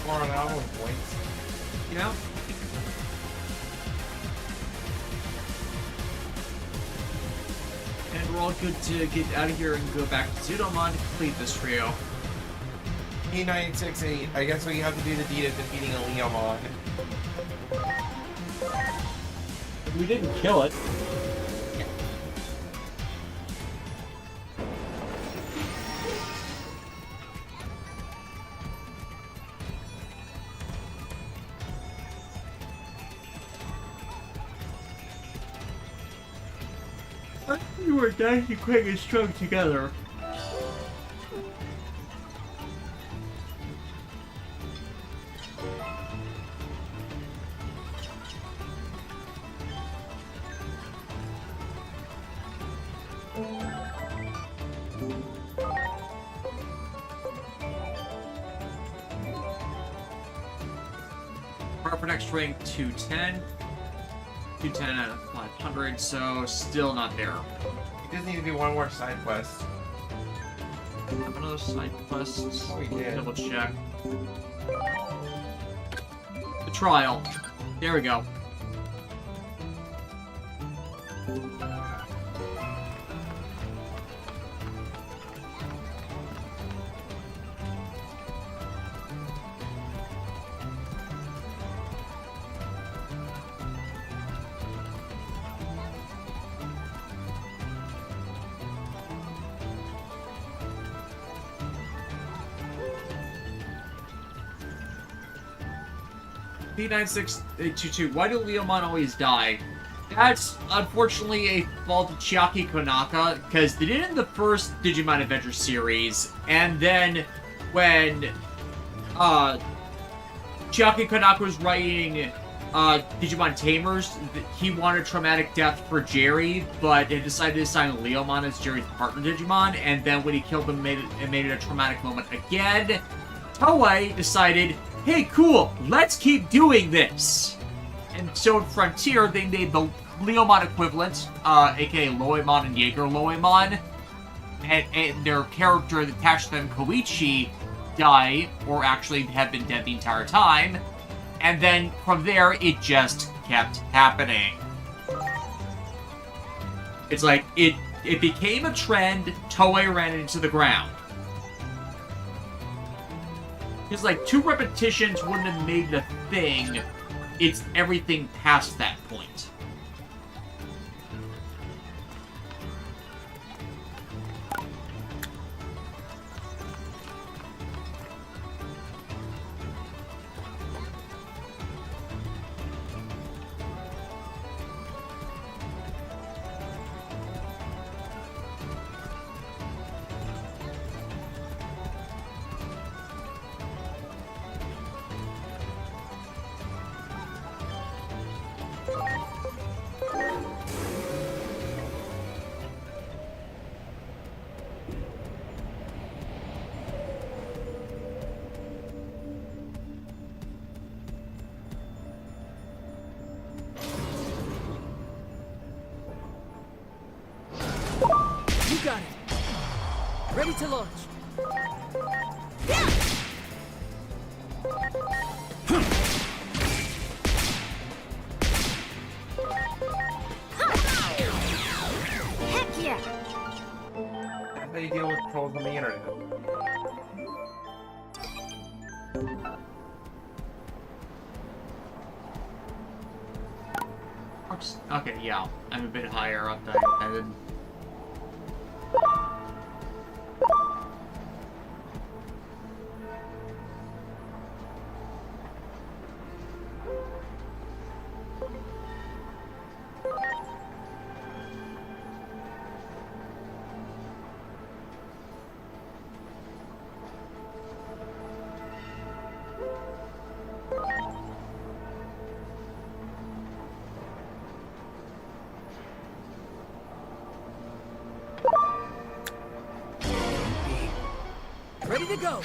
More an hour with points. Yeah. And we're all good to get out of here and go back to Zudomon to complete this trio. E968. I guess we have to do the deed of defeating a Leomon. We didn't kill it. You were nice and quick and strung together. Proper next rank 210. 210 out of 500, so still not there. It just needs to be one more side quest. Have another side quest. Oh, we did. Double check. The trial. There we go. P96822, why do Leomon always die? That's unfortunately a fault of Chiaki Konaka, because they did it in the first Digimon Adventure series, and then when Chiaki Konaka was writing Digimon Tamers, he wanted traumatic death for Jerry, but he decided to assign Leomon as Jerry's partner Digimon, and then when he killed him, made it a traumatic moment again. Toei decided, hey, cool, let's keep doing this. And so in Frontier, they made the Leomon equivalent, aka Loemon and Jaeger Loemon, and their character attached to them, Koichi, die, or actually have been dead the entire time. And then from there, it just kept happening. It's like, it became a trend, Toei ran it into the ground. Because, like, 2 repetitions wouldn't have made the thing. It's everything past that point. You got it. Ready to launch. Heck yeah! That's how you deal with trolls on the internet. Okay, yeah, I'm a bit higher up than I intended. to go!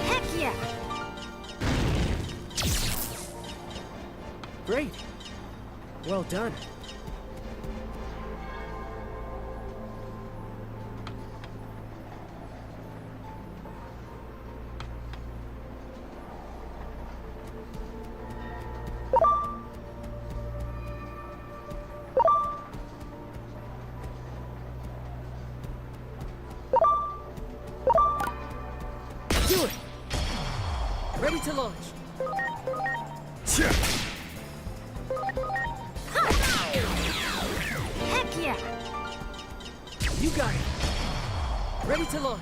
Heck yeah! Great. Well done. Do it! Ready to launch. Heck yeah! You got it. Ready to launch.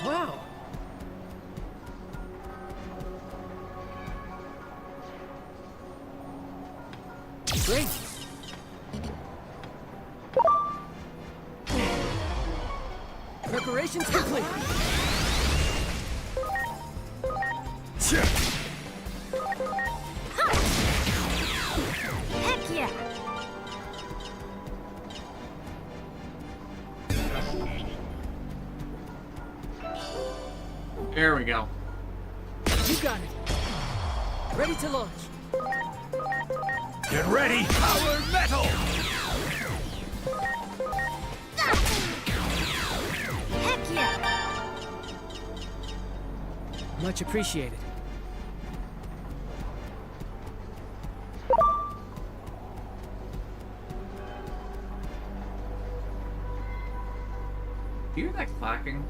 Wow. Great. Preparations complete. Heck yeah! There we go. You got it. Ready to launch. Get ready! Power metal! Heck yeah! Much appreciated. Do you hear that clacking?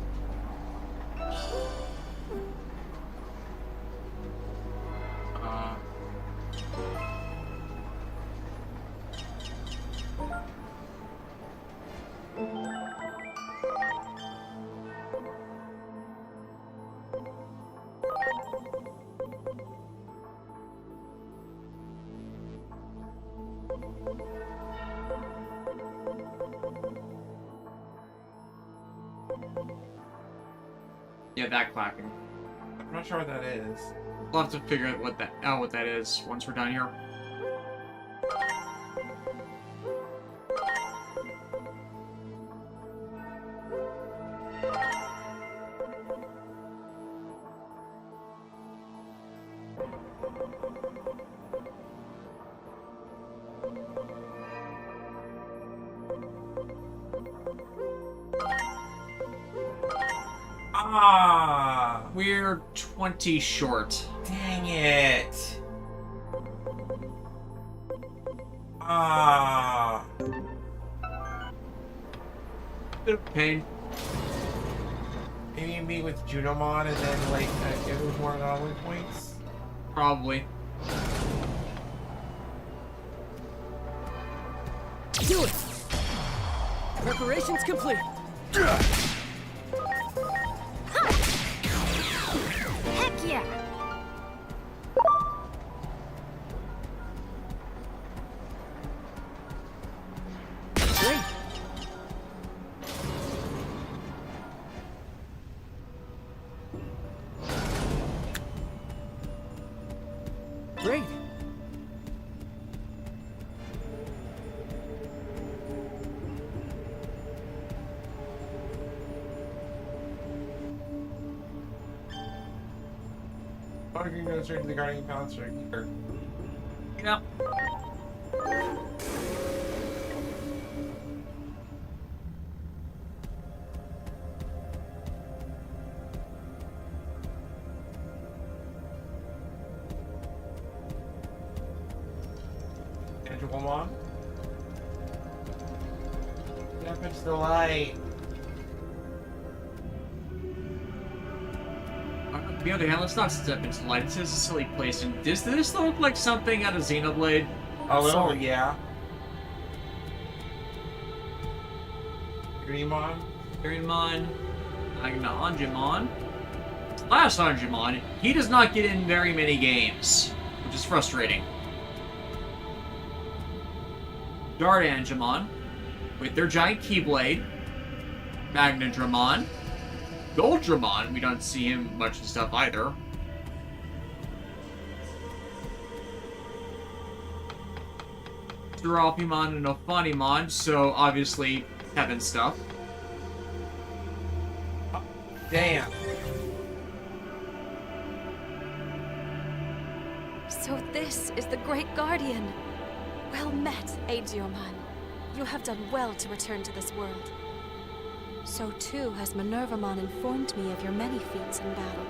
Yeah, that clacking. I'm not sure what that is. We'll have to figure out what that is once we're done here. Ah! We're 20 short. Dang it! Ah! Bit of pain. Maybe meet with Junomon and then like give him more anomaly points. Probably. Do it! Preparations complete. Heck yeah! Great. Great. Oh, you can go straight to the Guardian Palace right here. Yep. Digimon. Step into the light. On the other hand, let's not step into the light. This is a silly place. And does this look like something out of Xenoblade? A little, Sorry. yeah. Greymon. Greymon. Angemon. Last Angemon, he does not get in very many games, which is frustrating. Dart Angemon, with their giant Keyblade. Magnadramon. Goldramon, we don't see him much in stuff either. Seraphimon and Ophanimon, so obviously heaven stuff. Damn. So this is the Great Guardian. Well met, Aegirmon. You have done well to return to this world. So too has Minervamon informed me of your many feats in battle.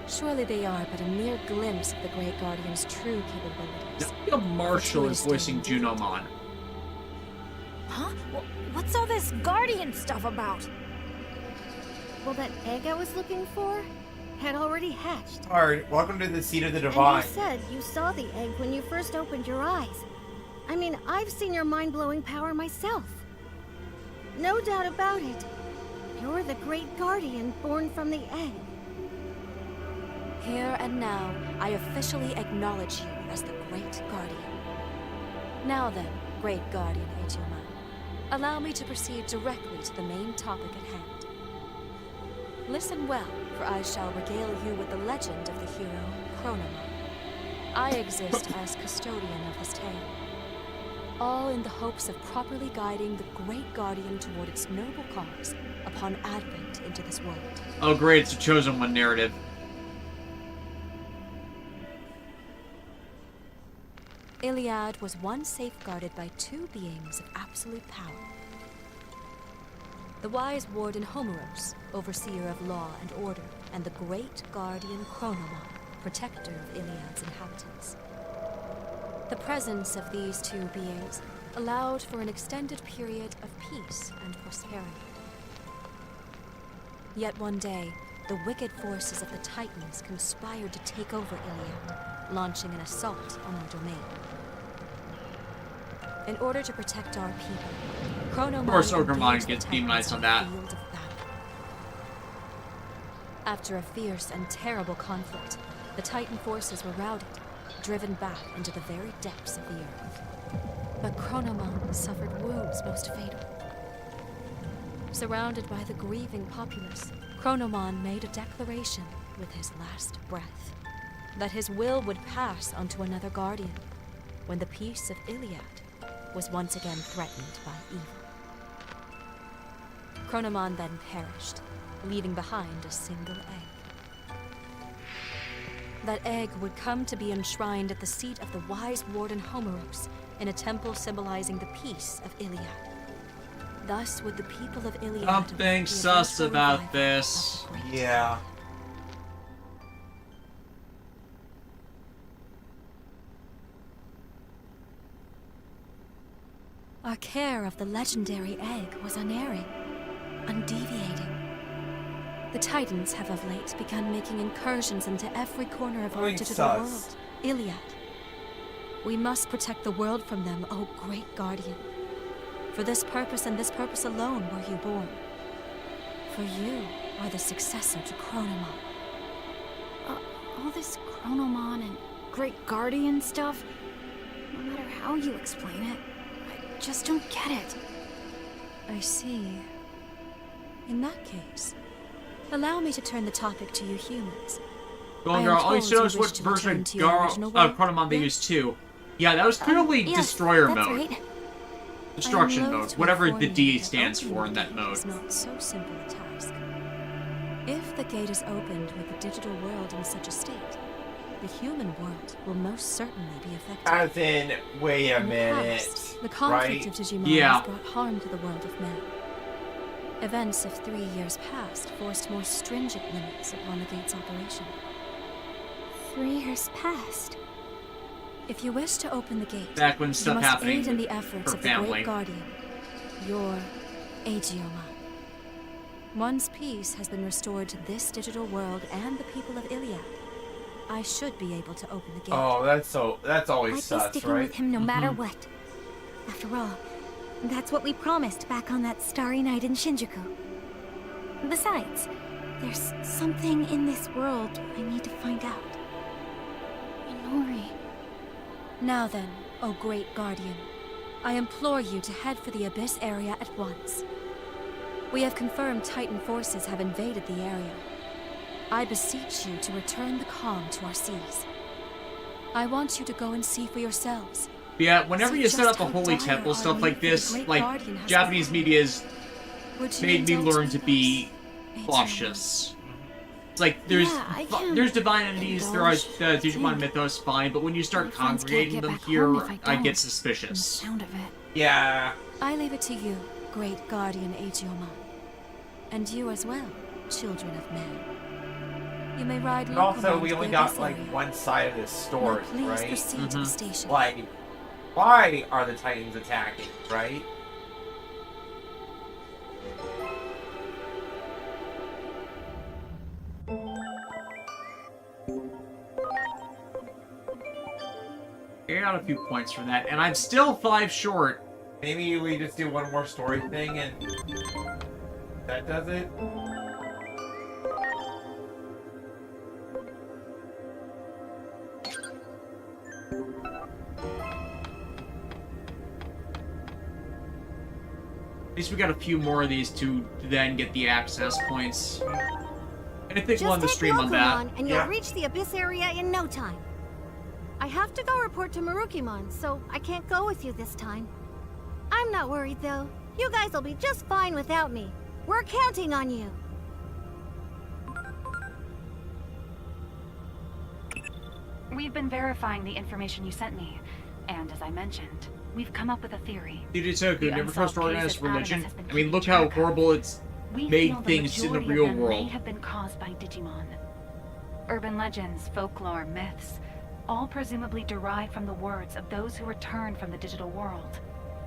Surely they are but a mere glimpse of the Great Guardian's true capabilities. Now, Marshall is voicing Junomon. Huh? What's all this Guardian stuff about? Well, that egg I was looking for had already hatched. Alright, welcome to the seat of the And divine. you said you saw the egg when you first opened your eyes. I mean, I've seen your mind-blowing power myself. No doubt about it. You're the Great Guardian born from the egg. Here and now, I officially acknowledge you as the Great Guardian. Now then, Great Guardian Aegirmon, allow me to proceed directly to the main topic at hand. Listen well, for I shall regale you with the legend of the hero, Chronomon. I exist as custodian of this tale, all in the hopes of properly guiding the Great Guardian toward its noble cause upon advent into this world. Oh great, it's a Chosen One narrative. Iliad was once safeguarded by two beings of absolute power. The wise warden Homeros, overseer of law and order, and the great guardian Chronomon, protector of Iliad's inhabitants. The presence of these two beings allowed for an extended period of peace and prosperity. Yet one day, the wicked forces of the Titans conspired to take over Iliad, launching an assault on our domain. In order to protect our people, Chronomon... Of course, Ogremon gets demonized on that. After a fierce and terrible conflict, the Titan forces were routed, driven back into the very depths of the earth. But Chronomon suffered wounds most fatal. Surrounded by the grieving populace, Chronomon made a declaration with his last breath, that his will would pass onto another guardian, when the peace of Iliad was once again threatened by evil. Chronomon then perished, leaving behind a single egg. That egg would come to be enshrined at the seat of the wise warden Homeros in a temple symbolizing the peace of Iliad. Thus would the people of Iliad... Something sus about this. Yeah. Our care of the legendary egg was unerring, undeviating. The Titans have of late begun making incursions into every corner of our digital world, Iliad. We must protect the world from them, O Great Guardian. For this purpose and this purpose alone were you born. For you are the successor to Chronomon. All this Chronomon and Great Guardian stuff, no matter how you explain it, I just don't get it. I see. In that case, allow me to turn the topic to you humans. Golden Girl, all you should know is what version of Chronomon they used too. Yeah, that was clearly Destroyer mode. Right. Destruction mode, whatever the D stands for in that mode. It's not so simple a task. If the gate is opened with the digital world in such a state, the human world will most certainly be affected. As in, wait a minute. Past, the conflict of Digimon has brought harm to the world of men. Events of 3 years past forced more stringent limits upon the gate's operation. 3 years past? If you wish to open the gate, Back when you stuff must happening aid in the efforts for of the family. Great Guardian, your Aegioma. One's peace has been restored to this digital world and the people of Iliad. I should be able to open the gate. Oh, that's always I'd be sus, sticking right? with him no matter what. After all, that's what we promised back on that starry night in Shinjuku. Besides, there's something in this world I need to find out. Minori. Now then, O Great Guardian, I implore you to head for the Abyss area at once. We have confirmed Titan forces have invaded the area. I beseech you to return the calm to our seas. I want you to go and see for yourselves. Yeah, whenever See you set just up a how holy dire temple, our stuff need like for the this, Great like, Guardian has Japanese become. media's Would you made me indulge learn to be Aegioma? cautious. It's like, there's there's divine entities, there are the Digimon mythos, fine, but when you start friends can't congregating get them back here, home if I I don't. get suspicious. Sound of it. Yeah. I leave it to you, Great Guardian Aegioma. And you as well, children of men. You may ride And also, Locomotive we only to got this like area. one side of this story, Now please right? proceed to the station. Like, why are the Titans attacking, right? I got a few points from that, and I'm still 5 short. Maybe we just do one more story thing and that does it? At least we got a few more of these to then get the access points. And I think we'll Just end the take stream on that. Lokomon, and you'll reach the Abyss area in no time. I have to go report to Marukimon, so I can't go with you this time. I'm not worried, though. You guys will be just fine without me. We're counting on you. We've been verifying the information you sent me, and as I mentioned, we've come up with a theory. Yujitsugu, The never trust unsolved organized case of Adamus religion. has been I mean, keeping look how track of. horrible it's We made feel the things in the majority real of them may world. have been caused by Digimon. Urban legends, folklore, myths, all presumably derived from the words of those who returned from the digital world.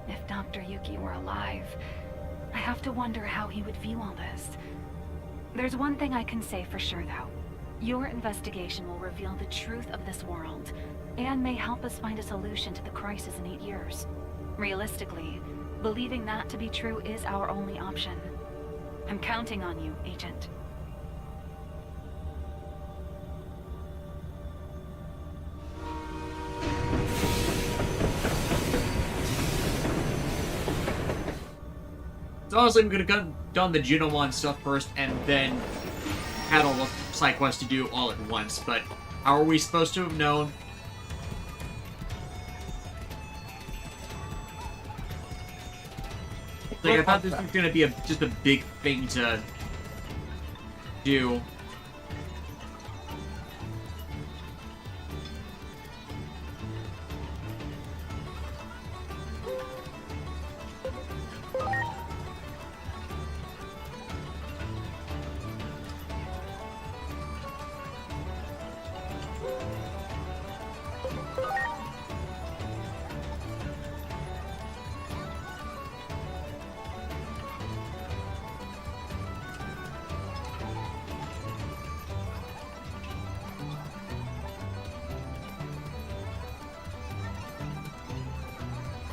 If Dr. Yuki were alive, I have to wonder how he would view all this. There's one thing I can say for sure, though. Your investigation will reveal the truth of this world, and may help us find a solution to the crisis in 8 years. Realistically, believing that to be true is our only option. I'm counting on you, Agent. So honestly, I'm gonna have done the Junomon stuff first, and then had all the side quests to do all at once. But how are we supposed to have known? Like, I thought this was gonna be just a big thing to do.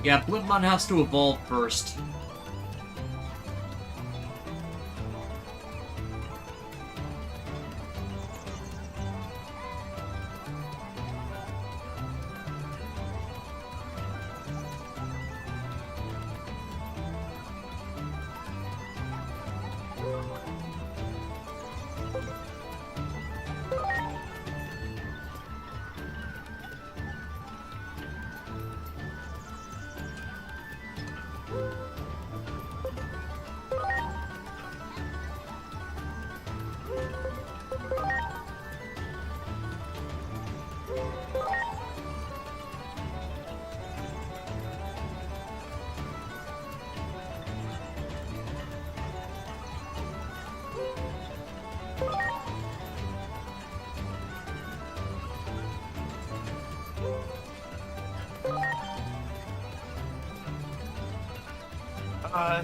Yeah, Blimpmon has to evolve first.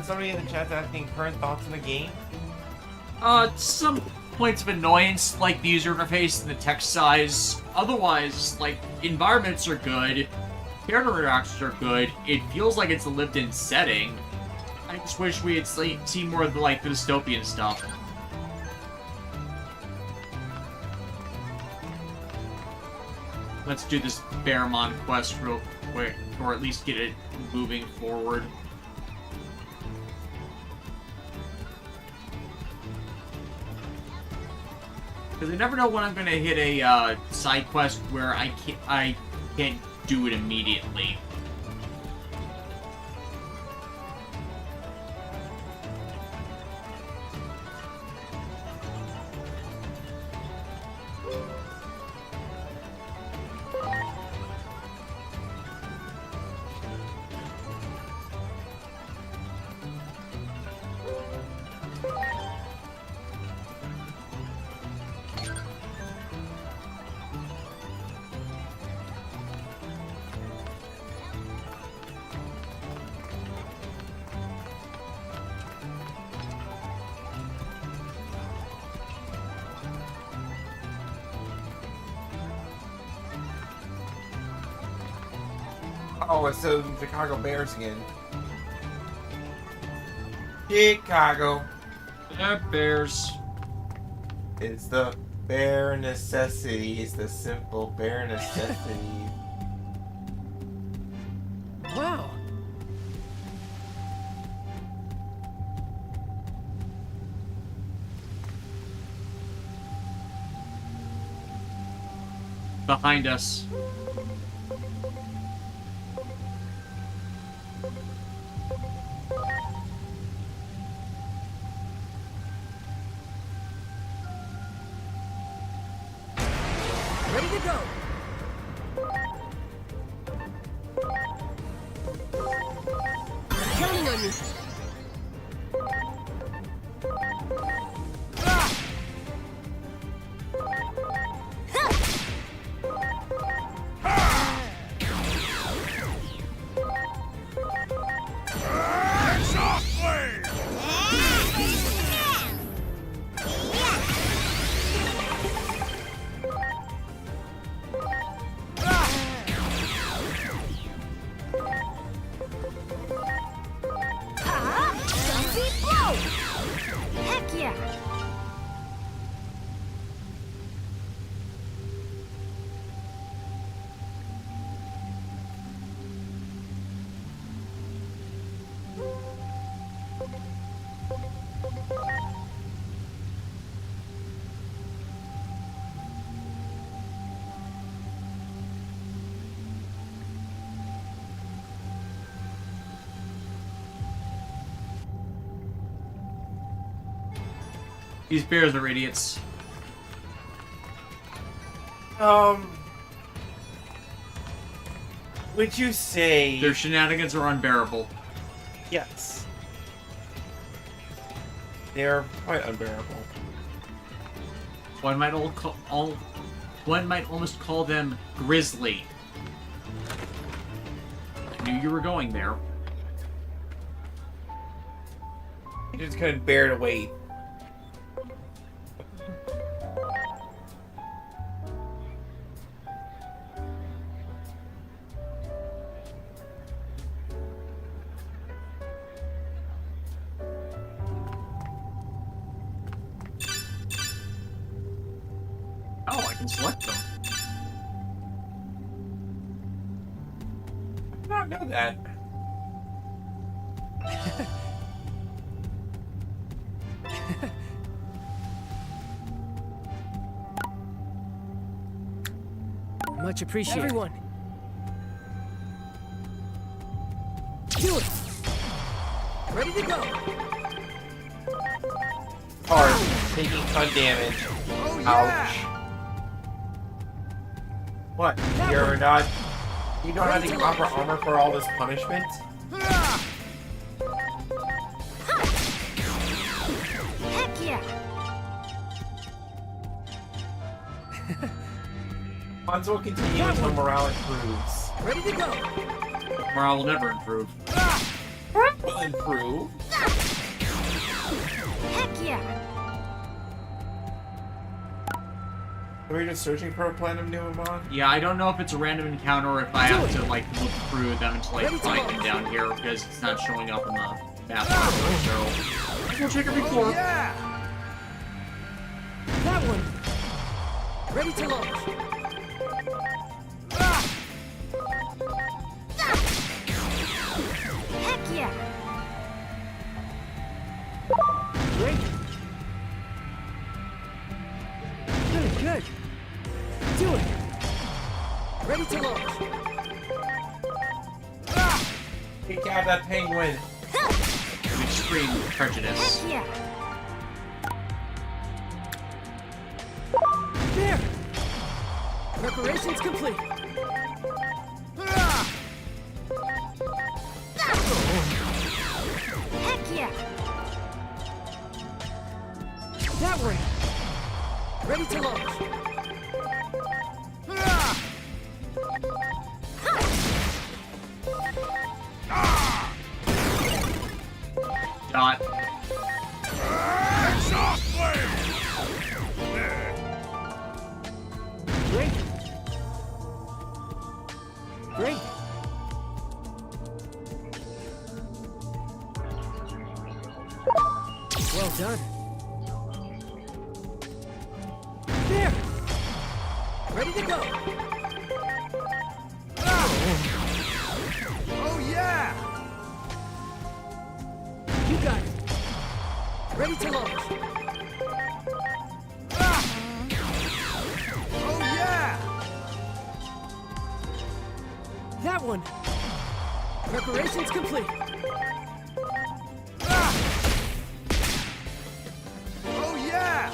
Somebody in the chat's asking current thoughts on the game. Some points of annoyance, like the user interface and the text size. Otherwise, like, environments are good, character interactions are good, it feels like it's a lived-in setting. I just wish we had seen more of the, like, the dystopian stuff. Let's do this Baramon quest real quick, or at least get it moving forward. Because I never know when I'm gonna hit a side quest where I can't do it immediately. Oh, it's the Chicago Bears again. Chicago. The Bears. It's the bare necessities, the simple bare necessities. Wow. Behind us. Ready to go. Counting on you. Heck yeah! These bears are idiots. Would you say their shenanigans are unbearable? Yes. They're quite unbearable. One might almost call them grisly. I knew you were going there. You just couldn't bear to wait. Oh, I can select them. I did not know that. Much appreciated. Everyone. Do it. Ready to go. Hard, taking ton damage. Oh, Ouch. What? You're not... You don't have the proper armor for all this punishment? Heck yeah! Funds will continue until morale improves. Ready to go. Morale will never improve. That'll improve. Heck yeah! Are we just searching for a platinum Numemon? Yeah, I don't know if it's a random encounter or if I have to, like, look through them until I find them down here, because it's not showing up on the map. So, we'll check every floor. Yeah! That one! Ready to launch! Heck yeah! Great! Good, good! Do it! Ready to launch! Take out that penguin! With extreme prejudice. Heck yeah! There! Preparations complete! Heck yeah! That way! Ready to launch! Dot. Great! Great! Well done! There! Ready to go! Oh yeah! You got it! Ready to launch! Oh yeah! That one! Preparations complete! Oh yeah!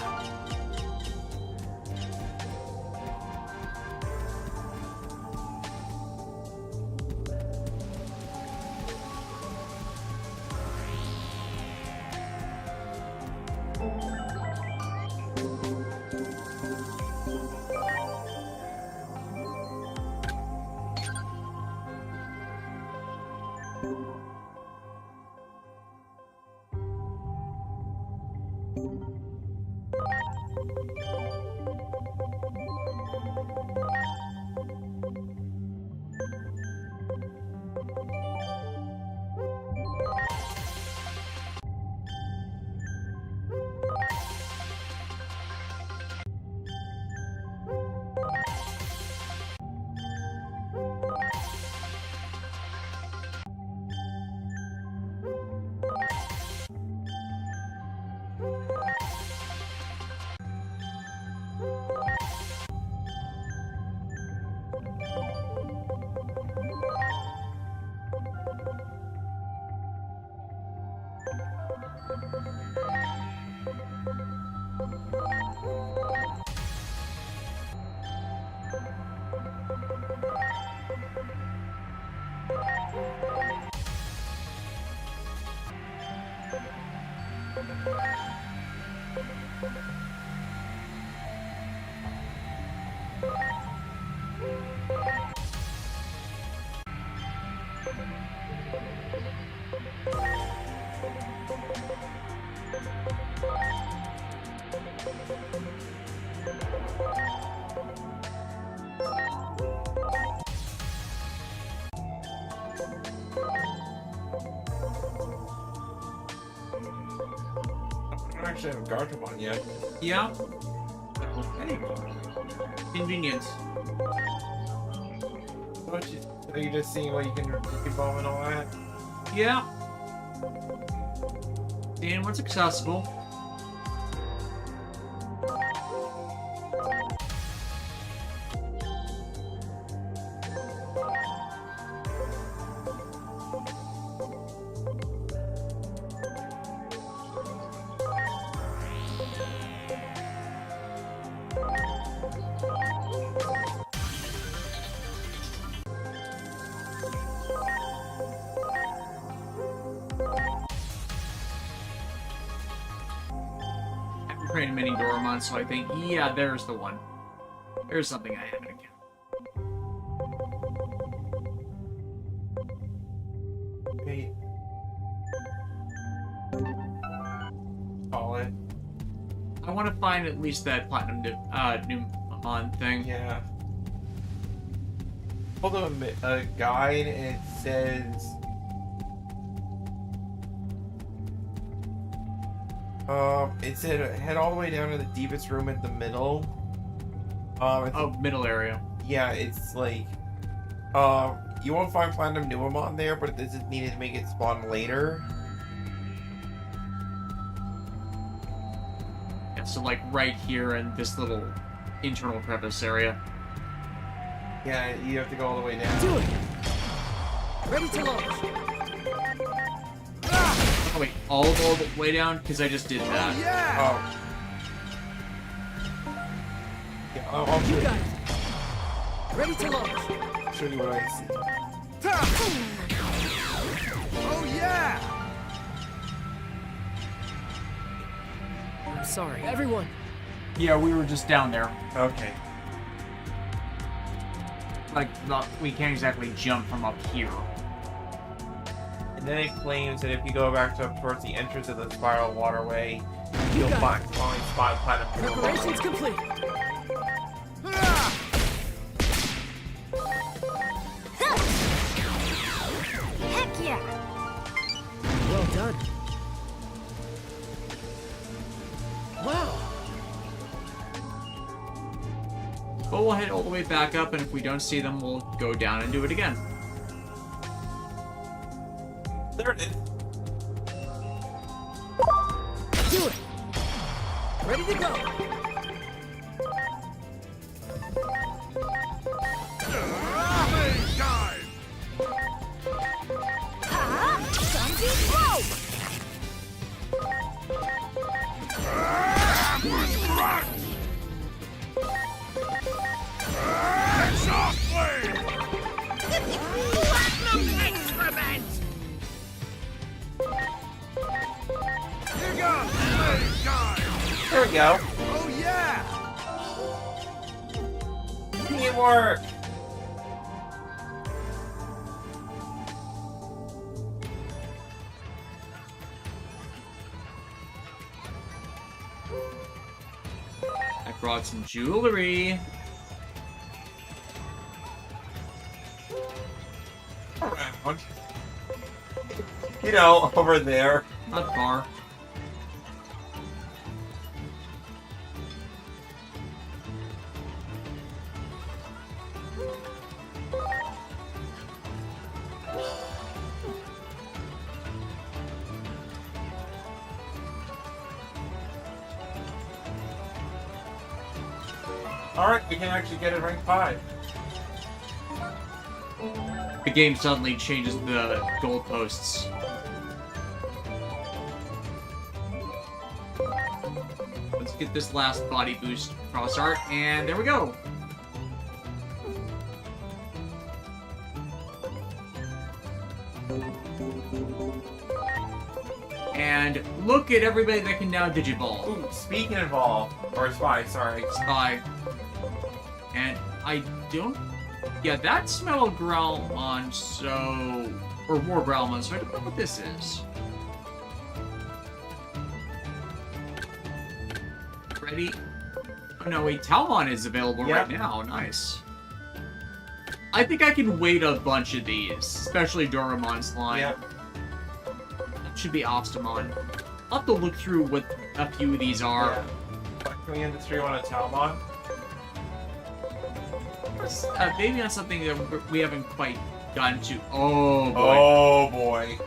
I don't actually have a Garchomon yet. Yeah. Okay. Convenient. Are you just seeing what you can evolve and all that? Yeah. Seeing what's accessible. Train mini Doramon, so I think, yeah, there's the one. There's something I haven't encountered. Wait. I want to find at least that platinum Numon thing. Yeah. Hold on a guide and it says... it said head all the way down to the deepest room in the middle. Middle area. Yeah, it's like... you won't find platinum Numon there, but this is needed to make it spawn later. Yeah, so like right here in this little internal crevice area. Yeah, you have to go all the way down. Do it! Ready to launch! Oh wait, all the way down? Because I just did that. Yeah! Oh. Yeah, I'll show You you. got it! Ready to launch! Show you what I see. Oh yeah! I'm sorry, everyone. Yeah, we were just down there. Okay. Like, we can't exactly jump from up here. And then it claims that if you go back towards the entrance of the spiral waterway, you'll got find spot platinum Numon. Preparations complete. Heck yeah! Well done. Wow. But we'll head all the way back up, and if we don't see them, we'll go down and do it again. There it is. Do it! Ready to go! Platinum excrement! Here goes! There we go. Oh yeah! Teamwork! I brought some jewelry. Around. You know, over there. Not far. Alright, we can actually get it rank 5. The game suddenly changes the goalposts. Let's get this last body boost cross art, and there we go! And look at everybody that can now Digivolve. Ooh, speaking of all, or spy, sorry. Spy. And I don't... Yeah, that's Metal Growlmon, so... Or War Growlmon, so I don't know what this is. Ready? Oh no, wait, Talmon is available right now. Nice. I think I can wait a bunch of these, especially Doraemon's line. Yep. That should be Ostamon. I'll have to look through what a few of these are. Yeah. Can we end the stream on a Talmon? Maybe on something that we haven't quite gotten to. Oh boy. Oh boy.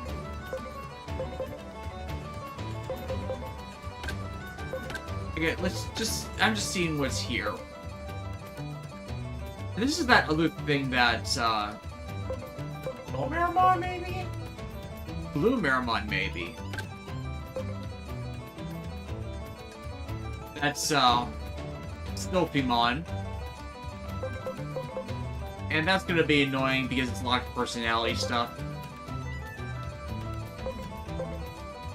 Okay, let's just... I'm just seeing what's here. And this is that other thing that, Blue Miramon, maybe? Blue Miramon, maybe. That's, Stilfimon. And that's gonna be annoying because it's locked personality stuff.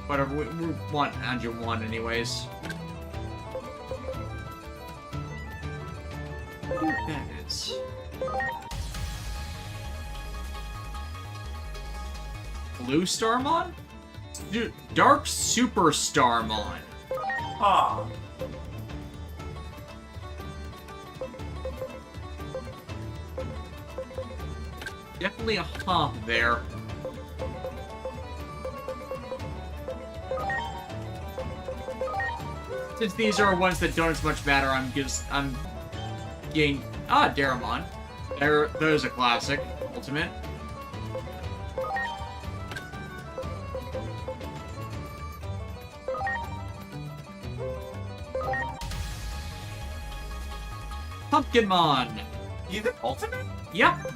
Whatever, we want Andrew 1 anyways. I wonder what that is. Blue Starmon? Dude, Dark Super Starmon. Huh. Definitely a huh there. Since these are ones that don't as much matter, I'm getting Digimon. There's a classic ultimate. Pumpkinmon. He's an ultimate? Yep.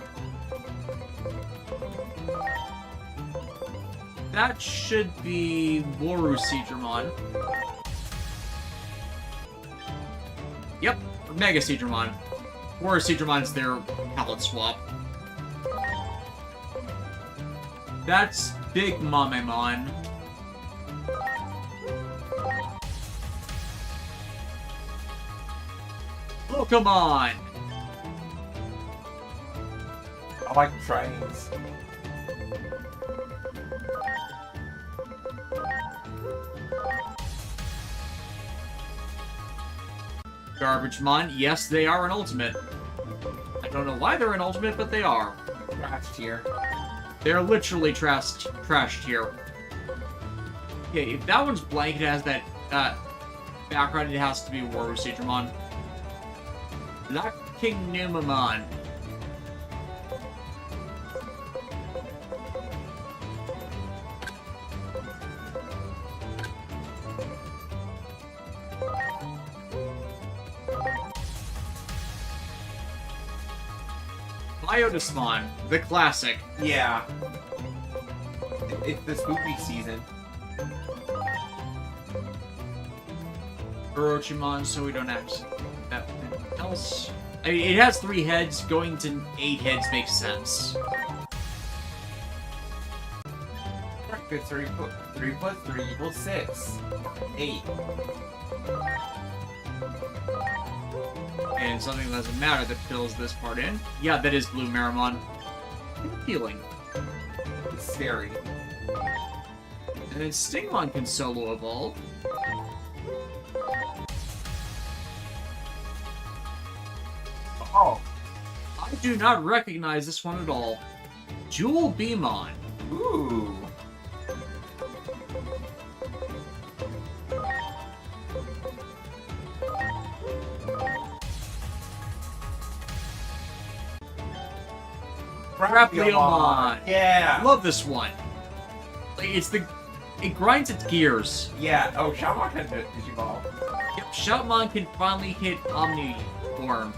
That should be Waru Seedramon. Yep, Mega Seedramon. Waru Seedramon's their palette swap. That's Big Mamemon. Pokemon! I like trains. Garbagemon, yes, they are an ultimate. I don't know why they're an ultimate, but they are. Trash tier. They're literally trash tier. Okay, if that one's blank, it has that background, it has to be Waru Seedramon. Black King Numamon. Biodesmon, the classic. Yeah. It's the spooky season. Orochimon, so we don't have that else. I mean, it has 3 heads. Going to 8 heads makes sense. 3 plus 3 equals 6. 8. And something that doesn't matter that fills this part in. Yeah, that is Blue Marimon. Healing. It's scary. And then Stingmon can solo evolve. Oh. I do not recognize this one at all. Jewel Beamon. Ooh. Rapleomon. Yeah. Love this one. Like, it grinds its gears. Yeah. Oh, Shoutmon can Digivolve. Yep, Shoutmon can finally hit Omni form.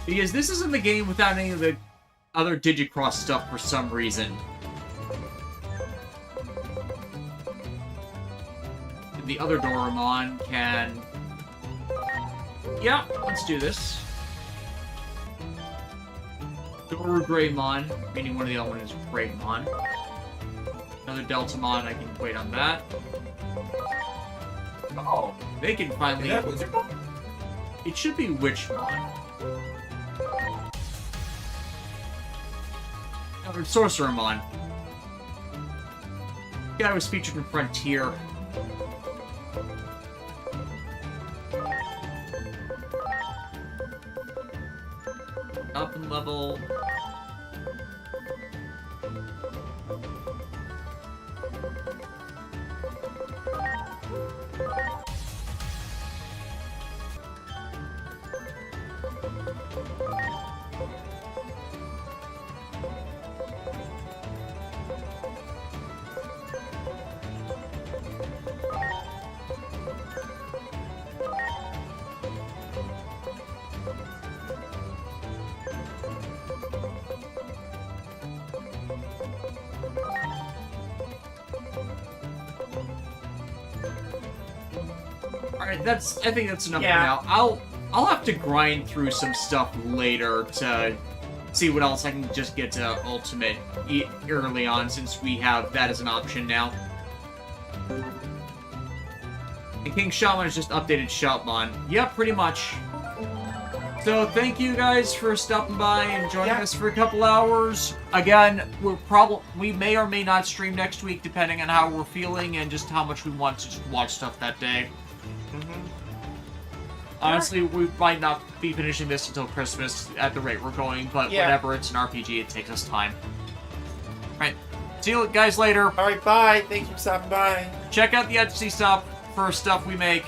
Because this isn't the game without any of the other Digicross stuff for some reason. The other Doraemon can... Yeah, let's do this. Doru Greymon, meaning one of the other one is Greymon. Another Deltamon, I can wait on that. Oh. They can finally... Is that Wizardmon? It should be Witchmon. Another Sorcerermon. The guy was featured in Frontier. Up in level. Alright, I think that's enough for now. I'll have to grind through some stuff later to see what else I can just get to Ultimate early on, since we have that as an option now. And King Shoutmon has just updated Shoutmon. Yeah, pretty much. So thank you guys for stopping by and joining us for a couple hours. Again, we may or may not stream next week depending on how we're feeling and just how much we want to just watch stuff that day. Honestly, we might not be finishing this until Christmas at the rate we're going, but whenever it's an RPG, it takes us time. Alright, see you guys later. Alright, bye. Thanks for stopping by. Check out the Etsy stuff for stuff we make.